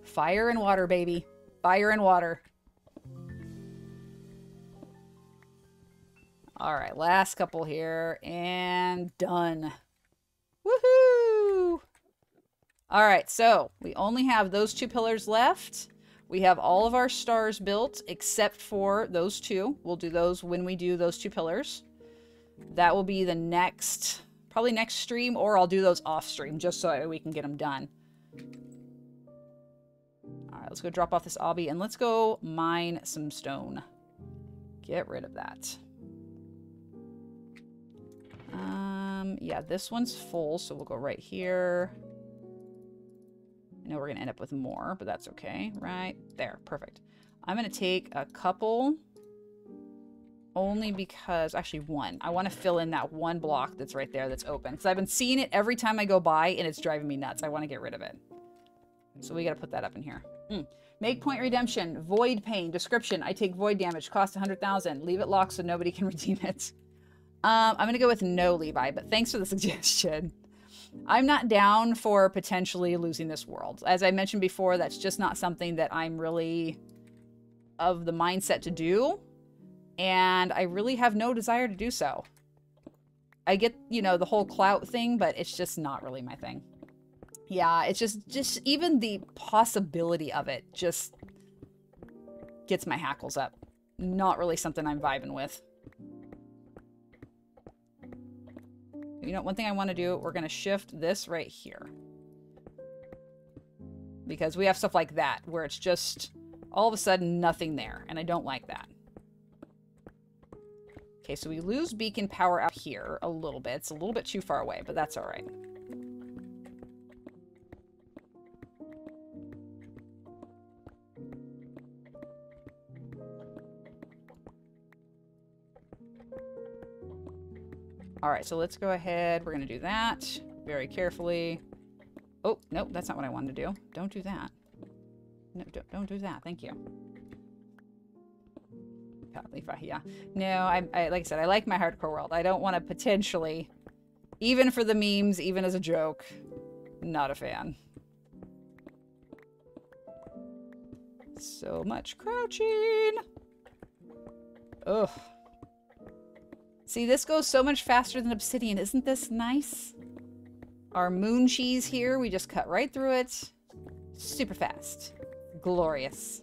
Fire and water, baby. Fire and water. Alright, last couple here, and done. Woohoo! Alright, so we only have those 2 pillars left. We have all of our stars built, except for those 2. We'll do those when we do those 2 pillars. That will be the next, probably next stream, or I'll do those off stream, just so we can get them done. Alright, let's go drop off this obby, and let's go mine some stone. Get rid of that. Yeah, this one's full, so we'll go right here. I know we're going to end up with more, but that's okay. Right there. Perfect. I'm going to take a couple, only because, actually 1. I want to fill in that 1 block that's right there that's open, because I've been seeing it every time I go by, and it's driving me nuts. I want to get rid of it. So we got to put that up in here. Make point redemption. Void pain. Description. I take void damage. Cost 100,000. Leave it locked so nobody can redeem it. I'm going to go with no, Levi, but thanks for the suggestion. I'm not down for potentially losing this world. As I mentioned before, that's just not something that I'm really of the mindset to do, and I really have no desire to do so. I get, you know, the whole clout thing, but it's just not really my thing. Yeah, it's just even the possibility of it just gets my hackles up. Not really something I'm vibing with. You know, one thing I want to do, we're going to shift this right here. Because we have stuff like that, where it's just all of a sudden nothing there, and I don't like that. Okay, so we lose beacon power out here a little bit. It's a little bit too far away, but that's all right. All right, so let's go ahead. We're going to do that very carefully. Oh, nope, that's not what I wanted to do. Don't do that. No, don't do that. Thank you. Yeah. No, I like I said, I like my hardcore world. I don't want to potentially, even for the memes, even as a joke, not a fan. So much crouching. Ugh. See, this goes so much faster than obsidian. Isn't this nice? Our moon cheese here, we just cut right through it. Super fast. Glorious.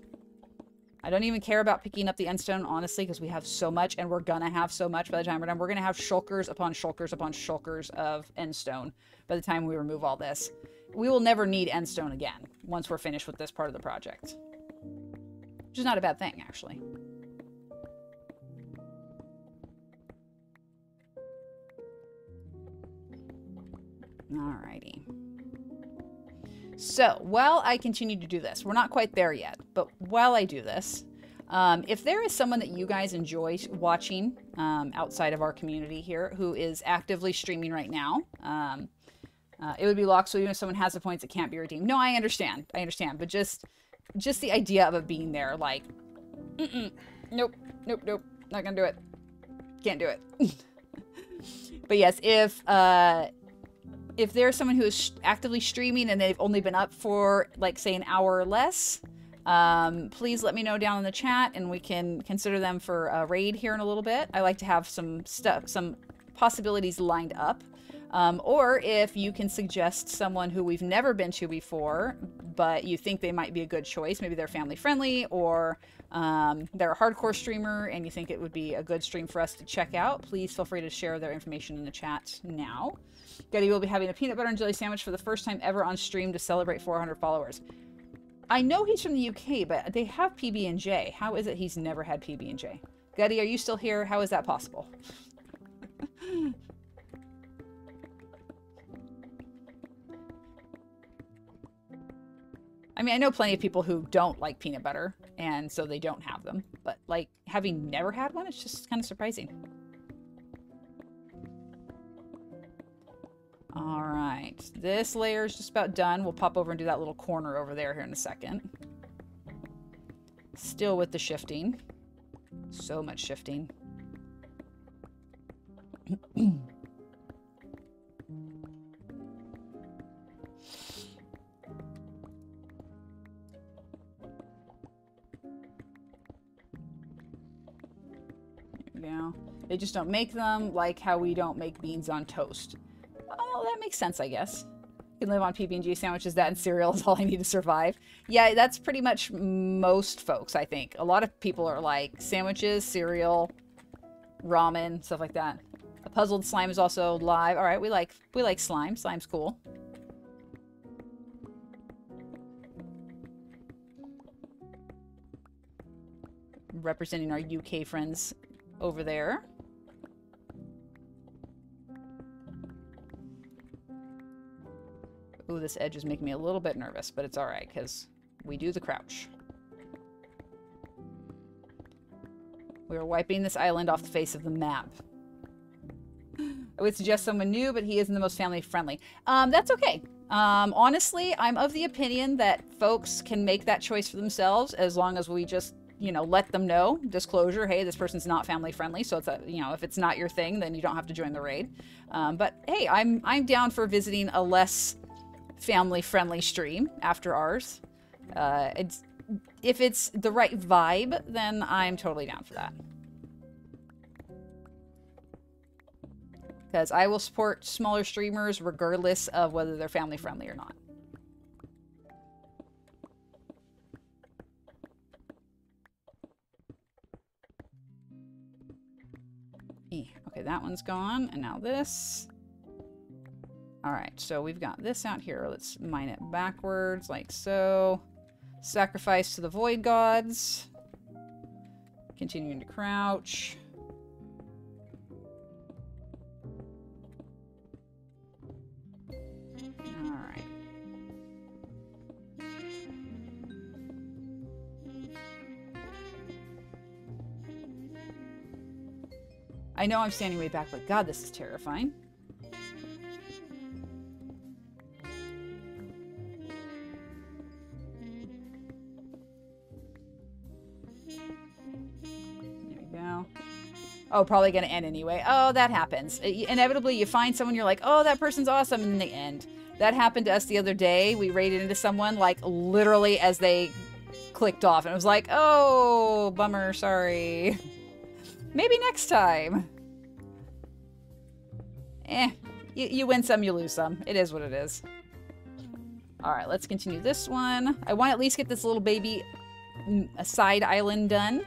I don't even care about picking up the endstone, honestly, because we have so much, and we're gonna have so much by the time we're done. We're gonna have shulkers upon shulkers upon shulkers of endstone by the time we remove all this. We will never need endstone again once we're finished with this part of the project. Which is not a bad thing, actually. Alrighty. So, while I continue to do this, we're not quite there yet, but while I do this, if there is someone that you guys enjoy watching outside of our community here who is actively streaming right now, it would be locked, so even if someone has the points, it can't be redeemed. No, I understand, but just the idea of it being there, like, nope, not gonna do it. Can't do it. But yes, if there's someone who is actively streaming and they've only been up for, like, say, an hour or less, please let me know down in the chat and we can consider them for a raid here in a little bit. I like to have some possibilities lined up. Or if you can suggest someone who we've never been to before, but you think they might be a good choice, maybe they're family friendly, or they're a hardcore streamer and you think it would be a good stream for us to check out, please feel free to share their information in the chat now. Getty will be having a peanut butter and jelly sandwich for the first time ever on stream to celebrate 400 followers. I know he's from the UK, but they have PB&J. How is it he's never had PB&J? Getty, are you still here? How is that possible? I mean, I know plenty of people who don't like peanut butter, and so they don't have them. But, like, having never had one, it's just kind of surprising. All right. This layer is just about done. We'll pop over and do that little corner over there here in a second. Still with the shifting. So much shifting. Yeah, they just don't make them like how we don't make beans on toast. Oh, that makes sense, I guess. You can live on PB&J sandwiches. That and cereal is all I need to survive. Yeah, that's pretty much most folks, I think. A lot of people are like sandwiches, cereal, ramen, stuff like that. A puzzled slime is also live. All right, we like slime. Slime's cool. Representing our UK friends over there. Ooh, this edge is making me a little bit nervous, but it's all right because we do the crouch. We are wiping this island off the face of the map. I would suggest someone new, but he isn't the most family friendly. That's okay. Honestly, I'm of the opinion that folks can make that choice for themselves as long as we just, you know, let them know. Disclosure, hey, this person's not family friendly, so it's a, you know, if it's not your thing, then you don't have to join the raid. But hey, I'm down for visiting a less family friendly stream after ours. If it's the right vibe, then I'm totally down for that. Because I will support smaller streamers regardless of whether they're family friendly or not. Okay, that one's gone. And now this. All right, so we've got this out here. Let's mine it backwards like so. Sacrifice to the void gods. Continuing to crouch. All right. I know I'm standing way back, but God, this is terrifying. Oh, probably going to end anyway. Oh, that happens. Inevitably, you find someone, you're like, oh, that person's awesome, and then they end. That happened to us the other day. We raided into someone, like, literally as they clicked off. And it was like, oh, bummer, sorry. Maybe next time. You win some, you lose some. It is what it is. All right, let's continue this one. I want to at least get this little baby side island done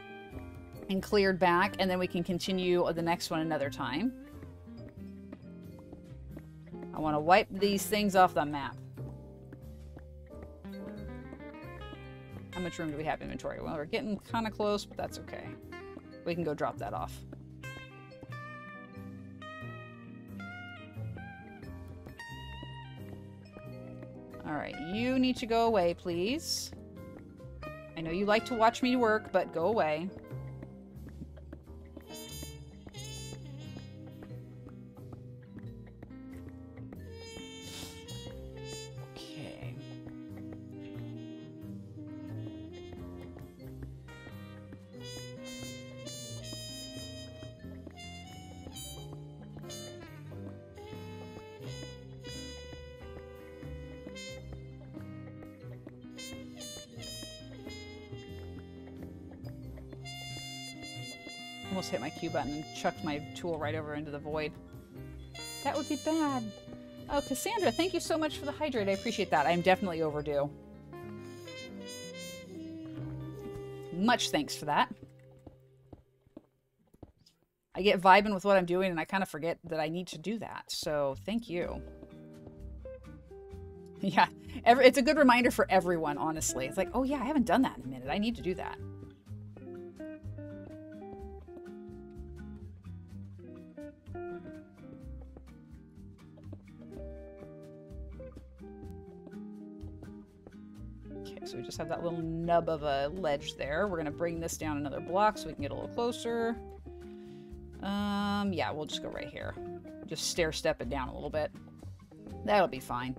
and cleared back, and then we can continue the next one another time. I want to wipe these things off the map. How much room do we have in inventory? Well, we're getting kind of close, but that's okay. We can go drop that off. All right, you need to go away, please. I know you like to watch me work, but go away. Almost hit my Q button and chucked my tool right over into the void. That would be bad. Oh, Cassandra, thank you so much for the hydrate. I appreciate that. I'm definitely overdue. Much thanks for that. I get vibing with what I'm doing and I kind of forget that I need to do that. So thank you. Yeah, it's a good reminder for everyone, honestly. It's like, oh yeah, I haven't done that in a minute. I need to do that. Okay. Okay, so we just have that little nub of a ledge there. We're gonna bring this down another block so we can get a little closer. Yeah, we'll just go right here. Just stair step it down a little bit. That'll be fine.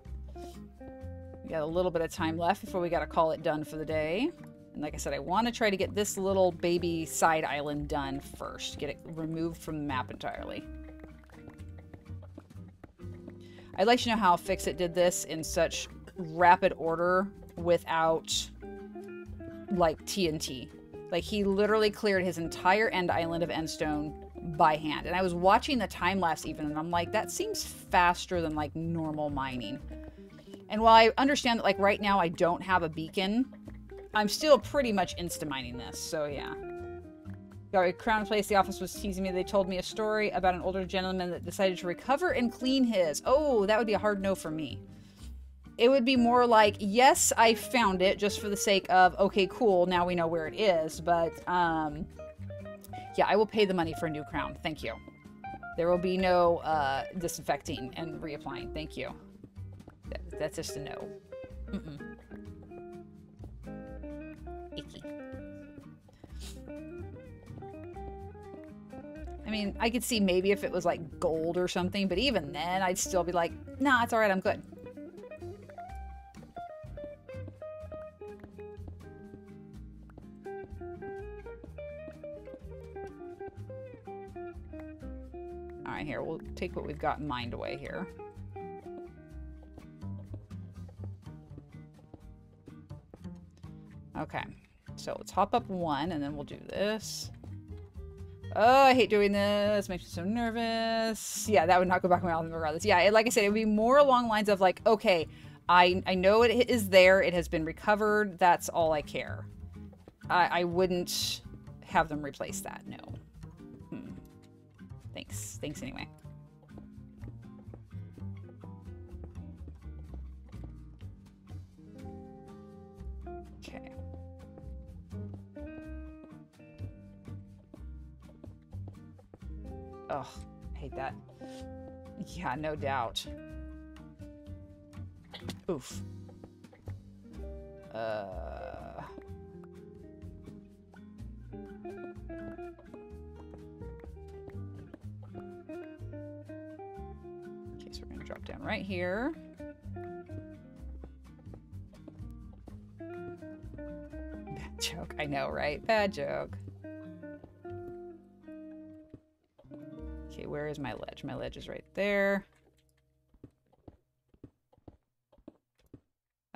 We got a little bit of time left before we gotta call it done for the day. And like I said, I want to try to get this little baby side island done first. Get it removed from the map entirely. I'd like to know how Fixit did this in such rapid order without, like, TNT. Like, he literally cleared his entire end island of Endstone by hand. And I was watching the time-lapse even, and I'm like, that seems faster than, like, normal mining. And while I understand that, like, right now I don't have a beacon, I'm still pretty much insta-mining this, so yeah. Got a Crown Place, the office was teasing me. They told me a story about an older gentleman that decided to recover and clean his. Oh, that would be a hard no for me. It would be more like, yes, I found it just for the sake of, okay, cool, now we know where it is, but, yeah, I will pay the money for a new crown. Thank you. There will be no, disinfecting and reapplying. Thank you. That's just a no. Icky. I mean, I could see maybe if it was like gold or something, but even then I'd still be like, nah, it's alright, I'm good. Alright, here, we'll take what we've got mined away here. Okay, so let's hop up one, and then we'll do this. Oh, I hate doing this. Makes me so nervous. Yeah, that would not go back in my mouth regardless. Yeah, like I said, it would be more along lines of like, okay, I know it is there. It has been recovered. That's all I care. I wouldn't have them replace that. No. Thanks. Thanks anyway. Okay. Ugh, I hate that. Yeah, no doubt. Oof. Okay, so we're gonna drop down right here. Bad joke, I know, right? Bad joke. Okay, where is my ledge? My ledge is right there.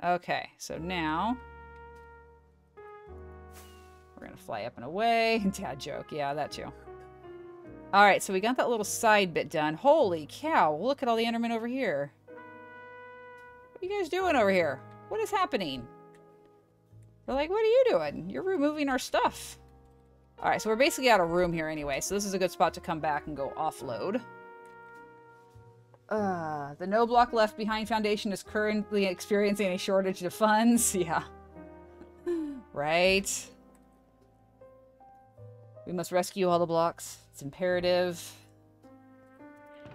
Okay, so now we're gonna fly up and away. Dad joke, yeah, that too. All right, so we got that little side bit done. Holy cow, look at all the Endermen over here. What are you guys doing over here? What is happening? They're like, what are you doing? You're removing our stuff. All right, so we're basically out of room here anyway, so this is a good spot to come back and go offload. The No Block Left Behind Foundation is currently experiencing a shortage of funds. Yeah. Right. We must rescue all the blocks. It's imperative.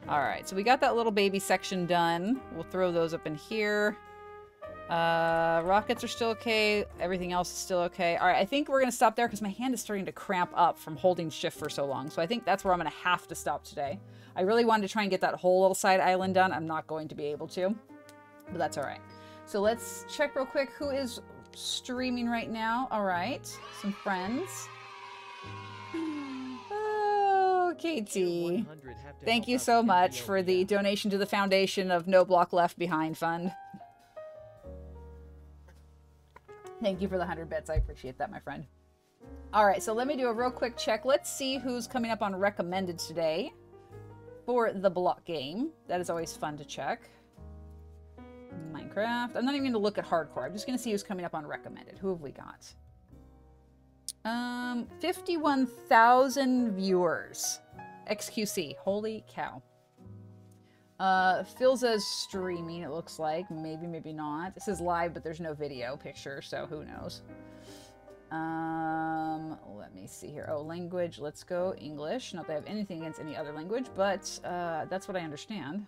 Alright, so we got that little baby section done. We'll throw those up in here. Rockets are still okay. Everything else is still okay. Alright, I think we're going to stop there because my hand is starting to cramp up from holding shift for so long. So I think that's where I'm going to have to stop today. I really wanted to try and get that whole little side island done. I'm not going to be able to, but that's alright. So let's check real quick who is streaming right now. Alright, some friends. Oh, Katie. Thank you so much for the donation to the foundation of No Block Left Behind Fund. Thank you for the 100 bits. I appreciate that, my friend. All right, so let me do a real quick check. Let's see who's coming up on recommended today for the block game. That is always fun to check. Minecraft. I'm not even going to look at hardcore. I'm just going to see who's coming up on recommended. Who have we got? 51,000 viewers. XQC. Holy cow. Philza's streaming, it looks like. Maybe, maybe not. This is live, but there's no video picture, so who knows. Let me see here. Oh, language. Let's go English. Not that I have anything against any other language, but that's what I understand.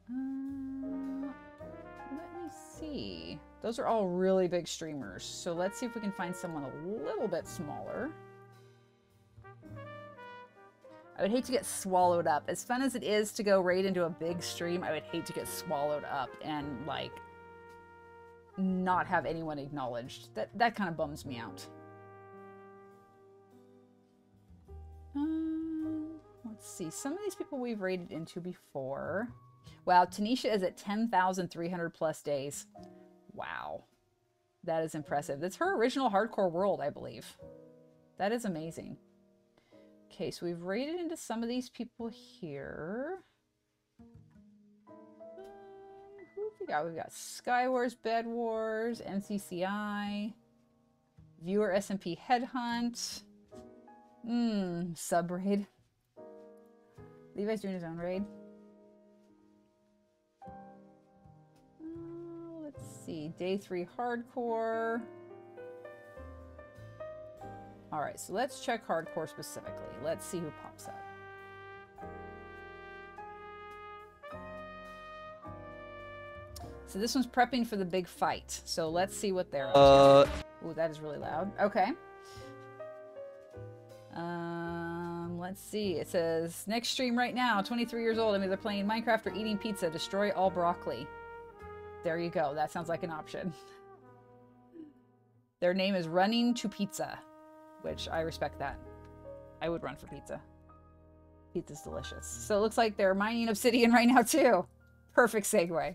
Let me see see. Those are all really big streamers. So let's see if we can find someone a little bit smaller. I would hate to get swallowed up. As fun as it is to go raid into a big stream, I would hate to get swallowed up and, like, not have anyone acknowledged. That kind of bums me out. Let's see. Some of these people we've raided into before. Wow, Tanisha is at 10,300 plus days. Wow. That is impressive. That's her original hardcore world, I believe. That is amazing. Okay, so we've raided into some of these people here. Who have we got? We've got Skywars, Bed Wars, MCCI, Viewer SMP Headhunt. Sub-raid. Levi's doing his own raid. Let's see. Day 3 hardcore. Alright, so let's check hardcore specifically. Let's see who pops up. So this one's prepping for the big fight. So let's see what they're up to. Ooh, that is really loud. Okay. Let's see. It says, next stream right now, 23 years old. I'm either playing Minecraft or eating pizza. Destroy all broccoli. There you go. That sounds like an option. Their name is Running to Pizza, which I respect that. I would run for pizza. Pizza's delicious. So it looks like they're mining obsidian right now too. Perfect segue.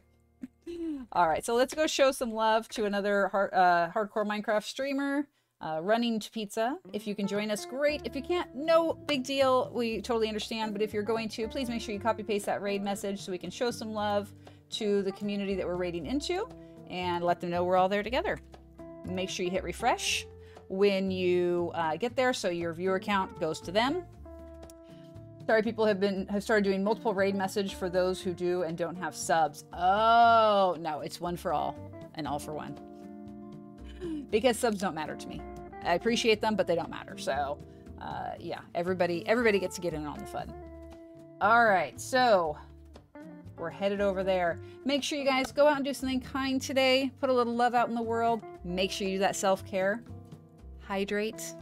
All right, so let's go show some love to another hardcore Minecraft streamer. Running to Pizza. If you can join us, great. If you can't, no big deal. We totally understand. But if you're going to, please make sure you copy paste that raid message so we can show some love to the community that we're raiding into and let them know we're all there together. Make sure you hit refresh when you get there so your viewer count goes to them. Sorry, people have started doing multiple raid message for those who do and don't have subs. Oh, no, it's one for all and all for one. Because subs don't matter to me. I appreciate them, but they don't matter. So, yeah, everybody gets to get in on the fun. All right, so we're headed over there. Make sure you guys go out and do something kind today. Put a little love out in the world. Make sure you do that self-care. Hydrate.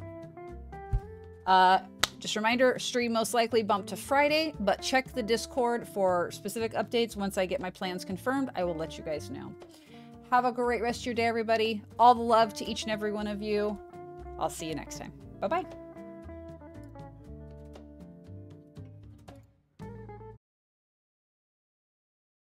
Just a reminder, stream most likely bumped to Friday, but check the Discord for specific updates. Once I get my plans confirmed, I will let you guys know. Have a great rest of your day, everybody. All the love to each and every one of you. I'll see you next time. Bye-bye.